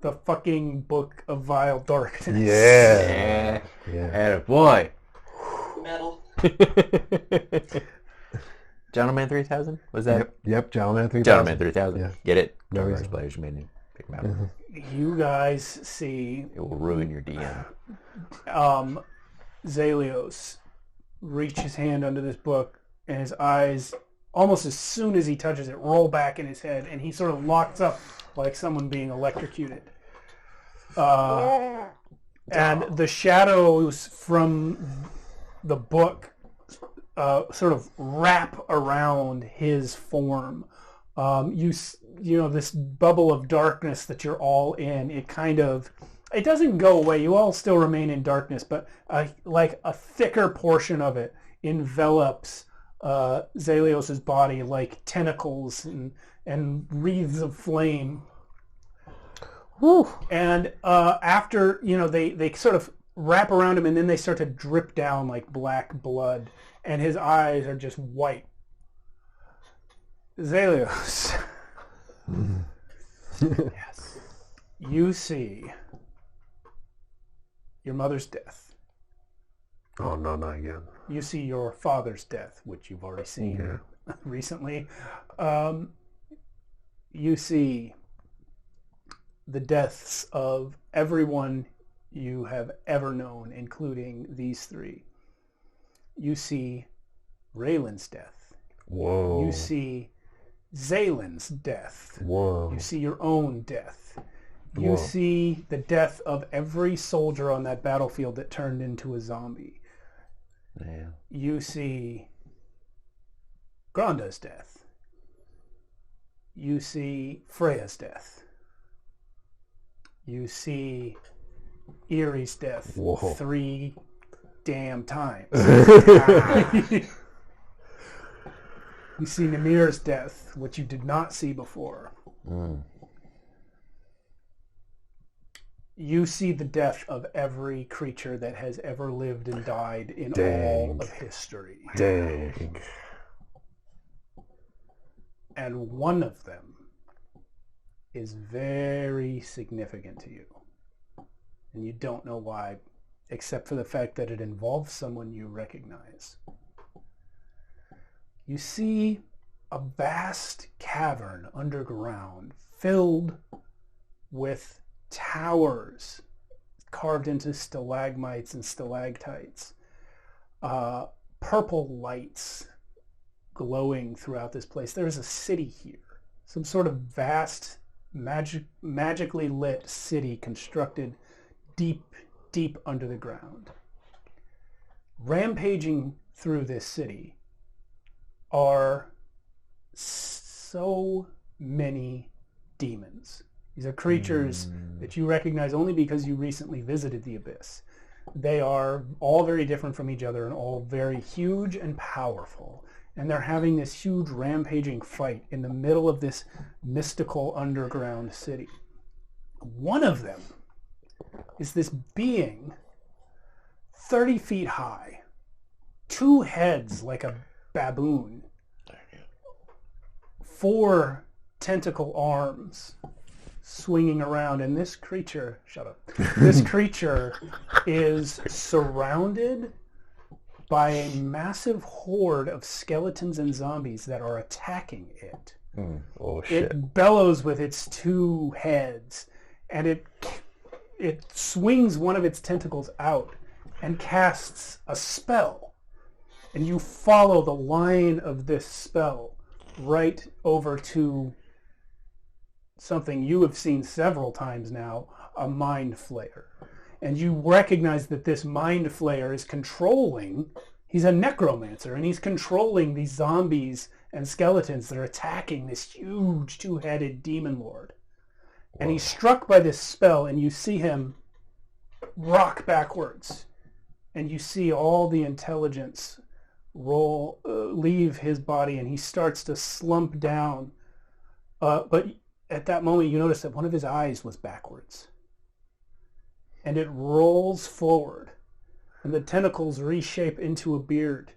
Speaker 2: the fucking Book of Vile Darkness.
Speaker 5: Yeah.
Speaker 4: Yeah. Boy.
Speaker 6: Metal.
Speaker 4: Gentleman 3000? Was that?
Speaker 5: Yep, Gentleman 3000.
Speaker 4: Gentleman 3000.
Speaker 5: Yeah.
Speaker 4: Get it?
Speaker 5: No
Speaker 4: Dark
Speaker 5: reason.
Speaker 4: Arts players menu. Pick them out.
Speaker 2: You guys see
Speaker 4: It will ruin your DM.
Speaker 2: Zalios reach his hand under this book, and his eyes, almost as soon as he touches it, roll back in his head, and he sort of locks up like someone being electrocuted. And the shadows from the book sort of wrap around his form. You know, this bubble of darkness that you're all in, it doesn't go away. You all still remain in darkness, but like a thicker portion of it envelops Zalios' body like tentacles and wreaths of flame.
Speaker 5: Woo.
Speaker 2: And after, they sort of wrap around him, and then they start to drip down like black blood, and his eyes are just white. Zalios. Yes. You see your mother's death.
Speaker 5: Oh, no, not again.
Speaker 2: You see your father's death, which you've already seen recently. You see the deaths of everyone you have ever known, including these three. You see Raylan's death.
Speaker 5: Whoa.
Speaker 2: You see Zalen's death.
Speaker 5: Whoa.
Speaker 2: You see your own death. You
Speaker 5: Whoa.
Speaker 2: see the death of every soldier on that battlefield that turned into a zombie.
Speaker 4: Yeah.
Speaker 2: You see Granda's death. You see Freya's death. You see Erie's death
Speaker 5: Whoa.
Speaker 2: 3 damn times. You see Namir's death, which you did not see before. You see the death of every creature that has ever lived and died in all of history.
Speaker 5: Dang.
Speaker 2: And one of them is very significant to you. And you don't know why, except for the fact that it involves someone you recognize. You see a vast cavern underground filled with towers carved into stalagmites and stalactites. Purple lights glowing throughout this place. There's a city here. Some sort of vast, magically lit city constructed deep, deep under the ground. Rampaging through this city are so many demons. These are creatures that you recognize only because you recently visited the Abyss. They are all very different from each other and all very huge and powerful. And they're having this huge rampaging fight in the middle of this mystical underground city. One of them is this being 30 feet high, 2 heads like a baboon, 4 tentacle arms swinging around, and this creature, this creature is surrounded by a massive horde of skeletons and zombies that are attacking it.
Speaker 5: Oh, shit.
Speaker 2: It bellows with its 2 heads, and it swings one of its tentacles out and casts a spell. And you follow the line of this spell right over to something you have seen several times now, a mind flayer. And you recognize that this mind flayer is he's a necromancer, and he's controlling these zombies and skeletons that are attacking this huge 2-headed demon lord. And he's struck by this spell, and you see him rock backwards. And you see all the intelligence leave his body, and he starts to slump down. But at that moment, you notice that one of his eyes was backwards. And it rolls forward, and the tentacles reshape into a beard.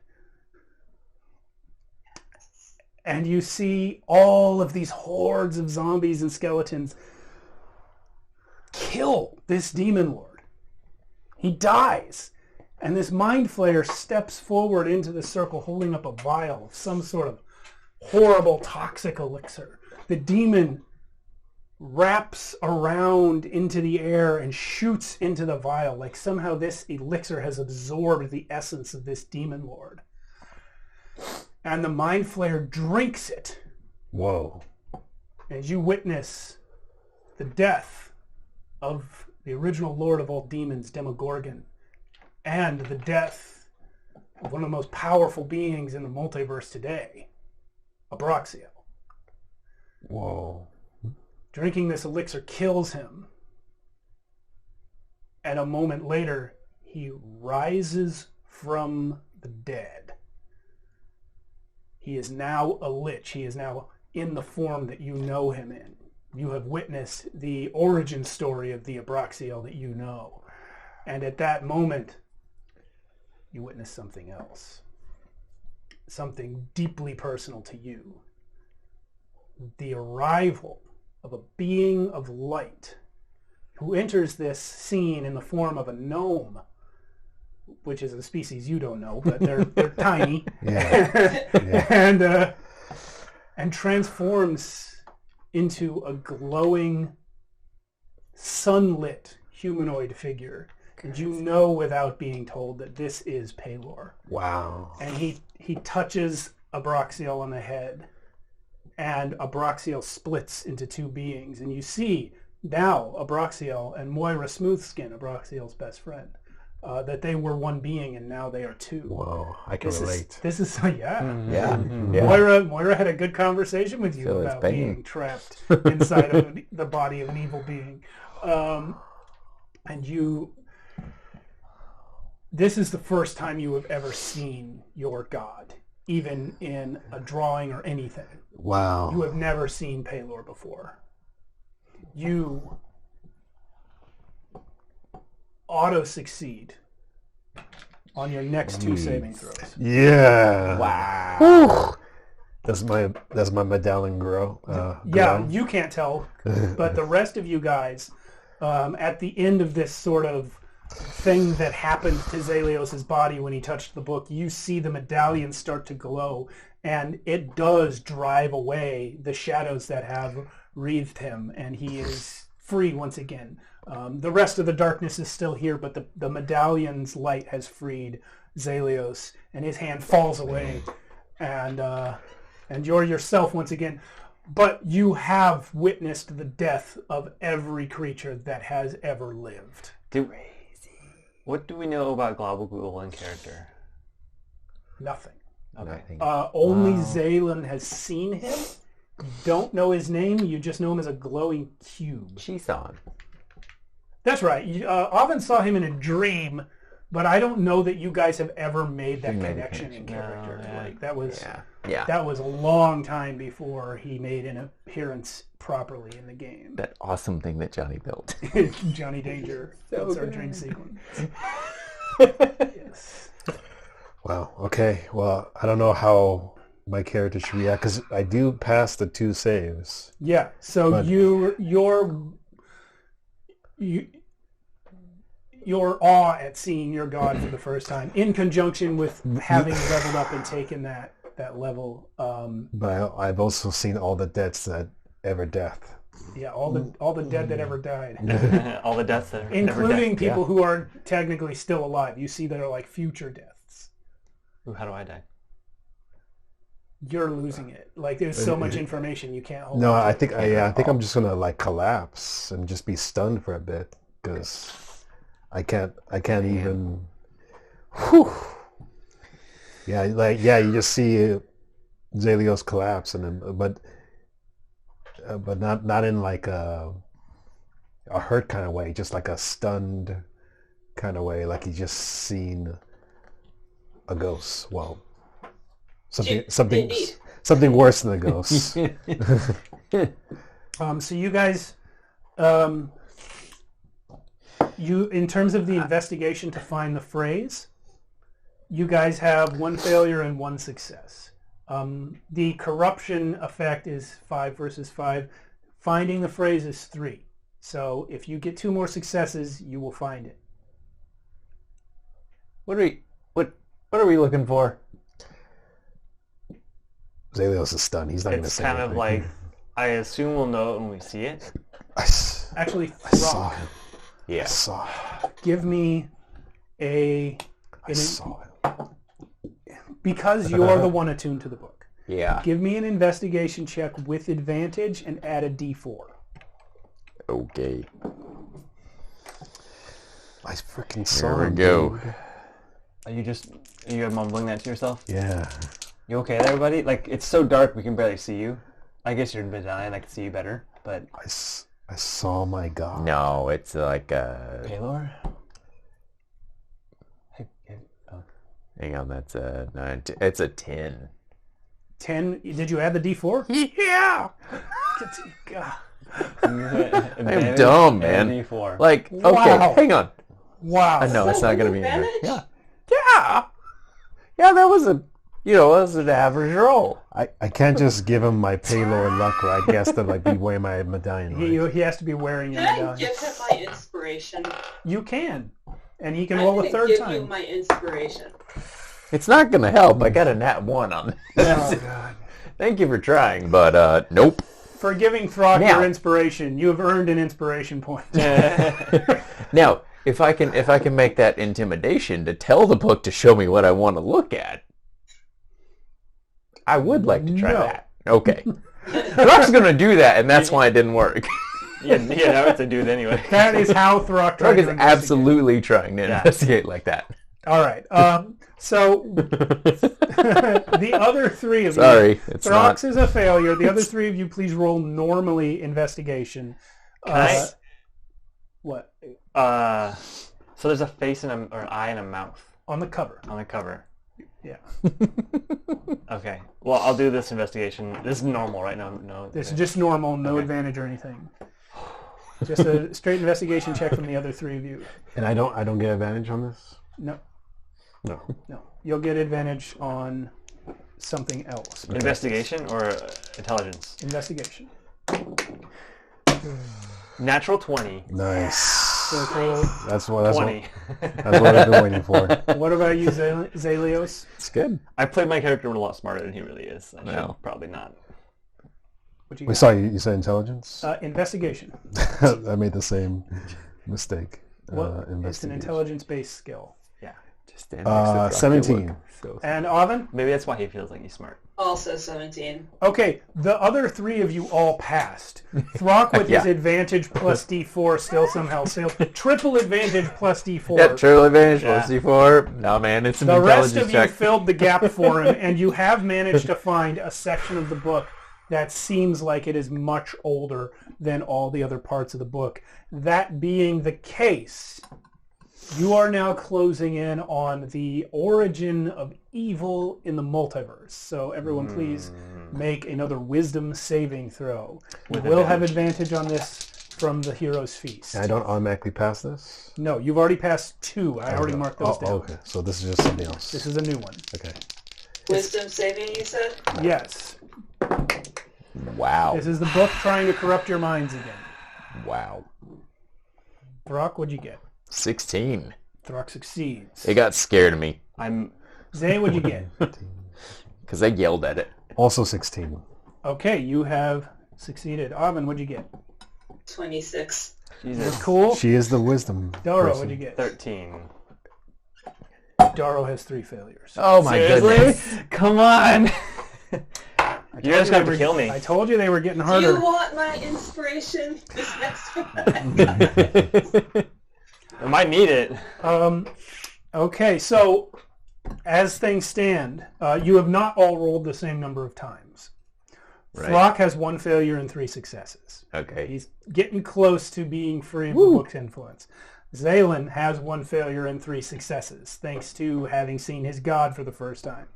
Speaker 2: And you see all of these hordes of zombies and skeletons kill this demon lord. He dies. And this mind flayer steps forward into the circle holding up a vial of some sort of horrible toxic elixir. The demon wraps around into the air and shoots into the vial, like somehow this elixir has absorbed the essence of this demon lord. And the mind flayer drinks it.
Speaker 5: Whoa.
Speaker 2: As you witness the death of the original lord of all demons, Demogorgon, and the death of one of the most powerful beings in the multiverse today, Abraxio.
Speaker 5: Whoa.
Speaker 2: Drinking this elixir kills him. And a moment later, he rises from the dead. He is now a lich. He is now in the form that you know him in. You have witnessed the origin story of the Abraxio that you know. And at that moment, you witness something else. Something deeply personal to you. The arrival of a being of light who enters this scene in the form of a gnome, which is a species you don't know, but they're tiny,
Speaker 5: Yeah.
Speaker 2: and transforms into a glowing, sunlit humanoid figure. And you know without being told that this is Pelor.
Speaker 5: Wow.
Speaker 2: And he touches Abraxio on the head, and Abraxio splits into two beings. And you see now Abraxio and Moira Smoothskin, Abraxio's best friend, that they were one being, and now they are two.
Speaker 5: Whoa, I can relate.
Speaker 2: This is yeah.
Speaker 4: Mm-hmm. Yeah.
Speaker 2: Moira had a good conversation with you
Speaker 4: So it's
Speaker 2: about
Speaker 4: pain.
Speaker 2: being trapped inside of the body of an evil being. And you... This is the first time you have ever seen your god, even in a drawing or anything.
Speaker 5: Wow.
Speaker 2: You have never seen Pelor before. You auto-succeed on your next two saving throws.
Speaker 5: Yeah.
Speaker 4: Wow.
Speaker 5: Whew. That's my medallion grow.
Speaker 2: Yeah, you can't tell, but the rest of you guys, at the end of this sort of thing that happened to Zelios' body when he touched the book, you see the medallion start to glow, and it does drive away the shadows that have wreathed him, and he is free once again. The rest of the darkness is still here, but the medallion's light has freed Zelios, and his hand falls away, and you're yourself once again. But you have witnessed the death of every creature that has ever lived.
Speaker 3: What do we know about Global in character?
Speaker 2: Nothing.
Speaker 3: Okay.
Speaker 2: Only Zaylin has seen him. You don't know his name. You just know him as a glowing cube.
Speaker 4: Chisan.
Speaker 2: That's right. Oven saw him in a dream, but I don't know that you guys have ever made that connection in character.
Speaker 3: No, yeah.
Speaker 2: Like that was
Speaker 4: Yeah.
Speaker 2: that was a long time before he made an appearance properly in the game.
Speaker 4: That awesome thing that Johnny built.
Speaker 2: Johnny Danger.
Speaker 4: So
Speaker 2: That's our
Speaker 4: good.
Speaker 2: dream sequence. Yes.
Speaker 5: Wow. Okay. Well, I don't know how my character should react because I do pass the two saves.
Speaker 2: Yeah. So
Speaker 5: But-
Speaker 2: your awe at seeing your god for the first time, in conjunction with having leveled up and taken that level.
Speaker 5: But I've also seen all the deaths that ever death.
Speaker 2: Yeah, all the dead that ever died,
Speaker 3: All the deaths that are
Speaker 2: including
Speaker 3: never
Speaker 2: people who are technically still alive. You see that are like future deaths.
Speaker 3: Ooh, how do I die?
Speaker 2: You're losing it. Like there's so much information you can't hold.
Speaker 5: No,
Speaker 2: on to.
Speaker 5: I think I'm just gonna like collapse and just be stunned for a bit because I can't even. Whew. Yeah, you just see Zelios collapse and then, but not in like a a hurt kind of way, just like a stunned kind of way, like he's just seen a ghost. Well, something worse than a ghost.
Speaker 2: So you guys, in terms of the investigation to find the phrase, you guys have 1 failure and 1 success. The corruption effect is 5 versus 5. Finding the phrase is 3. So if you get 2 more successes, you will find it.
Speaker 4: What are we looking for?
Speaker 5: Zalios is stunned. He's not going to
Speaker 3: It's
Speaker 5: say
Speaker 3: kind
Speaker 5: anything.
Speaker 3: of like, I assume we'll know it when we see it.
Speaker 2: Actually,
Speaker 5: I saw
Speaker 2: Throck,
Speaker 5: him.
Speaker 4: Yeah.
Speaker 5: I saw him.
Speaker 2: give me
Speaker 5: I saw him.
Speaker 2: because you're the one attuned to the book.
Speaker 4: Yeah.
Speaker 2: Give me an investigation check with advantage and add a d4.
Speaker 4: Okay.
Speaker 5: I freaking saw
Speaker 4: Here we
Speaker 5: him.
Speaker 4: go.
Speaker 5: Dude.
Speaker 3: Are you mumbling that to yourself?
Speaker 5: Yeah.
Speaker 3: You okay there, buddy? Like, it's so dark we can barely see you. I guess you're medallion, I can see you better, but...
Speaker 5: I saw my god.
Speaker 4: No, it's like
Speaker 3: Paylor?
Speaker 4: hang on, that's a 9. It's a 10.
Speaker 2: 10. Did you add the d4?
Speaker 4: Yeah.
Speaker 2: God.
Speaker 4: I'm dumb, man.
Speaker 3: D4.
Speaker 4: Like, okay,
Speaker 2: Wow.
Speaker 4: hang on.
Speaker 2: Wow.
Speaker 4: I know it's not going to be
Speaker 6: Advantage?
Speaker 4: Yeah. Yeah, that was an average roll.
Speaker 5: I can't just give him my Paylor luck, right? He has to like be wearing my medallion. Right?
Speaker 2: He has to be wearing your
Speaker 6: Can I
Speaker 2: medallion.
Speaker 6: give him my inspiration?
Speaker 2: You can. And he can
Speaker 6: I'm
Speaker 2: roll a
Speaker 6: gonna
Speaker 2: third
Speaker 6: give
Speaker 2: time.
Speaker 6: you my inspiration.
Speaker 4: It's not going to help. I got a nat 1 on this.
Speaker 2: Oh, God.
Speaker 4: Thank you for trying, but nope.
Speaker 2: For giving Throck
Speaker 4: Now.
Speaker 2: your inspiration, you have earned an inspiration point.
Speaker 4: Now, if I can make that intimidation to tell the book to show me what I want to look at, I would like to try
Speaker 2: No.
Speaker 4: that. Okay. Throck's going to do that, and that's why it didn't work.
Speaker 3: yeah, now it's a dude anyway.
Speaker 2: That is how Throck tried
Speaker 4: Throck
Speaker 2: to
Speaker 4: is
Speaker 2: investigate.
Speaker 4: absolutely trying to investigate like that.
Speaker 2: All right. So the other 3 of you...
Speaker 4: Sorry, it's
Speaker 2: Throx
Speaker 4: not.
Speaker 2: is a failure. The other 3 of you, please roll normally investigation. What?
Speaker 3: So there's a face and or eye and a mouth
Speaker 2: On the cover.
Speaker 3: on the cover.
Speaker 2: Yeah.
Speaker 3: Okay. Well, I'll do this investigation. This is normal, right? No.
Speaker 2: This is just normal, no advantage or anything. Just a straight investigation check from the other 3 of you.
Speaker 5: And I don't get advantage on this?
Speaker 2: No.
Speaker 5: No.
Speaker 2: No. You'll get advantage on something else.
Speaker 3: Investigation or intelligence?
Speaker 2: Investigation.
Speaker 3: Natural 20.
Speaker 5: Nice.
Speaker 2: So cool.
Speaker 5: That's what
Speaker 3: 20.
Speaker 5: That's what I've been waiting for.
Speaker 2: What about you, Zalios?
Speaker 4: It's good.
Speaker 3: I played my character a lot smarter than he really is. I should
Speaker 4: No.
Speaker 3: probably not.
Speaker 2: What you
Speaker 5: We
Speaker 2: got?
Speaker 5: saw you said intelligence?
Speaker 2: Investigation.
Speaker 5: I made the same mistake.
Speaker 2: What? It's an
Speaker 5: Investigation.
Speaker 2: intelligence-based skill.
Speaker 3: Yeah.
Speaker 4: Just stand next to Throck,
Speaker 5: 17.
Speaker 4: you look so-
Speaker 2: And Oven?
Speaker 3: Maybe that's why he feels like he's smart.
Speaker 6: Also 17.
Speaker 2: Okay, the other 3 of you all passed. Throck with his
Speaker 4: Yeah.
Speaker 2: advantage plus D4 still somehow sailed. Triple advantage plus D4.
Speaker 4: Yeah, triple advantage,
Speaker 3: Yeah.
Speaker 4: plus D4. No, man, it's an
Speaker 2: The rest
Speaker 4: intelligence
Speaker 2: of
Speaker 4: check.
Speaker 2: you filled the gap for him, and you have managed to find a section of the book that seems like it is much older than all the other parts of the book. That being the case, you are now closing in on the origin of evil in the multiverse. So everyone please make another wisdom saving throw. You will have advantage on this from the Hero's Feast.
Speaker 5: And I don't automatically pass this?
Speaker 2: No, you've already passed 2. I already marked those down.
Speaker 5: Okay, so this is just something else.
Speaker 2: This is a new one.
Speaker 5: Okay.
Speaker 6: Wisdom saving, you said?
Speaker 2: Yes.
Speaker 4: Wow.
Speaker 2: This is the book trying to corrupt your minds again.
Speaker 4: Wow.
Speaker 2: Throck, what'd you get?
Speaker 4: 16.
Speaker 2: Throck succeeds.
Speaker 4: It got scared of me
Speaker 2: Zay, what'd you get?
Speaker 4: because I yelled at it.
Speaker 5: Also 16.
Speaker 2: Okay, you have succeeded. Avin, what'd you get?
Speaker 6: 26.
Speaker 3: Jesus.
Speaker 2: Cool.
Speaker 5: She is the wisdom.
Speaker 2: Daro,
Speaker 5: person.
Speaker 2: what'd you get?
Speaker 3: 13.
Speaker 2: Daro has 3 failures.
Speaker 4: Oh my goodness.
Speaker 3: Come on! You're just
Speaker 2: They
Speaker 3: going to
Speaker 2: were-
Speaker 3: kill me.
Speaker 2: I told you they were getting
Speaker 6: Do
Speaker 2: harder.
Speaker 6: you want my inspiration this next one?
Speaker 3: I might need it.
Speaker 2: Okay, so as things stand, you have not all rolled the same number of times.
Speaker 4: Right.
Speaker 2: Throck has 1 failure and 3 successes.
Speaker 4: Okay.
Speaker 2: He's getting close to being free of the book's influence. Zalen has 1 failure and 3 successes, thanks to having seen his god for the first time.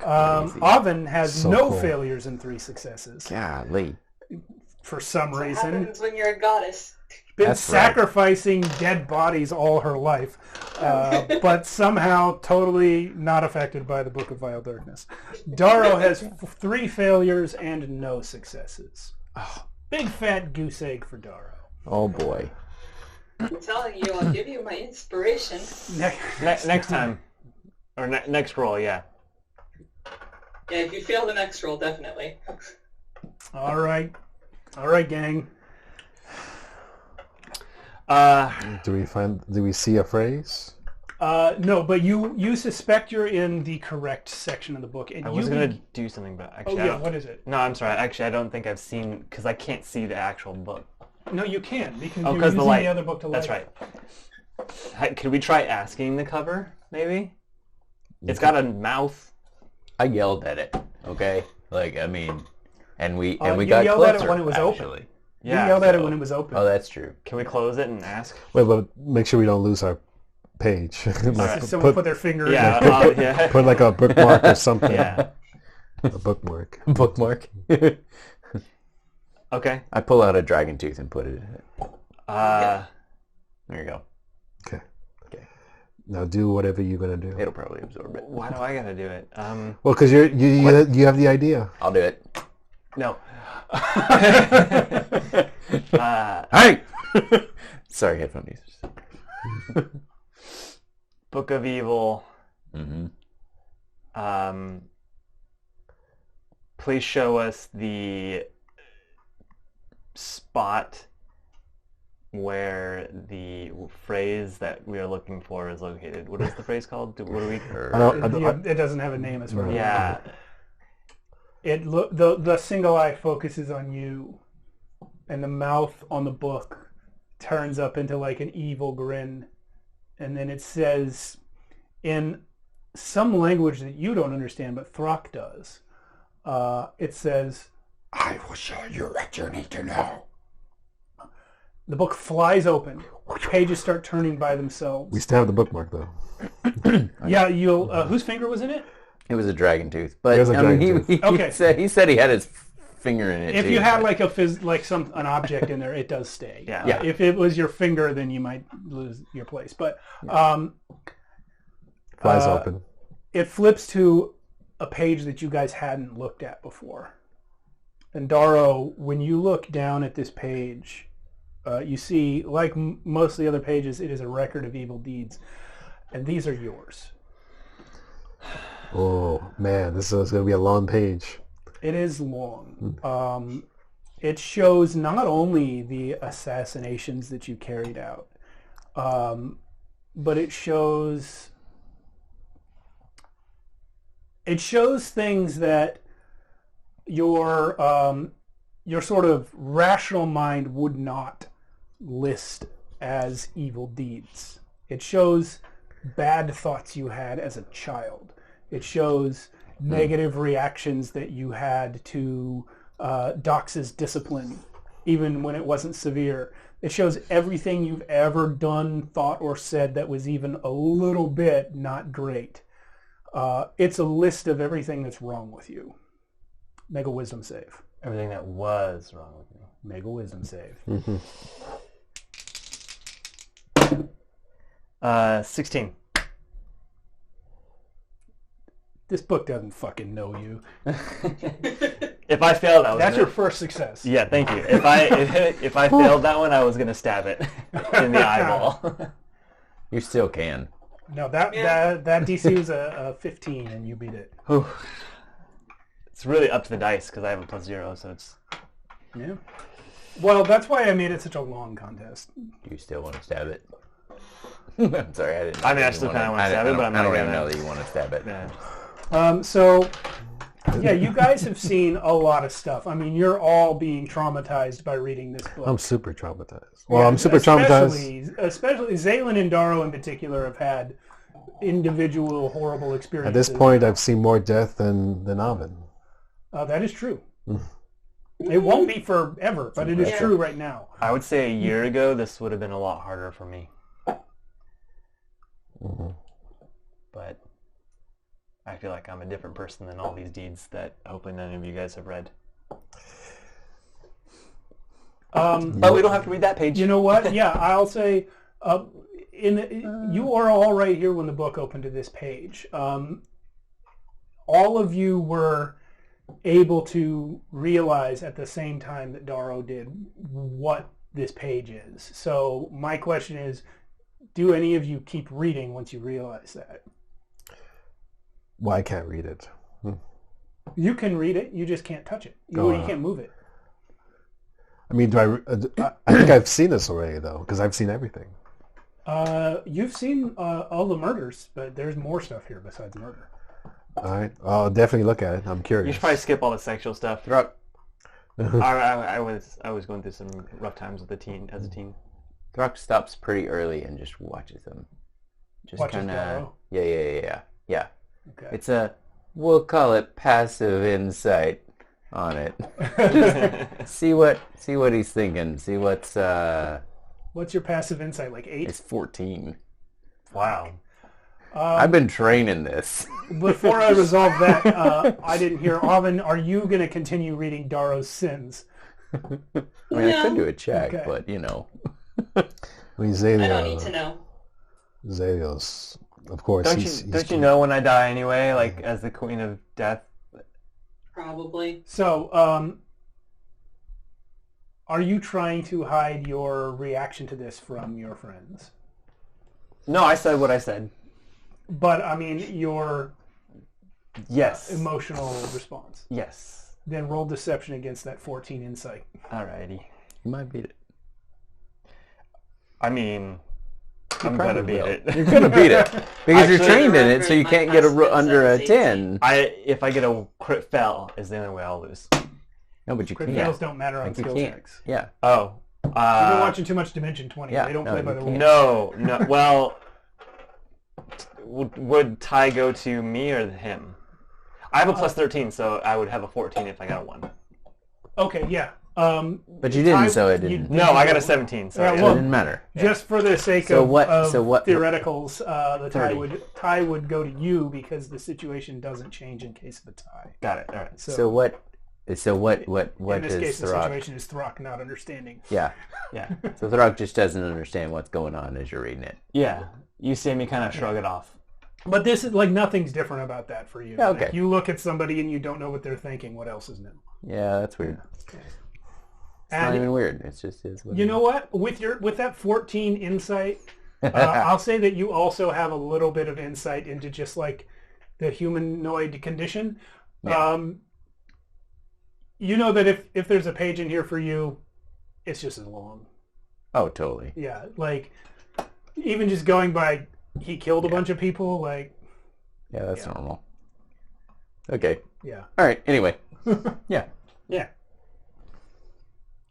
Speaker 2: Oven has
Speaker 5: So
Speaker 2: no
Speaker 5: cool.
Speaker 2: failures and 3 successes.
Speaker 4: Golly.
Speaker 2: For some
Speaker 6: What
Speaker 2: reason.
Speaker 6: happens when you're a goddess?
Speaker 2: Been
Speaker 4: That's right.
Speaker 2: sacrificing dead bodies all her life, but somehow totally not affected by the Book of Vile Darkness. Darrow has 3 failures and no successes. Oh, big fat goose egg for Darrow.
Speaker 4: Oh boy.
Speaker 6: I'm telling you, I'll give you my inspiration.
Speaker 3: Next time. Or next roll, yeah.
Speaker 6: Yeah, if you fail the next roll, definitely.
Speaker 2: All right, gang.
Speaker 5: Do we see a phrase?
Speaker 2: No, but you suspect you're in the correct section of the book, and
Speaker 3: I was going to do something, but actually...
Speaker 2: Oh yeah, what is it?
Speaker 3: No, I'm sorry. Actually, I don't think I've seen... Because I can't see the actual book.
Speaker 2: No, you can, because
Speaker 3: Oh,
Speaker 2: you're
Speaker 3: 'cause
Speaker 2: using
Speaker 3: the light.
Speaker 2: the other book to light.
Speaker 3: That's right. Could we try asking the cover, maybe? It's got a mouth.
Speaker 4: I yelled at it. Okay. Like, I mean, and we
Speaker 2: You
Speaker 4: got
Speaker 2: yelled at it
Speaker 4: closer,
Speaker 2: when it was open.
Speaker 4: actually.
Speaker 2: You
Speaker 3: Yeah.
Speaker 2: yelled at it when it was open.
Speaker 4: Oh, that's true.
Speaker 3: Can we close it and ask?
Speaker 5: Wait, but make sure we don't lose our page. Like,
Speaker 2: Someone put their finger in
Speaker 3: Yeah.
Speaker 2: it.
Speaker 3: Yeah.
Speaker 5: put like a bookmark or something.
Speaker 3: Yeah.
Speaker 5: A bookmark.
Speaker 4: Bookmark.
Speaker 3: Okay.
Speaker 4: I pull out a dragon tooth and put it in it. There you go.
Speaker 5: Okay. Now do whatever you're gonna do.
Speaker 4: It'll probably absorb it.
Speaker 3: Why do I gotta do it?
Speaker 5: Well, because you have the idea.
Speaker 4: I'll do it.
Speaker 3: No.
Speaker 4: Hey! Sorry, headphone users.
Speaker 3: Book of Evil.
Speaker 4: Mm-hmm.
Speaker 3: Please show us the spot where the phrase that we are looking for is located. What is the phrase called? What do we?
Speaker 2: It doesn't have a name as far as I know.
Speaker 3: Yeah.
Speaker 2: The single eye focuses on you, and the mouth on the book turns up into like an evil grin, and then it says in some language that you don't understand, but Throck does. It says,
Speaker 1: I will show you what you need to know.
Speaker 2: the book flies open. Pages start turning by themselves.
Speaker 5: We still have the bookmark though.
Speaker 2: Yeah, you'll. Whose finger was in it?
Speaker 4: It was a dragon tooth, but
Speaker 5: It was a
Speaker 4: I mean,
Speaker 5: dragon tooth.
Speaker 2: Okay.
Speaker 4: he said he had his finger in it.
Speaker 2: If
Speaker 4: too,
Speaker 2: you had
Speaker 4: but-
Speaker 2: like an object in there, it does stay.
Speaker 3: Yeah.
Speaker 4: Yeah.
Speaker 2: If it was your finger, then you might lose your place. But
Speaker 5: Flies open.
Speaker 2: it flips to a page that you guys hadn't looked at before. And Darrow, when you look down at this page, you see, like most of the other pages, it is a record of evil deeds. And these are yours.
Speaker 5: Oh man, this is gonna be a long page.
Speaker 2: It is long. It shows not only the assassinations that you carried out, but it shows things that your sort of rational mind would not list as evil deeds. It shows bad thoughts you had as a child. It shows negative reactions that you had to Dox's discipline, even when it wasn't severe. It shows everything you've ever done, thought, or said that was even a little bit not great. It's a list of everything that's wrong with you. Make a wisdom save.
Speaker 3: Everything that was wrong with me.
Speaker 2: Make a wisdom save.
Speaker 3: 16.
Speaker 2: This book doesn't fucking know you.
Speaker 3: If I failed, I was
Speaker 2: That's
Speaker 3: gonna,
Speaker 2: your first success.
Speaker 3: Yeah, thank you. If I failed that one, I was gonna stab it in the eyeball.
Speaker 4: You still can.
Speaker 2: No, that DC was a 15 and you beat it.
Speaker 3: It's really up to the dice because I have a +0, so it's.
Speaker 2: Yeah. Well, that's why I made it such a long contest.
Speaker 4: Do you still want to stab it? I'm sorry, I didn't.
Speaker 3: I mean, I still kinda wanna stab it, but I'm
Speaker 4: I
Speaker 3: not
Speaker 4: don't even
Speaker 3: gonna-
Speaker 4: know that you want to stab it.
Speaker 3: Yeah.
Speaker 2: So, yeah, you guys have seen a lot of stuff. I mean, you're all being traumatized by reading this book.
Speaker 5: I'm super traumatized. Well, I'm super traumatized.
Speaker 2: Especially Zalen and Darrow in particular have had individual horrible
Speaker 5: At
Speaker 2: experiences.
Speaker 5: this point, I've seen more death than Ovid.
Speaker 2: That is true. It won't be forever, but it is
Speaker 6: Yeah.
Speaker 2: true right now.
Speaker 3: I would say a year ago, this would have been a lot harder for me.
Speaker 5: Mm-hmm.
Speaker 3: But I feel like I'm a different person than all these deeds that hopefully none of you guys have read. But we don't have to read that page.
Speaker 2: You know what? Yeah, I'll say, you are all right here when the book opened to this page. All of you were able to realize at the same time that Darrow did what this page is. So my question is, do any of you keep reading once you realize that?
Speaker 5: Well, I can't read it.
Speaker 2: You can read it, you just can't touch it. You can't move it.
Speaker 5: I mean, I think I've seen this already, though, because I've seen everything.
Speaker 2: You've seen all the murders, but there's more stuff here besides murder.
Speaker 5: All right. I'll definitely look at it. I'm curious.
Speaker 3: You should probably skip all the sexual stuff. I was going through some rough times as a teen.
Speaker 4: Throck stops pretty early and just watches them. Just
Speaker 2: Watches
Speaker 4: kind of
Speaker 2: Darrow?
Speaker 4: Yeah.
Speaker 2: Okay.
Speaker 4: It's we'll call it passive insight on it. Just see what he's thinking. See what's
Speaker 2: What's your passive insight, like 8?
Speaker 4: it's 14.
Speaker 3: Wow.
Speaker 4: I've been training this.
Speaker 2: Before I resolve that, I didn't hear. Oven, are you going to continue reading Darrow's sins?
Speaker 4: I mean, I could do a check,
Speaker 2: Okay.
Speaker 4: but you know.
Speaker 5: I mean, Zalio,
Speaker 6: I don't need to know.
Speaker 5: Zalios, of course.
Speaker 3: Don't you know when I die anyway? Like as the Queen of Death.
Speaker 6: Probably.
Speaker 2: So, are you trying to hide your reaction to this from your friends?
Speaker 3: No, I said what I said.
Speaker 2: But, I mean, your
Speaker 3: Yes.
Speaker 2: emotional response.
Speaker 3: Yes.
Speaker 2: Then roll deception against that 14 insight.
Speaker 3: Alrighty.
Speaker 4: You might beat it.
Speaker 3: I mean, I'm gonna beat it.
Speaker 4: You're gonna beat it because you're
Speaker 3: Actually,
Speaker 4: trained in it, so you
Speaker 6: my
Speaker 4: can't get
Speaker 6: passive
Speaker 4: under a
Speaker 6: insight is
Speaker 4: 10.
Speaker 3: If I get a crit fail, is the only way I'll lose.
Speaker 4: No, but you
Speaker 2: Crit
Speaker 4: can't.
Speaker 2: fails don't matter on
Speaker 4: Like, you
Speaker 2: skill
Speaker 4: can't.
Speaker 2: checks.
Speaker 4: Yeah.
Speaker 3: Oh.
Speaker 2: You've been watching too much Dimension 20.
Speaker 4: yeah,
Speaker 2: They don't
Speaker 4: no,
Speaker 2: play by
Speaker 4: you
Speaker 2: the
Speaker 4: can't.
Speaker 2: rules.
Speaker 3: No. Well, would tie go to me or him? I have a plus 13, so I would have a 14 if I got a 1.
Speaker 2: Okay, yeah.
Speaker 4: But you didn't, so it didn't.
Speaker 3: No, I got a 17, so
Speaker 2: Yeah,
Speaker 4: It
Speaker 2: well,
Speaker 4: didn't matter.
Speaker 2: Just for the sake
Speaker 4: So
Speaker 2: of,
Speaker 4: what-
Speaker 2: of
Speaker 4: so what-
Speaker 2: theoreticals, the
Speaker 4: 30.
Speaker 2: tie would go to you because the situation doesn't change in case of a tie.
Speaker 3: got it. All right.
Speaker 4: So what? So what
Speaker 2: in this
Speaker 4: does
Speaker 2: case, the
Speaker 4: Throck?
Speaker 2: situation is Throck not understanding.
Speaker 4: Yeah.
Speaker 3: Yeah.
Speaker 4: So Throck just doesn't understand what's going on as you're reading it.
Speaker 3: Yeah. You see me kind of shrug it off.
Speaker 2: But this is like nothing's different about that for you.
Speaker 4: Yeah, okay.
Speaker 2: Like, you look at somebody and you don't know what they're thinking. What else is new?
Speaker 4: Yeah, that's weird. It's not
Speaker 2: And
Speaker 4: even weird. It's just is. What
Speaker 2: you
Speaker 4: it
Speaker 2: know what? With that 14 insight, I'll say that you also have a little bit of insight into just like the humanoid condition.
Speaker 4: Yeah.
Speaker 2: You know that if there's a page in here for you, it's just as long.
Speaker 4: Oh, totally.
Speaker 2: Yeah, like even just going by, he killed a bunch of people. Like,
Speaker 4: Yeah, that's normal. Okay.
Speaker 2: yeah.
Speaker 4: All right. Anyway.
Speaker 3: Yeah.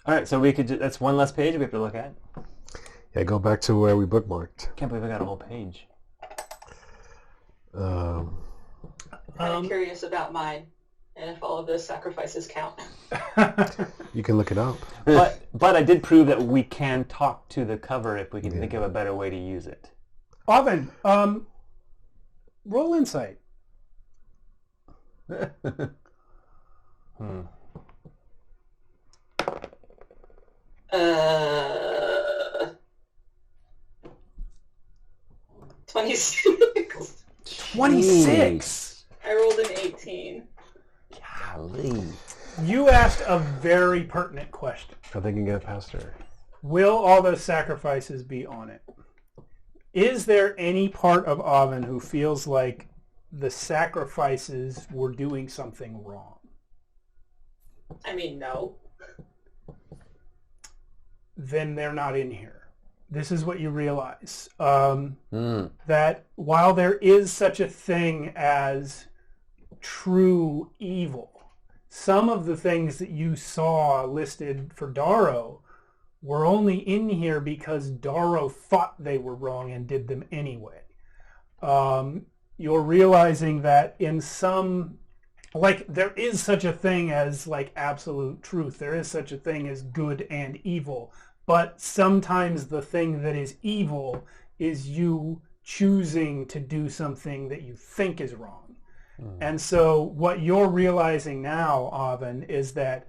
Speaker 3: All right, so we could. That's one less page we have to look at.
Speaker 5: Yeah, go back to where we bookmarked.
Speaker 3: Can't believe I got a whole page.
Speaker 6: I'm curious about mine and if all of those sacrifices count.
Speaker 5: You can look it up.
Speaker 3: But I did prove that we can talk to the cover if we can think of a better way to use it.
Speaker 2: Oven, roll insight.
Speaker 6: 26.
Speaker 2: 26.
Speaker 6: I rolled an 18.
Speaker 4: Golly.
Speaker 2: You asked a very pertinent question.
Speaker 5: I think you can get past her.
Speaker 2: Will all those sacrifices be on it? Is there any part of Oven who feels like the sacrifices were doing something wrong?
Speaker 6: I mean, no.
Speaker 2: Then they're not in here. This is what you realize. That while there is such a thing as true evil, some of the things that you saw listed for Darrow were only in here because Darrow thought they were wrong and did them anyway. You're realizing that in some like there is such a thing as like absolute truth. There is such a thing as good and evil. But sometimes the thing that is evil is you choosing to do something that you think is wrong. And so what you're realizing now, Avin, is that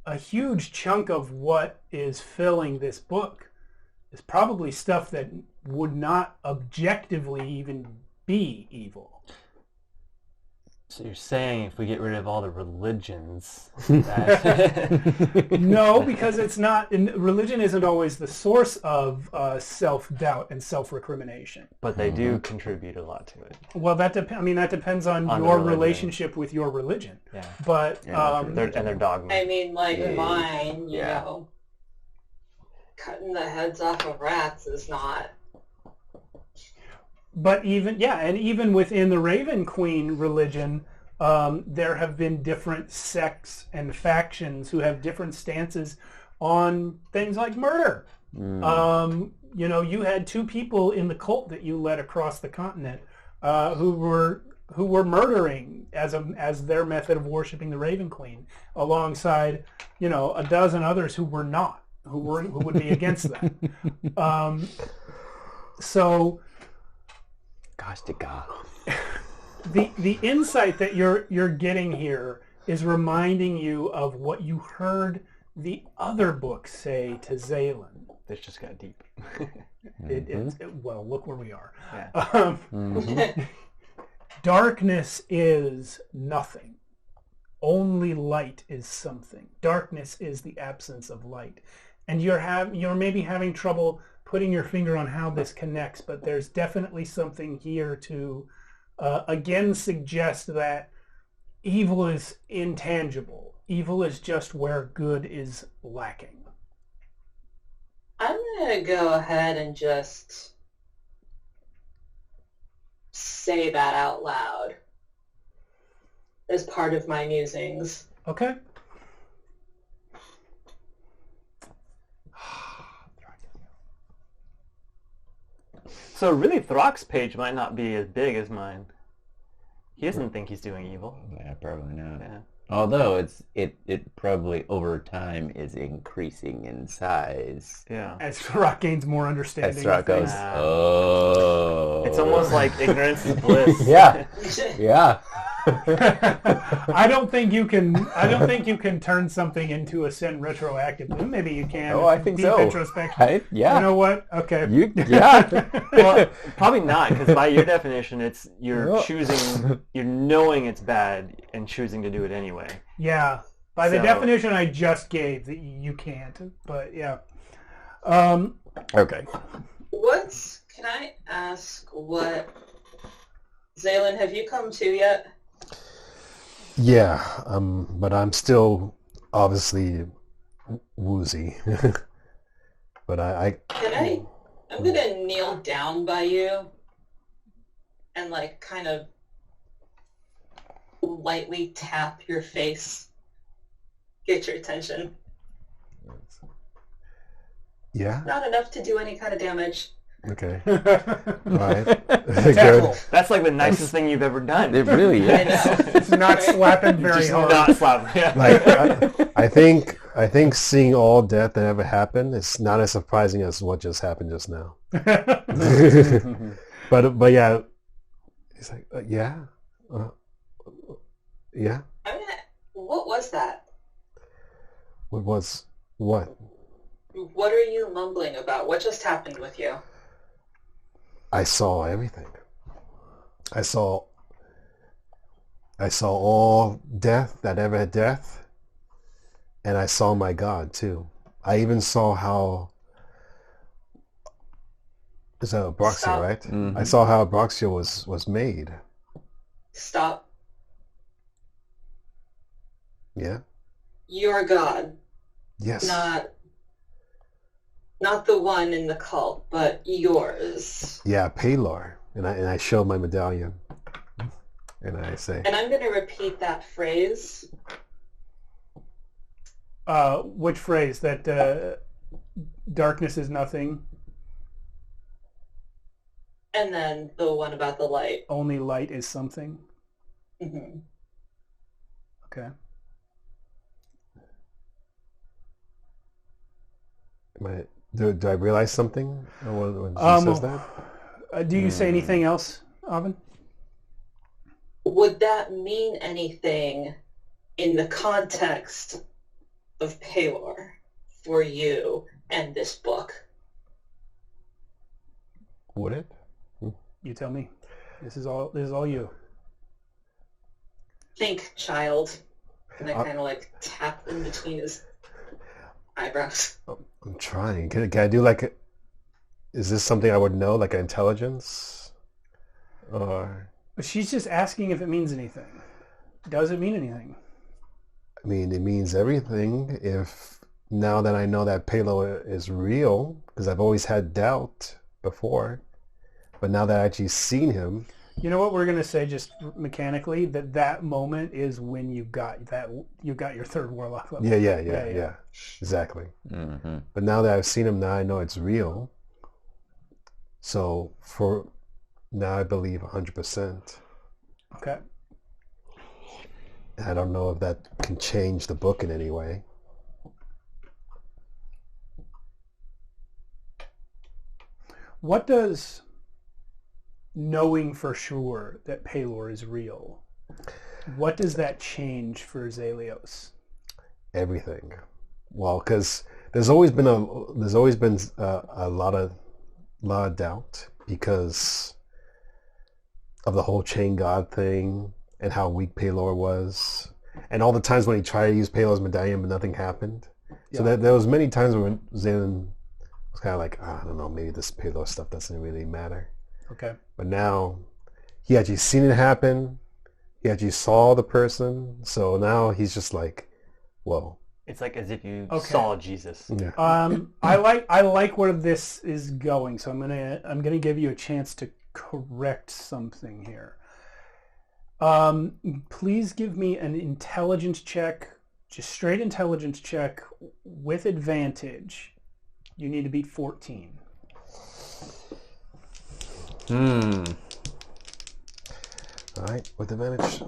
Speaker 2: a huge chunk of what is filling this book is probably stuff that would not objectively even be evil.
Speaker 3: So you're saying if we get rid of all the religions, that...
Speaker 2: No, because it's not. Religion isn't always the source of self-doubt and self-recrimination.
Speaker 3: but they do contribute a lot to it.
Speaker 2: Well, that depends on
Speaker 3: On the
Speaker 2: your
Speaker 3: religion.
Speaker 2: relationship with your religion.
Speaker 3: Yeah.
Speaker 2: But
Speaker 3: And their dogma.
Speaker 6: I mean, like
Speaker 4: Yeah.
Speaker 6: mine, you
Speaker 4: Yeah.
Speaker 6: know, cutting the heads off of rats is not.
Speaker 2: But even within the Raven Queen religion, there have been different sects and factions who have different stances on things like murder. You had two people in the cult that you led across the continent who were murdering as their method of worshiping the Raven Queen, alongside a dozen others who were not, who would be against that. So.
Speaker 4: Gosh to God.
Speaker 2: The insight that you're getting here is reminding you of what you heard the other books say to Zaylen.
Speaker 3: This just got deep.
Speaker 2: Well, look where we are.
Speaker 3: Yeah.
Speaker 2: Darkness is nothing. Only light is something. Darkness is the absence of light. And you're maybe having trouble putting your finger on how this connects, but there's definitely something here to again suggest that evil is intangible. Evil is just where good is lacking.
Speaker 6: I'm gonna go ahead and just say that out loud as part of my musings.
Speaker 2: Okay.
Speaker 3: So really, Throck's page might not be as big as mine. He doesn't think he's doing evil.
Speaker 4: Yeah, probably not.
Speaker 3: Yeah.
Speaker 4: Although it probably over time is increasing in size.
Speaker 3: Yeah.
Speaker 2: As Rock gains more understanding.
Speaker 4: As Throck
Speaker 2: of things.
Speaker 4: goes, oh.
Speaker 3: It's almost like ignorance is bliss.
Speaker 4: Yeah. Yeah.
Speaker 2: I don't think you can turn something into a sin retroactively. Maybe you can.
Speaker 4: Oh, I think
Speaker 2: Deep
Speaker 4: so.
Speaker 2: Introspection.
Speaker 4: Yeah.
Speaker 2: You know what? Okay.
Speaker 4: Yeah.
Speaker 3: Well, probably not, because by your definition, you're
Speaker 4: No.
Speaker 3: choosing, you're knowing it's bad and choosing to do it anyway.
Speaker 2: Yeah. By the
Speaker 3: So-
Speaker 2: definition I just gave, that you can't. But yeah.
Speaker 4: Okay.
Speaker 6: Can I ask what... Zaylen, have you come to yet?
Speaker 5: Yeah, but I'm still obviously woozy. But I'm
Speaker 6: gonna kneel down by you and like kind of lightly tap your face. Get your attention.
Speaker 5: Yeah.
Speaker 6: Not enough to do any kind of damage.
Speaker 5: Okay. All right. Good.
Speaker 3: That's like the nicest thing you've ever done.
Speaker 4: It really
Speaker 6: I
Speaker 4: is.
Speaker 6: know.
Speaker 2: It's not slapping very
Speaker 3: Just
Speaker 2: hard.
Speaker 3: not slap. Yeah.
Speaker 5: Like I think seeing all death that ever happened is not as surprising as what just happened just now. But yeah, he's like yeah, yeah.
Speaker 6: What was that?
Speaker 5: What was what?
Speaker 6: What are you mumbling about? What just happened with you?
Speaker 5: I saw everything. I saw all death that ever had death, and I saw my God too. I even saw how is that Broxia,
Speaker 6: Stop.
Speaker 5: right?
Speaker 4: Mhm.
Speaker 5: I saw how Broxia was made.
Speaker 6: Stop.
Speaker 5: Yeah.
Speaker 6: You're God,
Speaker 5: Yes.
Speaker 6: not the one in the cult, but yours.
Speaker 5: Yeah, Palar, and I show my medallion, and I say,
Speaker 6: And I'm going to repeat that phrase.
Speaker 2: Which phrase? That darkness is nothing,
Speaker 6: And then the one about the light.
Speaker 2: only light is something.
Speaker 6: Mm-hmm.
Speaker 2: Okay.
Speaker 5: Do I realize something when she says that?
Speaker 2: Do you say anything else, Avin?
Speaker 6: Would that mean anything in the context of Paylor for you and this book?
Speaker 5: Would it?
Speaker 2: You tell me. This is all you.
Speaker 6: Think, child. And I kind of like tap in between his eyebrows.
Speaker 5: I'm trying. Can I do like is this something I would know, like an intelligence? Or
Speaker 2: She's just asking if it means anything. Does it mean anything?
Speaker 5: I mean, it means everything if now that I know that Paylor is real, because I've always had doubt before, but now that I actually seen him.
Speaker 2: You know what we're going to say just mechanically? That moment is when you got your third warlock level.
Speaker 5: Yeah. Exactly.
Speaker 4: Mm-hmm.
Speaker 5: But now that I've seen him, now I know it's real. So for now I believe 100%.
Speaker 2: Okay.
Speaker 5: I don't know if that can change the book in any way.
Speaker 2: What does knowing for sure that Paylor is real, what does that change for Zelios?
Speaker 5: Everything. Well, because there's always been a lot of doubt because of the whole chain god thing and how weak Paylor was, and all the times when he tried to use Paylor's medallion but nothing happened. So there was many times when Zayden was kind of like, I don't know, maybe this Paylor stuff doesn't really matter.
Speaker 2: Okay.
Speaker 5: But now he actually seen it happen. He actually saw the person. So now he's just like, whoa.
Speaker 3: It's like as if you saw Jesus.
Speaker 5: Yeah.
Speaker 2: I like where this is going, so I'm gonna give you a chance to correct something here. Please give me an intelligence check, just straight intelligence check with advantage. You need to beat 14.
Speaker 5: All right, with advantage.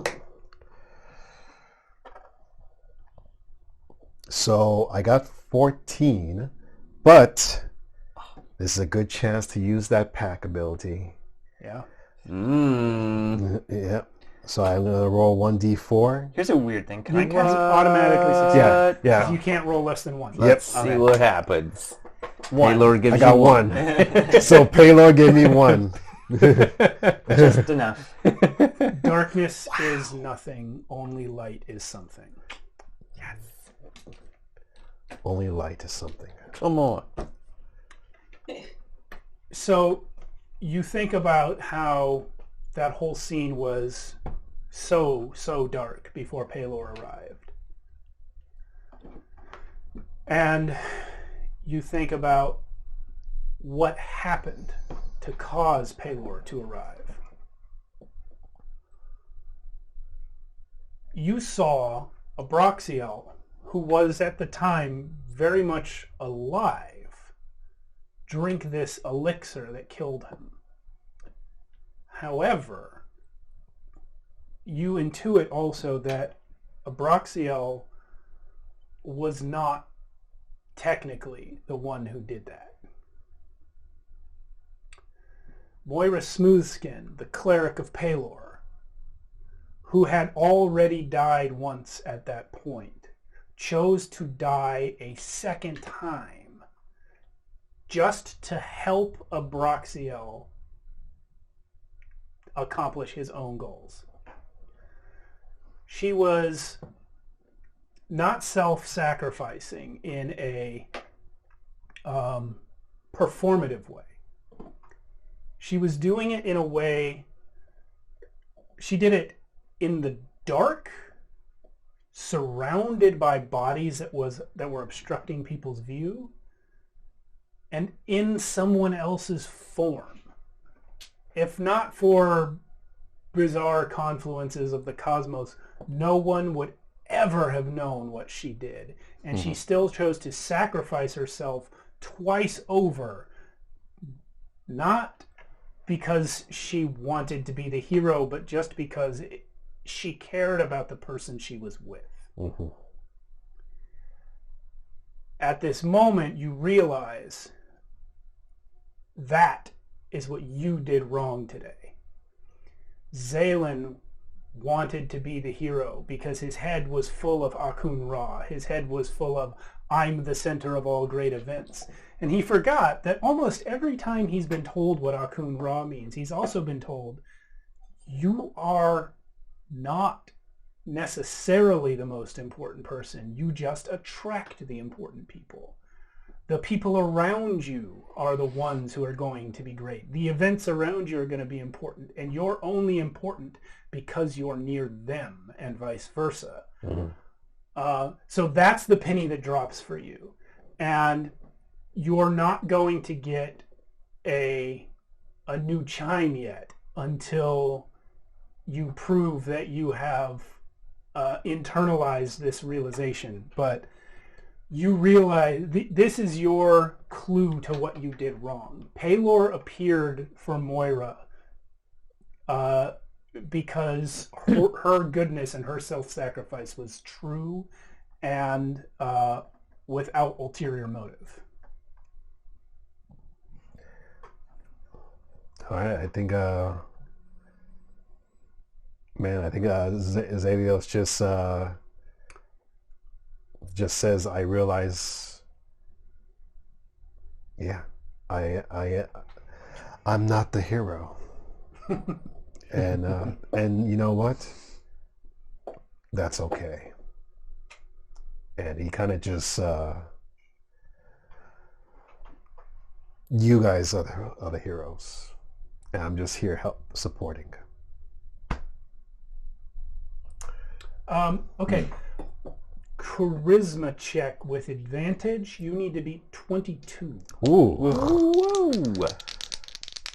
Speaker 5: So I got 14, but this is a good chance to use that pack ability.
Speaker 2: Yeah.
Speaker 5: Yeah. So I'm going to roll 1d4.
Speaker 3: Here's a weird thing. Can
Speaker 2: You
Speaker 3: I
Speaker 2: can automatically succeed.
Speaker 5: Yeah.
Speaker 2: You can't roll less than 1.
Speaker 4: Let's see what happens.
Speaker 3: One.
Speaker 4: Paylor gives
Speaker 5: I got
Speaker 4: you
Speaker 5: one. So Paylor gave me 1.
Speaker 3: Just enough.
Speaker 2: Darkness is nothing. Only light is something.
Speaker 5: Only light is something.
Speaker 4: Come on.
Speaker 2: So you think about how that whole scene was so dark before Paylor arrived. And you think about what happened to cause Paylor to arrive. You saw a Broxiel who was at the time very much alive drink this elixir that killed him. However, you intuit also that Abraxiel was not technically the one who did that. Moira Smoothskin, the cleric of Paylor, who had already died once at that point, chose to die a second time just to help Abraxiel accomplish his own goals. She was not self-sacrificing in a performative way. She was doing it in a way, she did it in the dark, surrounded by bodies that were obstructing people's view, and in someone else's form. If not for bizarre confluences of the cosmos, no one would ever have known what she did. And she still chose to sacrifice herself twice over, not because she wanted to be the hero, but just because she cared about the person she was with.
Speaker 5: Mm-hmm.
Speaker 2: At this moment, you realize that is what you did wrong today. Zalen wanted to be the hero because his head was full of Akun Ra. His head was full of, I'm the center of all great events. And he forgot that almost every time he's been told what Akun Ra means, he's also been told, you are not necessarily the most important person. You just attract the important people. The people around you are the ones who are going to be great. The events around you are going to be important, and you're only important because you're near them, and vice versa.
Speaker 5: Mm-hmm.
Speaker 2: So that's the penny that drops for you. And you're not going to get a new chime yet until you prove that you have internalized this realization. But you realize this is your clue to what you did wrong. Paylor appeared for Moira because her goodness and her self-sacrifice was true and without ulterior motive.
Speaker 5: All right, I think, Zalios just says, I realize, I'm not the hero. And you know what? That's okay. And he kind of just, you guys are the heroes. And I'm just here supporting.
Speaker 2: Okay. Charisma check with advantage. You need to beat 22.
Speaker 5: Ooh.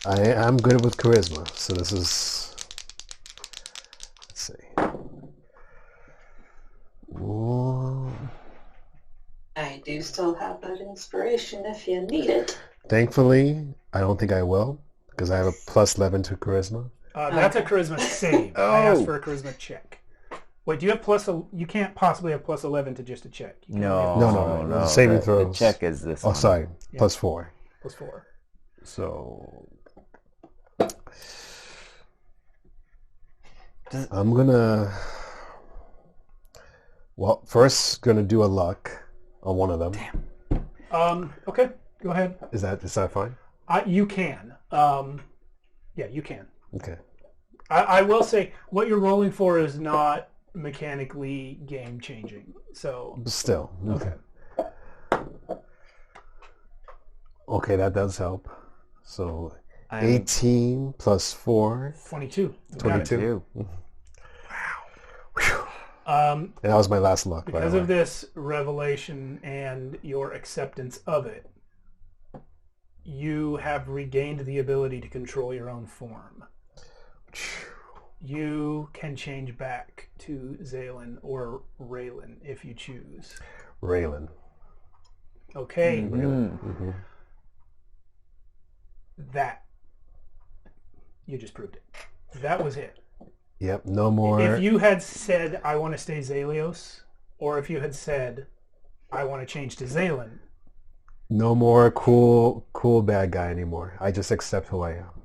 Speaker 5: I'm good with charisma, so this is... Let's see. Ooh.
Speaker 6: I do still have that inspiration if you need it.
Speaker 5: Thankfully, I don't think I will, because I have a plus 11 to charisma.
Speaker 2: That's a charisma save. I asked for a charisma check. Wait, do you have you can't possibly have plus 11 to just a check.
Speaker 5: No. Saving throws.
Speaker 4: The check is this
Speaker 5: Oh,
Speaker 4: one.
Speaker 5: sorry.
Speaker 2: Yeah.
Speaker 5: Plus 4.
Speaker 2: Plus 4.
Speaker 5: So... I'm gonna... Well, first, gonna do a luck on one of them.
Speaker 2: Damn. Okay, go ahead.
Speaker 5: Is that fine?
Speaker 2: You can. Yeah, you can.
Speaker 5: Okay.
Speaker 2: I will say, what you're rolling for is not mechanically game-changing. So...
Speaker 5: But still.
Speaker 2: Okay.
Speaker 5: Okay, that does help. So, 18 plus 4.
Speaker 2: 22.
Speaker 5: 22.
Speaker 2: Wow.
Speaker 5: And that was my last luck, by
Speaker 2: Because
Speaker 5: the
Speaker 2: of
Speaker 5: way.
Speaker 2: this revelation and your acceptance of it, you have regained the ability to control your own form. You can change back to Zalen or Raylan if you choose.
Speaker 5: Raylan.
Speaker 2: Okay.
Speaker 5: Mm-hmm.
Speaker 2: That. You just proved it. That was it.
Speaker 5: Yep, no more...
Speaker 2: If you had said, I want to stay Zalios, or if you had said, I want to change to Zalen.
Speaker 5: No more cool bad guy anymore. I just accept who I am.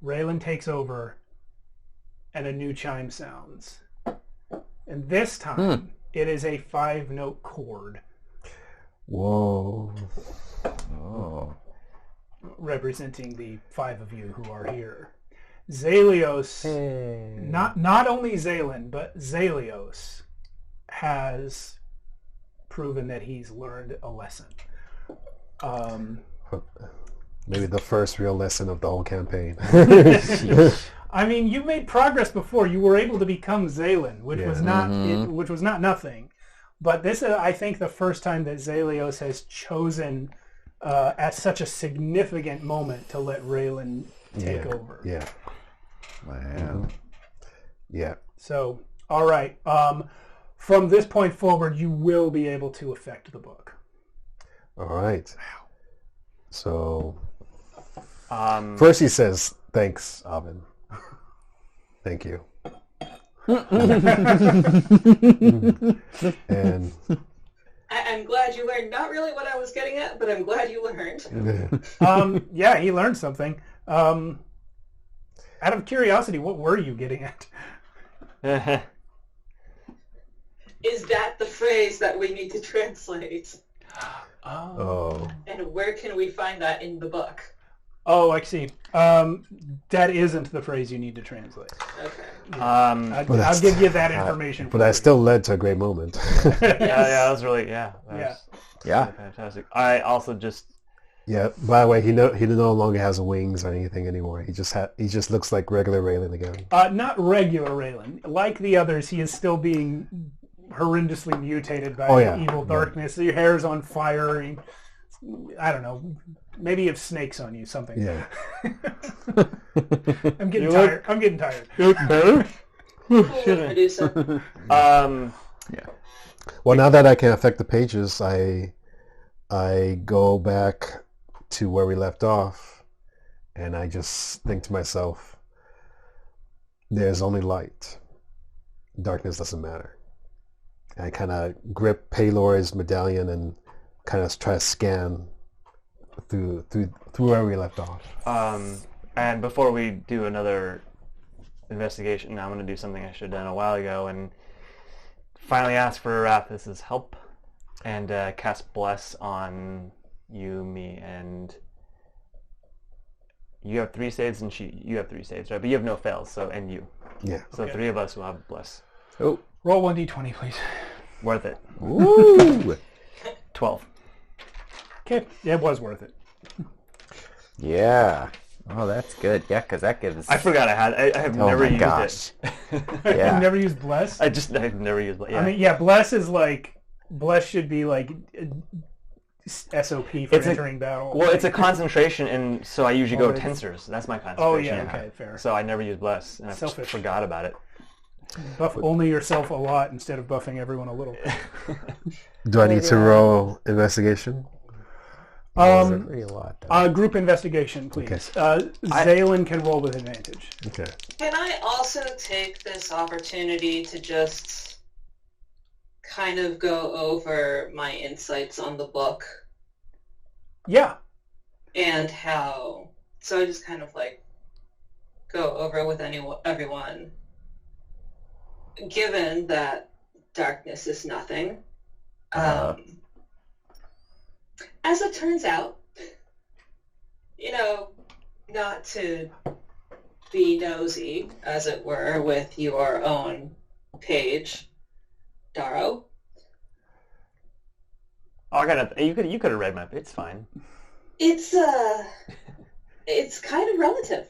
Speaker 2: Raylan takes over, and a new chime sounds. And this time, it is a 5-note chord.
Speaker 5: Whoa.
Speaker 4: Oh.
Speaker 2: Representing the 5 of you who are here. Zalios, not only Zalen, but Zalios has proven that he's learned a lesson.
Speaker 5: Maybe the first real lesson of the whole campaign.
Speaker 2: I mean, you made progress before. You were able to become Zalen, which was not which was not nothing. But this is, I think, the first time that Zalios has chosen at such a significant moment to let Raylan take over.
Speaker 5: Yeah.
Speaker 4: Wow.
Speaker 5: Yeah.
Speaker 2: So, all right. From this point forward, you will be able to affect the book.
Speaker 5: All right. So,
Speaker 3: Um,
Speaker 5: first he says, thanks, Avin. Thank you. And
Speaker 6: I'm glad you learned. Not really what I was getting at, but I'm glad you learned.
Speaker 2: Yeah, he learned something. Out of curiosity, what were you getting at?
Speaker 6: Is that the phrase that we need to translate?
Speaker 5: oh,
Speaker 6: And where can we find that in the book?
Speaker 2: Oh, I see. That isn't the phrase you need to translate.
Speaker 6: Okay.
Speaker 2: I'll give you that information.
Speaker 5: but that still led to a great moment.
Speaker 3: that was really that was
Speaker 4: Yeah.
Speaker 3: really fantastic. I also just
Speaker 5: Yeah. By the way, he no longer has wings or anything anymore. He just looks like regular Raylan again.
Speaker 2: Not regular Raylan. Like the others, he is still being horrendously mutated by evil darkness. Your hair's on fire. I don't know. Maybe you have snakes on you, something.
Speaker 5: Yeah.
Speaker 2: I'm getting tired. I'm getting tired.
Speaker 3: you look better.
Speaker 6: Medusa.
Speaker 5: Well, now that I can affect the pages, I go back to where we left off, and I just think to myself, there's only light. Darkness doesn't matter. And I kind of grip Paylor's medallion and kind of try to scan through where we left off.
Speaker 3: And before we do another investigation, I'm going to do something I should have done a while ago and finally ask for Arathis' help and cast Bless on you, me, and you have 3 saves and you have 3 saves, right? But you have no fails, and you.
Speaker 5: Yeah.
Speaker 3: So 3 of us will have Bless.
Speaker 4: Oh.
Speaker 2: Roll 1d20, please.
Speaker 3: Worth it.
Speaker 4: Ooh.
Speaker 3: 12.
Speaker 2: Okay. Yeah, it was worth it.
Speaker 4: Yeah. Oh, that's good. Yeah, because that gives...
Speaker 3: I forgot I had. I have never used it.
Speaker 4: Yeah.
Speaker 2: You've never used Bless?
Speaker 3: I've never used it. Yeah.
Speaker 2: I mean, yeah, Bless should be like SOP for entering battle.
Speaker 3: Well, it's a concentration, and so I usually go tensors. That's my concentration.
Speaker 2: Oh, yeah, okay, fair.
Speaker 3: So I never use Bless, and I just
Speaker 2: Selfish.
Speaker 3: forgot about it.
Speaker 2: Buff only yourself a lot instead of buffing everyone a little.
Speaker 5: Do I need to roll investigation?
Speaker 4: Pretty a lot, though.
Speaker 2: Group investigation, please.
Speaker 5: Okay.
Speaker 2: Zaylin can roll with advantage.
Speaker 5: Okay.
Speaker 6: Can I also take this opportunity to just kind of go over my insights on the book
Speaker 2: Yeah.
Speaker 6: and how... So I just kind of like go over with everyone. Given that darkness is nothing, as it turns out, not to be nosy, as it were, with your own page, Darrow.
Speaker 3: Oh, you could have read my. It's fine.
Speaker 6: It's kind of relative.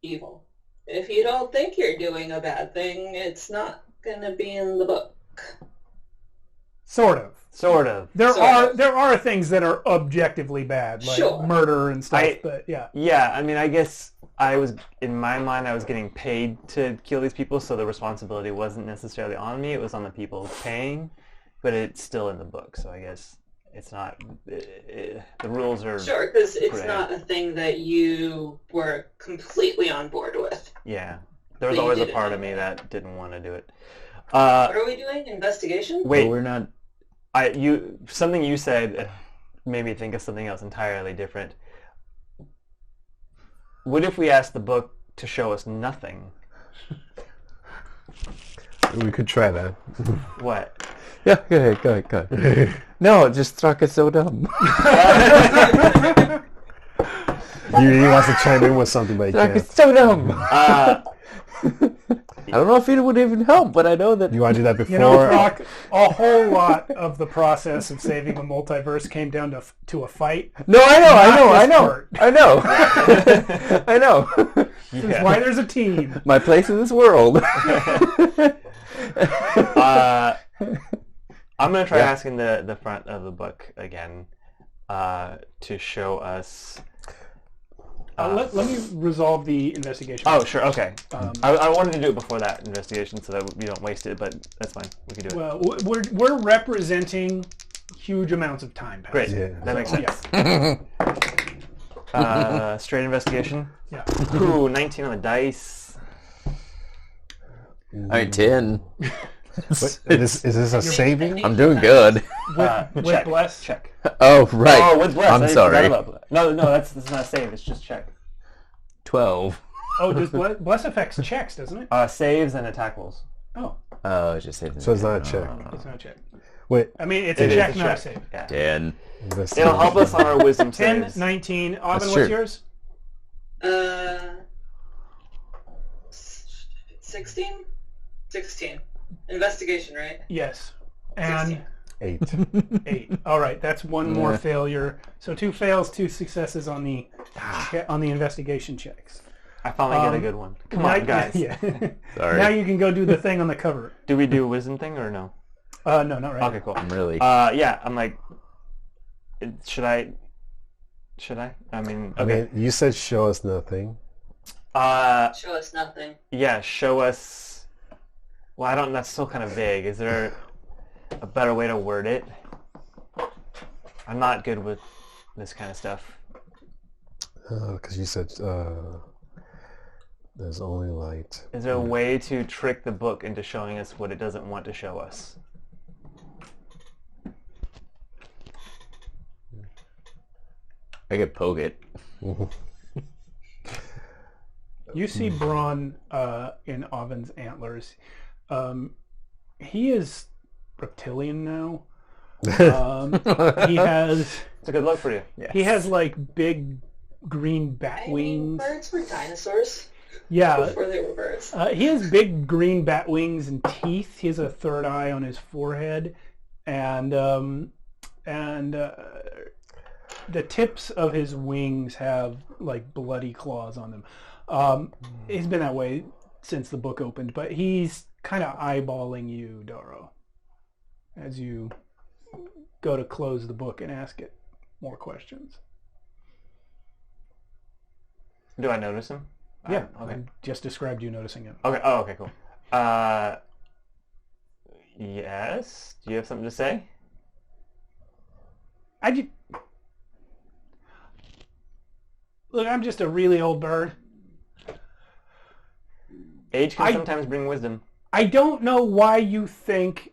Speaker 6: Evil. If you don't think you're doing a bad thing, it's not gonna be in the book.
Speaker 2: Sort of. There
Speaker 6: Sort of.
Speaker 2: are things that are objectively bad, like
Speaker 6: Sure.
Speaker 2: murder and stuff, but yeah.
Speaker 3: Yeah, I mean, I guess in my mind, I was getting paid to kill these people, so the responsibility wasn't necessarily on me. It was on the people paying, but it's still in the book, so I guess it's not... the rules are...
Speaker 6: Sure, because it's
Speaker 3: correct.
Speaker 6: not a thing that you were completely on board with.
Speaker 3: Yeah. There was
Speaker 6: But you
Speaker 3: always a
Speaker 6: did it
Speaker 3: part of me
Speaker 6: anyway.
Speaker 3: that didn't want to do it.
Speaker 6: What are we doing? Investigation?
Speaker 3: Wait,
Speaker 4: But we're not...
Speaker 3: something you said made me think of something else entirely different. What if we asked the book to show us nothing?
Speaker 5: We could try that.
Speaker 3: What?
Speaker 4: Yeah, go ahead. No, just Thrak is so dumb.
Speaker 5: He wants to chime in with something, but he
Speaker 4: Thrak is
Speaker 5: can't.
Speaker 4: so dumb. I don't know if it would even help, but I know that...
Speaker 5: You want to do that before?
Speaker 2: You know, Brock, a whole lot of the process of saving the multiverse came down to a fight.
Speaker 4: No, I
Speaker 2: Not
Speaker 4: know. I know.
Speaker 2: This is why there's a team.
Speaker 4: My place in this world.
Speaker 3: I'm going to try asking the front of the book again to show us...
Speaker 2: Let me resolve the investigation.
Speaker 3: Oh, sure, okay. I wanted to do it before that investigation so that we don't waste it, but that's fine. We can do it.
Speaker 2: Well, we're representing huge amounts of time.
Speaker 3: Great.
Speaker 5: Yeah.
Speaker 3: That makes sense.
Speaker 2: Yeah.
Speaker 3: Straight investigation.
Speaker 2: Yeah.
Speaker 3: Ooh, 19 on the dice.
Speaker 7: I mean, 10.
Speaker 5: Is this a saving?
Speaker 7: I'm doing good.
Speaker 2: With
Speaker 3: check.
Speaker 2: bless?
Speaker 3: Check.
Speaker 7: Oh, right.
Speaker 3: Oh, with bless.
Speaker 7: I'm sorry.
Speaker 3: No, that's not a save. It's just check.
Speaker 7: 12.
Speaker 2: Oh, does bless affects checks, doesn't it?
Speaker 3: Saves and attack rolls.
Speaker 2: Oh,
Speaker 7: Oh, it's just saving.
Speaker 5: So it's not a check.
Speaker 2: it's not a check.
Speaker 5: Wait,
Speaker 2: I mean, it's
Speaker 3: It
Speaker 2: a
Speaker 3: is
Speaker 2: check,
Speaker 3: a
Speaker 2: not a
Speaker 3: check.
Speaker 2: save.
Speaker 3: Yeah.
Speaker 7: 10.
Speaker 3: It'll help us on our wisdom
Speaker 2: 10,
Speaker 3: saves.
Speaker 2: 19. Aubin,
Speaker 7: That's
Speaker 2: what's
Speaker 7: true.
Speaker 2: yours?
Speaker 6: 16? 16. Investigation, right?
Speaker 2: Yes. And
Speaker 6: 16.
Speaker 5: 8.
Speaker 2: 8. All right, that's one more failure. So 2 fails, 2 successes on the investigation checks.
Speaker 3: I finally get a good one. Come
Speaker 2: Now-
Speaker 3: on, guys.
Speaker 2: Yeah.
Speaker 7: Sorry.
Speaker 2: Now you can go do the thing on the cover.
Speaker 3: Do we do a wisdom thing or no?
Speaker 2: No, not right.
Speaker 3: Okay, cool.
Speaker 7: I'm really...
Speaker 3: Yeah, I'm like, should I? I mean,
Speaker 5: I
Speaker 3: okay.
Speaker 5: mean, you said show us nothing.
Speaker 6: Show us nothing.
Speaker 3: Yeah, show us. Well, I don't. That's still kind of vague. Is there a better way to word it? I'm not good with this kind of stuff.
Speaker 5: Because you said there's only light.
Speaker 3: Is there a way to trick the book into showing us what it doesn't want to show us?
Speaker 7: I could poke it.
Speaker 2: You see Braun in Aubin's antlers. He is reptilian now. He has
Speaker 3: It's a good look for you.
Speaker 2: he has like big green bat
Speaker 6: I mean,
Speaker 2: wings.
Speaker 6: birds were dinosaurs
Speaker 2: Yeah,
Speaker 6: before they were birds.
Speaker 2: he has big green bat wings and teeth. He has a third eye on his forehead, and the tips of his wings have like bloody claws on them. He's been that way since the book opened, but he's kind of eyeballing you, Doro, as you go to close the book and ask it more questions.
Speaker 3: Do I notice him?
Speaker 2: Yeah,
Speaker 3: Okay.
Speaker 2: I just described you noticing him.
Speaker 3: Okay. Oh, okay. Cool. Yes. Do you have something to say?
Speaker 2: Look, I'm just a really old bird.
Speaker 3: Age can
Speaker 2: I-
Speaker 3: sometimes bring wisdom.
Speaker 2: I don't know why you think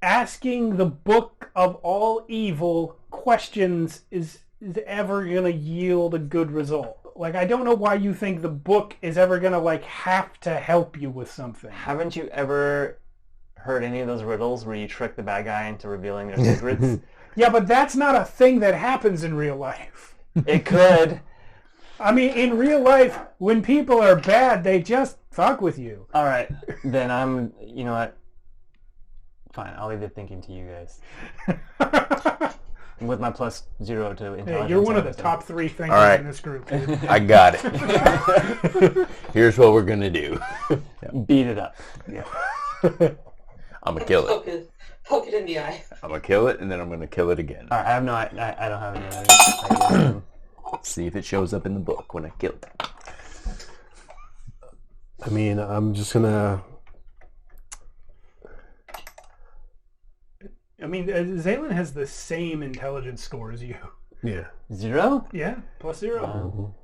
Speaker 2: asking the book of all evil questions is ever going to yield a good result. Like, I don't know why you think the book is ever going to, like, have to help you with something.
Speaker 3: Haven't you ever heard any of those riddles where you trick the bad guy into revealing their secrets?
Speaker 2: Yeah, but that's not a thing that happens in real life.
Speaker 3: It could.
Speaker 2: I mean, in real life, when people are bad, they just fuck with you.
Speaker 3: All right. Then you know what? Fine, I'll leave the thinking to you guys. With my +0 to intelligence.
Speaker 2: Hey, you're one of the
Speaker 3: and
Speaker 2: top 3 thinkers
Speaker 7: All right.
Speaker 2: in this group. Dude.
Speaker 7: I got it. Here's what we're going to do.
Speaker 3: everything. Beat it up.
Speaker 7: I'm going to kill it.
Speaker 6: Poke it in the eye.
Speaker 7: I'm going to kill it, and then I'm going to kill it again.
Speaker 3: All right, I don't have any other ideas.
Speaker 7: See if it shows up in the book when I kill it.
Speaker 5: I mean, I'm just gonna.
Speaker 2: I mean, Zaylin has the same intelligence score as you.
Speaker 5: Yeah.
Speaker 3: 0?
Speaker 2: Yeah, +0.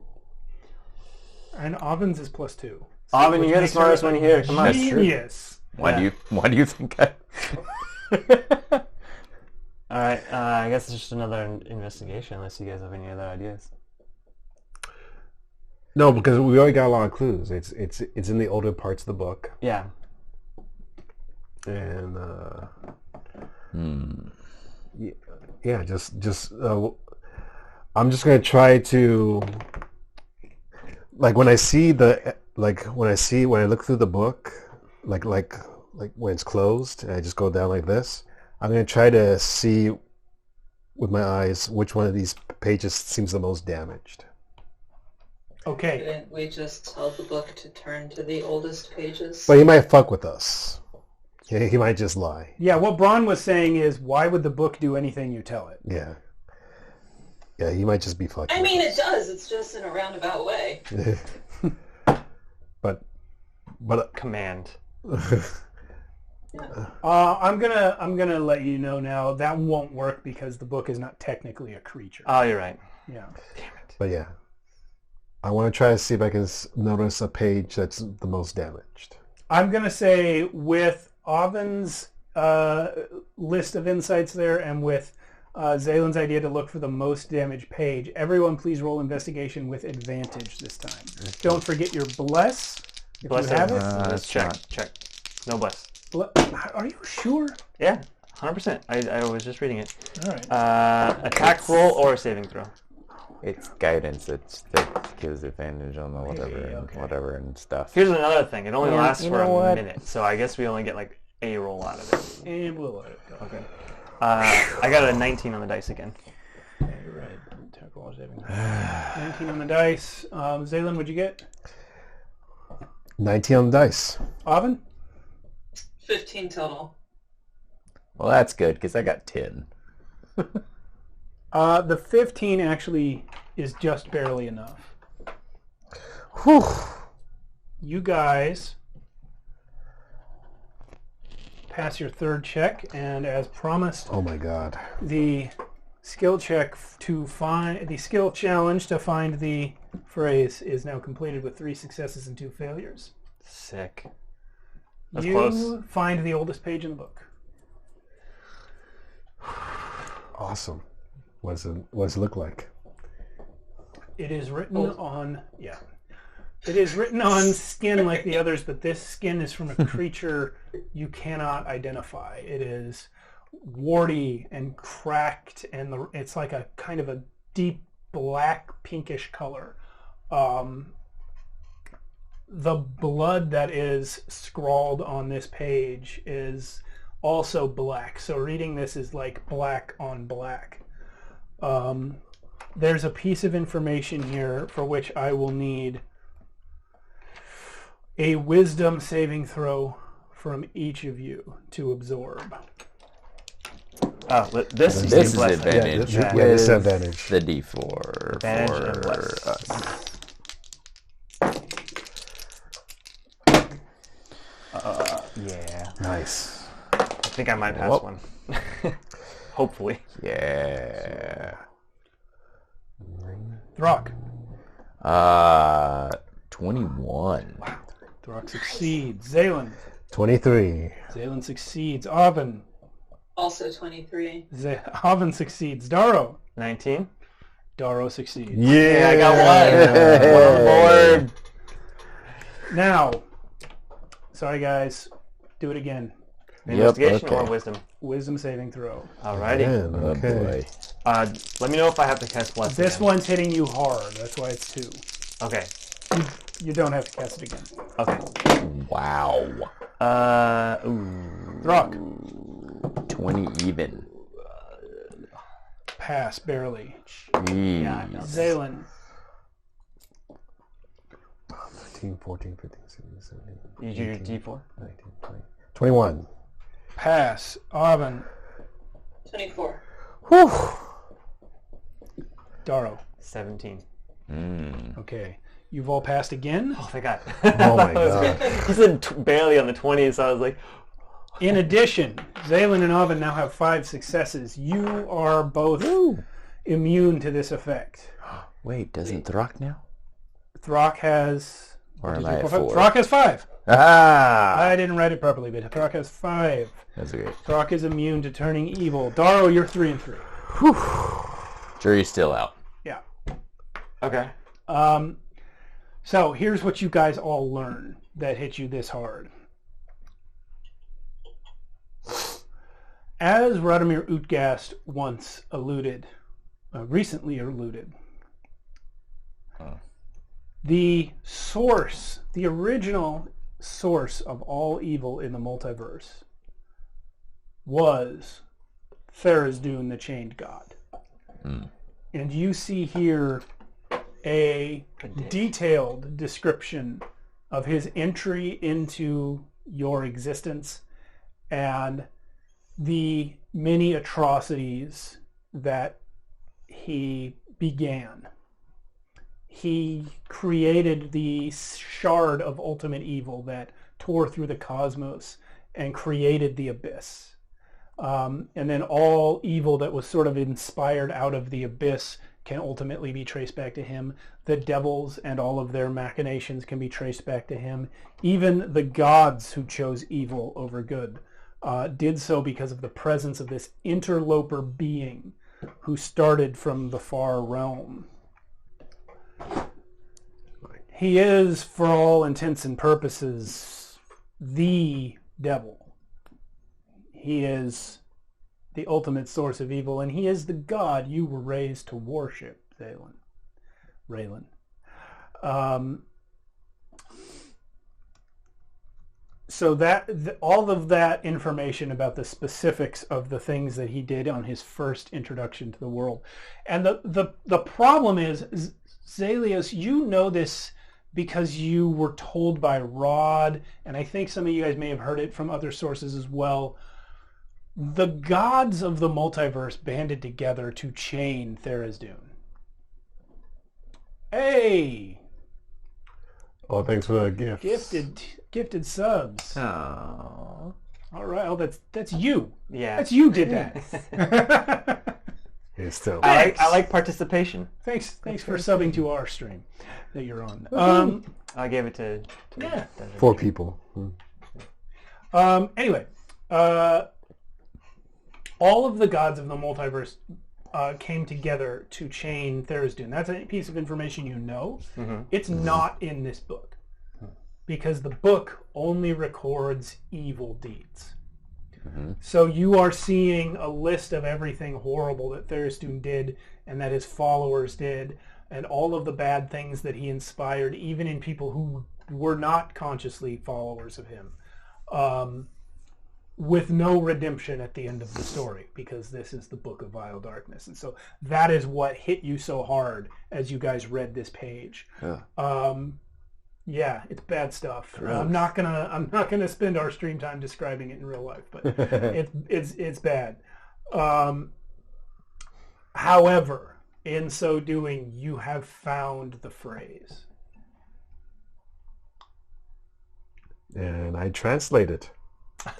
Speaker 2: And Aubin's is +2.
Speaker 3: Aubin,
Speaker 2: which
Speaker 3: you're the
Speaker 2: makes
Speaker 3: smartest
Speaker 2: her a
Speaker 3: one here. Come on.
Speaker 2: Genius.
Speaker 7: Why do you think I...
Speaker 3: All right, I guess it's just another investigation unless you guys have any other ideas.
Speaker 5: No, because we already got a lot of clues. It's in the older parts of the book,
Speaker 3: Yeah.
Speaker 5: and yeah, just I'm just gonna try to when I look through the book, like when it's closed, and I just go down like this. I'm gonna try to see with my eyes which one of these pages seems the most damaged.
Speaker 2: Okay.
Speaker 6: Didn't we just tell the book to turn to the oldest pages?
Speaker 5: But he might fuck with us. He might just lie.
Speaker 2: Yeah, what Braun was saying is, why would the book do anything you tell it?
Speaker 5: Yeah. Yeah, he might just be fucking.
Speaker 6: I mean, it does. It's just in a roundabout way.
Speaker 5: but
Speaker 3: Command.
Speaker 2: I'm gonna let you know now that won't work because the book is not technically a creature.
Speaker 3: Oh, you're right.
Speaker 2: Yeah.
Speaker 5: But yeah, I want to try to see if I can notice a page that's the most damaged.
Speaker 2: I'm going to say with Oven's list of insights there and with Zaylen's idea to look for the most damaged page, everyone please roll investigation with advantage this time. Don't forget your bless. If
Speaker 3: Bless
Speaker 2: you have
Speaker 3: it.
Speaker 2: it.
Speaker 3: Let's check. No bless.
Speaker 2: Are you sure?
Speaker 3: Yeah, 100%. I was just reading it.
Speaker 2: All right.
Speaker 3: Attack roll or saving throw.
Speaker 8: It's guidance. That gives advantage on the
Speaker 2: Okay.
Speaker 8: whatever and stuff.
Speaker 3: Here's another thing. It only
Speaker 4: Yeah,
Speaker 3: lasts
Speaker 4: you
Speaker 3: for
Speaker 4: know
Speaker 3: a
Speaker 4: what?
Speaker 3: minute, so I guess we only get like a roll out of it.
Speaker 2: And we'll let it go.
Speaker 3: Okay. I got a 19 on the dice again.
Speaker 2: Yeah, you're right. Attack roll or saving throw. 19 on the dice. Zaylen, what'd you get?
Speaker 5: 19 on the dice.
Speaker 2: Oven?
Speaker 6: 15 total.
Speaker 8: Well, that's good because I got 10.
Speaker 2: The 15 actually is just barely enough.
Speaker 5: Whew.
Speaker 2: You guys pass your third check, and as promised,
Speaker 5: Oh my god.
Speaker 2: the skill challenge to find the phrase is now completed with 3 successes and 2 failures.
Speaker 3: Sick. That's
Speaker 2: You
Speaker 3: close.
Speaker 2: find the oldest page in the book.
Speaker 5: Awesome. What does it look like?
Speaker 2: It is written on It is written on skin like the others, but this skin is from a creature you cannot identify. It is warty and cracked, and it's like a kind of a deep black pinkish color. The blood that is scrawled on this page is also black, so reading this is like black on black. There's a piece of information here for which I will need a wisdom saving throw from each of you to absorb.
Speaker 3: Oh, this
Speaker 8: This
Speaker 3: is
Speaker 8: is
Speaker 3: blessing.
Speaker 8: advantage.
Speaker 5: Yeah,
Speaker 8: with
Speaker 5: this is advantage.
Speaker 8: The D4
Speaker 3: Advantage
Speaker 8: for
Speaker 3: and bless.
Speaker 8: us.
Speaker 3: Yeah.
Speaker 5: Nice.
Speaker 3: I think I might pass
Speaker 8: Whoop.
Speaker 3: one. Hopefully.
Speaker 8: Yeah.
Speaker 2: Throck.
Speaker 8: 21.
Speaker 2: Throck succeeds. Zaylen.
Speaker 5: 23.
Speaker 2: Zaylen succeeds. Oven.
Speaker 6: Also 23.
Speaker 2: Oven succeeds. Daro.
Speaker 3: 19.
Speaker 2: Daro succeeds.
Speaker 5: Yeah,
Speaker 3: I got one. One on board.
Speaker 2: Now, sorry guys, do it again.
Speaker 3: Investigation
Speaker 8: okay.
Speaker 3: or wisdom?
Speaker 2: Wisdom saving throw.
Speaker 3: Alrighty.
Speaker 5: Man,
Speaker 8: Oh
Speaker 5: okay.
Speaker 8: boy.
Speaker 3: Let me know if I have to cast blessing.
Speaker 2: This
Speaker 3: again.
Speaker 2: one's hitting you hard. That's why it's 2.
Speaker 3: Okay.
Speaker 2: You don't have to cast it again.
Speaker 3: Okay.
Speaker 8: Wow.
Speaker 2: Throck.
Speaker 8: 20 even.
Speaker 2: Pass, barely.
Speaker 8: Jeez.
Speaker 2: Zaylen.
Speaker 5: 13, 14, 15, 16, 17,
Speaker 3: You do your D4?
Speaker 5: 19, 20. 21.
Speaker 2: Pass. Oven.
Speaker 6: 24.
Speaker 5: Whew.
Speaker 2: Daro.
Speaker 3: 17.
Speaker 2: Okay. You've all passed again.
Speaker 3: Oh, thank God.
Speaker 5: Oh my god.
Speaker 3: He said barely on the 20, so I was like,
Speaker 2: In addition, Zaylen and Oven now have 5 successes. You are both immune to this effect.
Speaker 8: Wait, doesn't Throck now?
Speaker 2: Throck has...
Speaker 8: Or am I at 4?
Speaker 2: Throck has 5.
Speaker 8: Ah!
Speaker 2: I didn't write it properly, but Throck has 5.
Speaker 8: That's okay.
Speaker 2: Throck is immune to turning evil. Daro, you're 3 and 3.
Speaker 8: Jury's still out.
Speaker 2: Yeah.
Speaker 3: okay.
Speaker 2: So here's what you guys all learn that hit you this hard. As Radomir Utgast once recently alluded, the original source of all evil in the multiverse was Tharizdun, the Chained God. And you see here a detailed description of his entry into your existence and the many atrocities that he began. He created the shard of ultimate evil that tore through the cosmos and created the abyss. And then all evil that was sort of inspired out of the abyss can ultimately be traced back to him. The devils and all of their machinations can be traced back to him. Even the gods who chose evil over good did so because of the presence of this interloper being who started from the far realm. He is, for all intents and purposes, the devil. He is the ultimate source of evil, and he is the god you were raised to worship, Raylan. So all of that information about the specifics of the things that he did on his first introduction to the world. And the problem is, Zalios, you know this because you were told by Rod, and I think some of you guys may have heard it from other sources as well. The gods of the multiverse banded together to chain Tharizdun. Hey!
Speaker 5: Oh, thanks for the gift.
Speaker 2: Gifted subs.
Speaker 4: Oh.
Speaker 2: All right. Oh, that's you.
Speaker 3: Yeah.
Speaker 2: That's you did that.
Speaker 5: Yeah, still.
Speaker 3: I like participation.
Speaker 2: Thanks for subbing to our stream that you're on.
Speaker 3: I gave it to
Speaker 2: Yeah.
Speaker 5: 4 people.
Speaker 2: Anyway, all of the gods of the multiverse came together to chain Tharizdun. That's a piece of information you know.
Speaker 3: Mm-hmm.
Speaker 2: It's not in this book because the book only records evil deeds.
Speaker 5: Mm-hmm.
Speaker 2: So you are seeing a list of everything horrible that Tharizdun did and that his followers did, and all of the bad things that he inspired, even in people who were not consciously followers of him, with no redemption at the end of the story, because this is the Book of Vile Darkness. And so that is what hit you so hard as you guys read this page. Yeah, it's bad stuff. I'm not gonna spend our stream time describing it in real life, but it's bad. However, in so doing, you have found the phrase,
Speaker 5: And I translate it.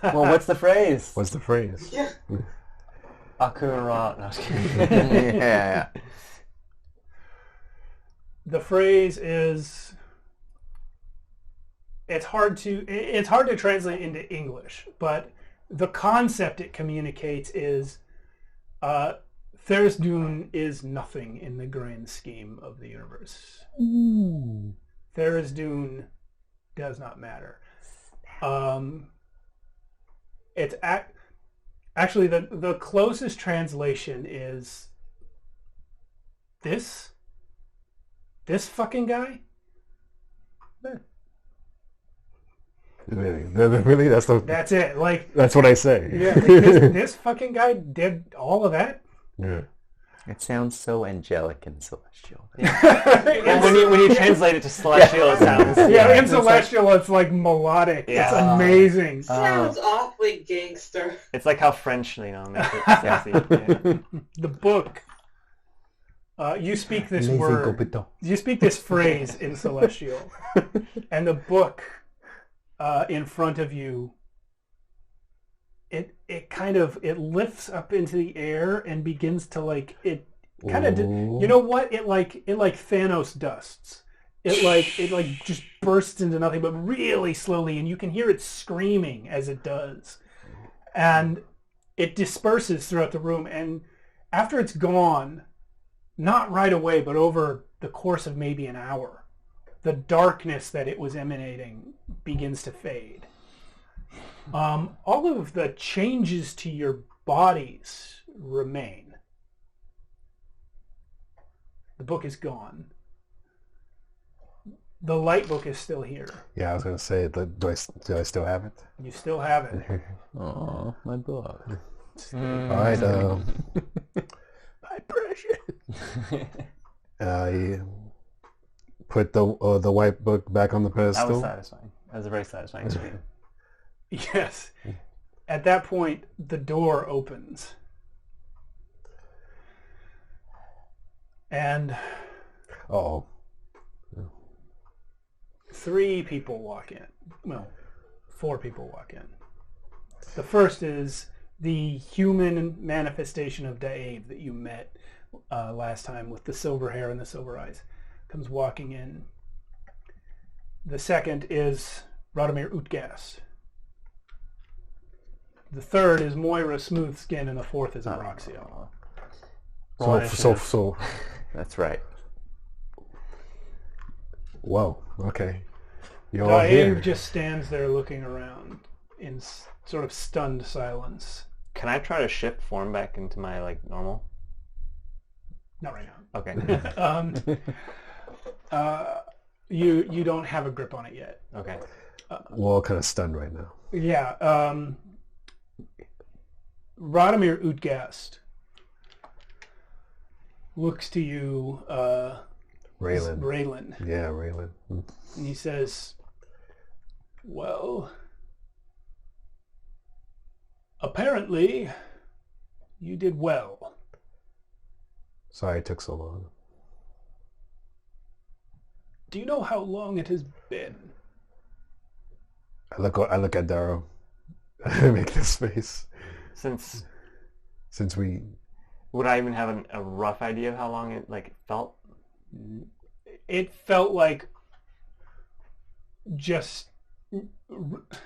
Speaker 3: Well, what's the phrase?
Speaker 5: What's the phrase?
Speaker 3: Akura. No, I was kidding.
Speaker 4: Yeah.
Speaker 2: the phrase is. It's hard to translate into English, but the concept it communicates is Tharizdun is nothing in the grand scheme of the universe. Tharizdun does not matter. It's actually the closest translation is this fucking guy.
Speaker 5: Really?
Speaker 2: That's it. Like,
Speaker 5: That's what I say.
Speaker 2: yeah, this fucking guy did all of that.
Speaker 5: Yeah.
Speaker 4: It sounds so angelic and celestial.
Speaker 3: Well, when you translate it to Celestial, it sounds...
Speaker 2: Yeah, in Celestial, it's like melodic.
Speaker 3: Yeah.
Speaker 2: It's amazing.
Speaker 6: Sounds awfully gangster.
Speaker 3: It's like how French, makes it sexy. Yeah.
Speaker 2: The book. You speak this word. You speak this phrase in Celestial, and the book in front of you. It lifts up into the air and begins to you know what, it like Thanos dusts. It just bursts into nothing, but really slowly, and you can hear it screaming as it does, and it disperses throughout the room. And after it's gone, not right away, but over the course of maybe an hour, the darkness that it was emanating begins to fade. All of the changes to your bodies remain. The book is gone. The light book is still here.
Speaker 5: Yeah, I was going to say, do I still have it?
Speaker 2: You still have it.
Speaker 4: Oh, my book.
Speaker 5: All right.
Speaker 2: My precious.
Speaker 5: You put the white book back on the
Speaker 3: That was
Speaker 5: pedestal.
Speaker 3: satisfying. That was a very satisfying scream.
Speaker 2: Yes. At that point, the door opens. And
Speaker 5: Uh-oh.
Speaker 2: 3 people walk in. Well, 4 people walk in. The first is the human manifestation of Dave that you met last time with the silver hair and the silver eyes, comes walking in. The second is Radomir Utgast. The third is Moira Smoothskin, and the fourth is Abraxio.
Speaker 5: So.
Speaker 8: That's right.
Speaker 5: Whoa. Okay. You're all here.
Speaker 2: Dave just stands there looking around in sort of stunned silence.
Speaker 3: Can I try to shift form back into my like normal?
Speaker 2: Not right now.
Speaker 3: Okay.
Speaker 2: You don't have a grip on it yet.
Speaker 3: Okay.
Speaker 5: We're all kind of stunned right now.
Speaker 2: Yeah. Radomir Utgast looks to you, Raylan.
Speaker 5: Yeah, Raylan.
Speaker 2: And he says, well, apparently you did well.
Speaker 5: Sorry it took so long.
Speaker 2: Do you know how long it has been?
Speaker 5: I look at Darrow. I make this face. Since we...
Speaker 3: Would I even have a rough idea of how long it like felt?
Speaker 2: It felt like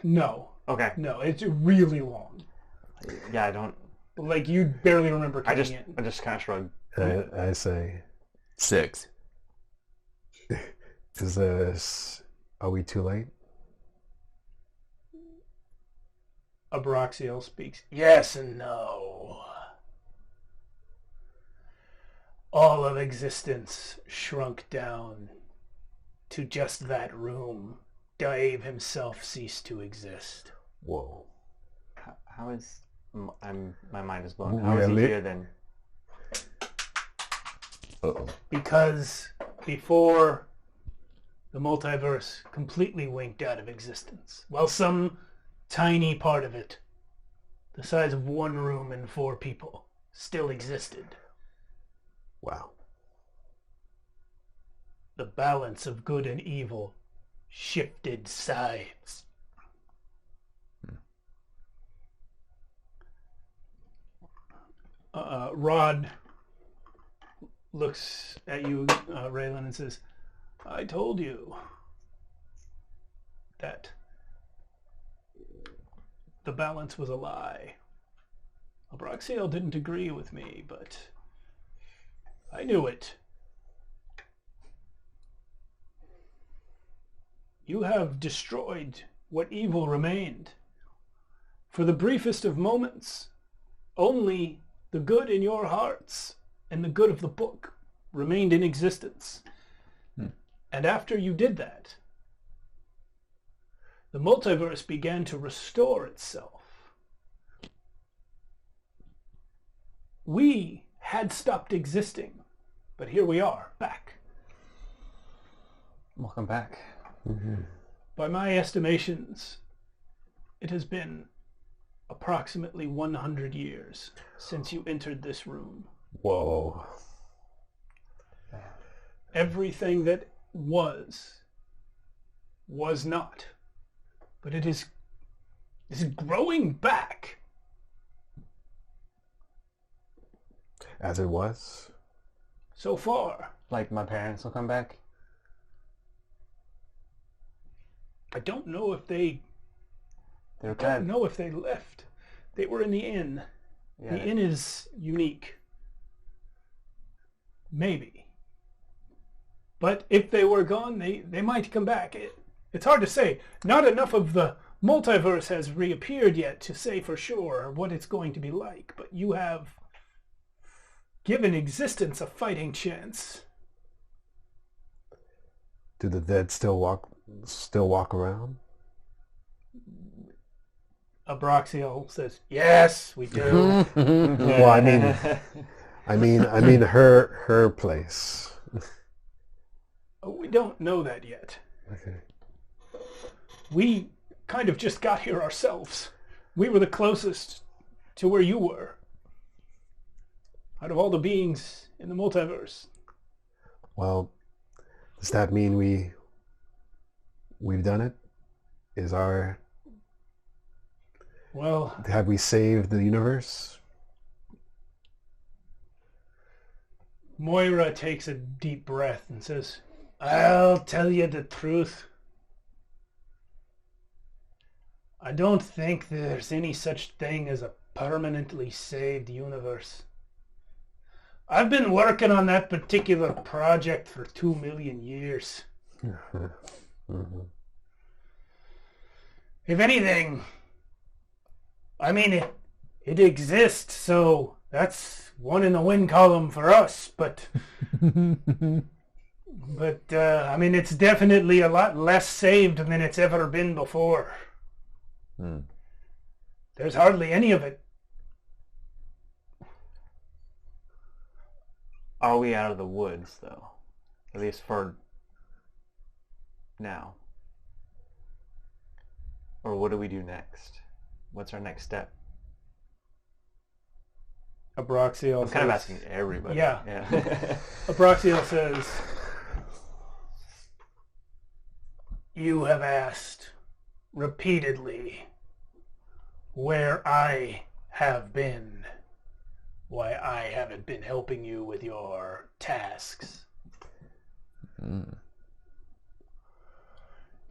Speaker 2: no.
Speaker 3: Okay.
Speaker 2: No, it's really long.
Speaker 3: Yeah, I don't...
Speaker 2: Like, you barely remember coming in.
Speaker 3: I just kind of shrugged.
Speaker 5: I say...
Speaker 8: 6.
Speaker 5: Is this... Are we too late?
Speaker 2: Abraxio speaks. Yes and no. All of existence shrunk down to just that room. Dave himself ceased to exist.
Speaker 5: Whoa.
Speaker 3: How is... my mind is blown. How is he here then?
Speaker 5: Uh-oh.
Speaker 2: Because before the multiverse completely winked out of existence, while some tiny part of it, the size of one room and 4 people, still existed,
Speaker 5: Wow.
Speaker 2: the balance of good and evil shifted sides. Rod looks at you, Raylan, and says, I told you that the balance was a lie. Abraxio didn't agree with me, but I knew it. You have destroyed what evil remained. For the briefest of moments, only the good in your hearts and the good of the book remained in existence. And after you did that, the multiverse began to restore itself. We had stopped existing, but here we are, back.
Speaker 3: Welcome back.
Speaker 5: Mm-hmm.
Speaker 2: By my estimations, it has been approximately 100 years since you entered this room.
Speaker 5: Whoa.
Speaker 2: Everything that was not. But it is growing back.
Speaker 5: As it was?
Speaker 2: So far.
Speaker 3: Like my parents will come back?
Speaker 2: I don't know if they
Speaker 3: They're
Speaker 2: don't know if they left. They were in the inn.
Speaker 3: Yeah.
Speaker 2: The inn is unique. Maybe. But if they were gone, they might come back. It's hard to say. Not enough of the multiverse has reappeared yet to say for sure what it's going to be like. But you have given existence a fighting chance.
Speaker 5: Do the dead still walk around?
Speaker 2: Abraxio says, "Yes, we do."
Speaker 5: Well, I mean her place.
Speaker 2: We don't know that yet.
Speaker 5: Okay.
Speaker 2: We kind of just got here ourselves. We were the closest to where you were. Out of all the beings in the multiverse.
Speaker 5: Well, does that mean we've done it?
Speaker 2: Well,
Speaker 5: have we saved the universe?
Speaker 2: Moira takes a deep breath and says, I'll tell you the truth. I don't think there's any such thing as a permanently saved universe. I've been working on that particular project for 2 million years. If anything, I mean, it exists, so that's one in the win column for us, but I mean, it's definitely a lot less saved than it's ever been before. There's hardly any of it.
Speaker 3: Are we out of the woods, though? At least for now. Or what do we do next? What's our next step?
Speaker 2: Abraxiel
Speaker 3: I'm kind of asking everybody.
Speaker 2: Yeah. Abraxiel says, you have asked repeatedly where I have been, why I haven't been helping you with your tasks.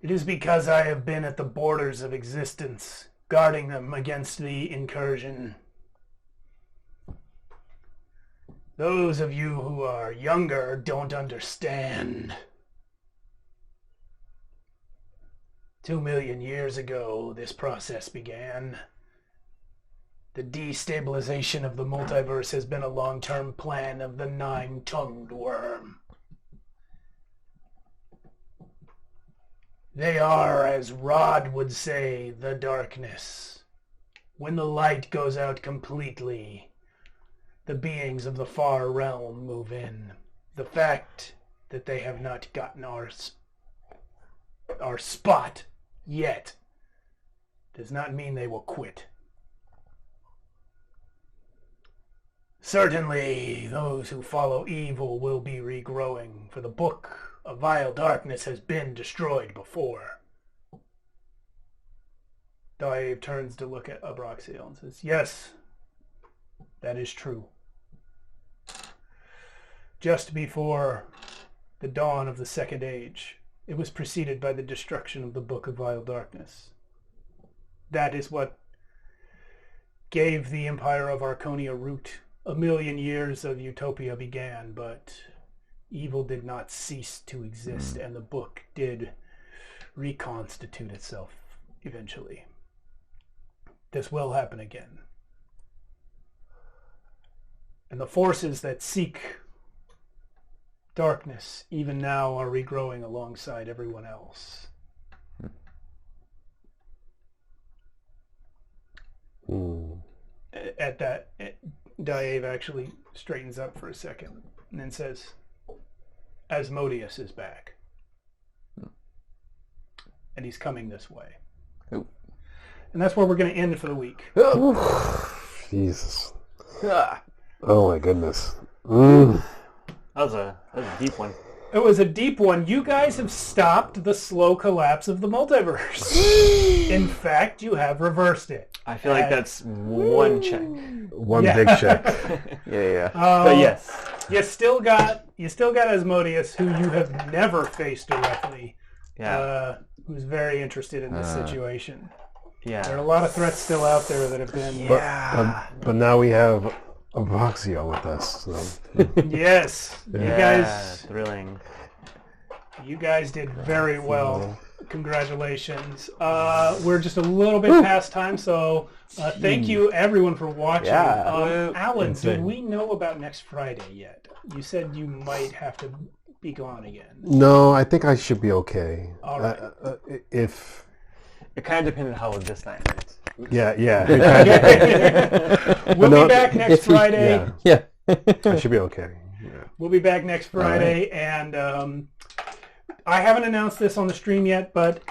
Speaker 2: It is because I have been at the borders of existence, guarding them against the incursion. Those of you who are younger don't understand. 2 million years ago, this process began. The destabilization of the multiverse has been a long-term plan of the 9-tongued worm. They are, as Rod would say, the darkness. When the light goes out completely, the beings of the far realm move in. The fact that they have not gotten our spot yet does not mean they will quit. Certainly, those who follow evil will be regrowing, for the book of vile darkness has been destroyed before. Dave turns to look at Abraxiel and says, yes, that is true. Just before the dawn of the Second Age, it was preceded by the destruction of the Book of Vile Darkness. That is what gave the Empire of Archonia root. 1 million years of utopia began, but evil did not cease to exist, and the book did reconstitute itself eventually. This will happen again. And the forces that seek darkness, even now, are regrowing alongside everyone else. At that, Dave actually straightens up for a second and then says, Asmodeus is back. And he's coming this way.
Speaker 8: Ooh.
Speaker 2: And that's where we're going to end for the week.
Speaker 5: Jesus. Oh my goodness.
Speaker 3: That was a deep one.
Speaker 2: It was a deep one. You guys have stopped the slow collapse of the multiverse. In fact, you have reversed it.
Speaker 3: I feel like that's one check.
Speaker 5: One big check.
Speaker 8: Yeah.
Speaker 3: But yes.
Speaker 2: You still got Asmodeus, who you have never faced directly.
Speaker 3: Yeah.
Speaker 2: Who's very interested in this situation.
Speaker 3: Yeah.
Speaker 2: There are a lot of threats still out there that have been...
Speaker 5: But now we have Abraxiel with us. So.
Speaker 2: Yes.
Speaker 5: Yeah.
Speaker 2: You guys...
Speaker 3: Thrilling.
Speaker 2: You guys did very well. Congratulations. We're just a little bit past time, so thank you everyone for watching.
Speaker 8: Yeah.
Speaker 2: Alan, do we know about next Friday yet? You said you might have to be gone again.
Speaker 5: No, I think I should be okay.
Speaker 2: All right.
Speaker 5: If...
Speaker 3: It kind of depended on how this night went.
Speaker 5: Yeah.
Speaker 2: We'll be back next Friday.
Speaker 5: Yeah. I should be okay. Yeah.
Speaker 2: We'll be back next Friday, and I haven't announced this on the stream yet, but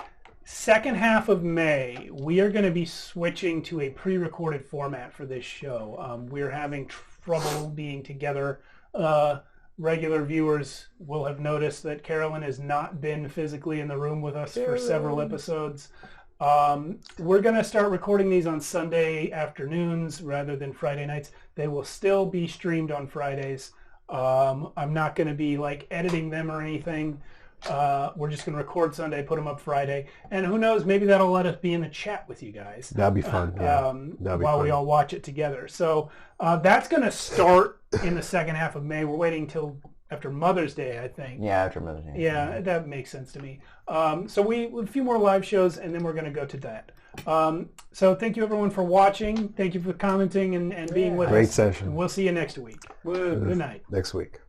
Speaker 2: second half of May, we are going to be switching to a pre-recorded format for this show. We're having trouble being together. Regular viewers will have noticed that Carolyn has not been physically in the room with us for several episodes. We're going to start recording these on Sunday afternoons rather than Friday nights. They will still be streamed on Fridays. I'm not going to be like editing them or anything. We're just going to record Sunday, put them up Friday, and who knows, maybe that'll let us be in a chat with you guys.
Speaker 5: That'd be fun. Yeah. That'd be
Speaker 2: while
Speaker 5: fun.
Speaker 2: we all watch it together. So that's going to start in the second half of May. We're waiting till after Mother's Day, I think.
Speaker 4: Yeah, after Mother's Day.
Speaker 2: Yeah, that makes sense to me. So we a few more live shows, and then we're going to go to that. So thank you everyone for watching. Thank you for commenting and being with us.
Speaker 5: Great session.
Speaker 2: We'll see you next week. Good night.
Speaker 5: Next week.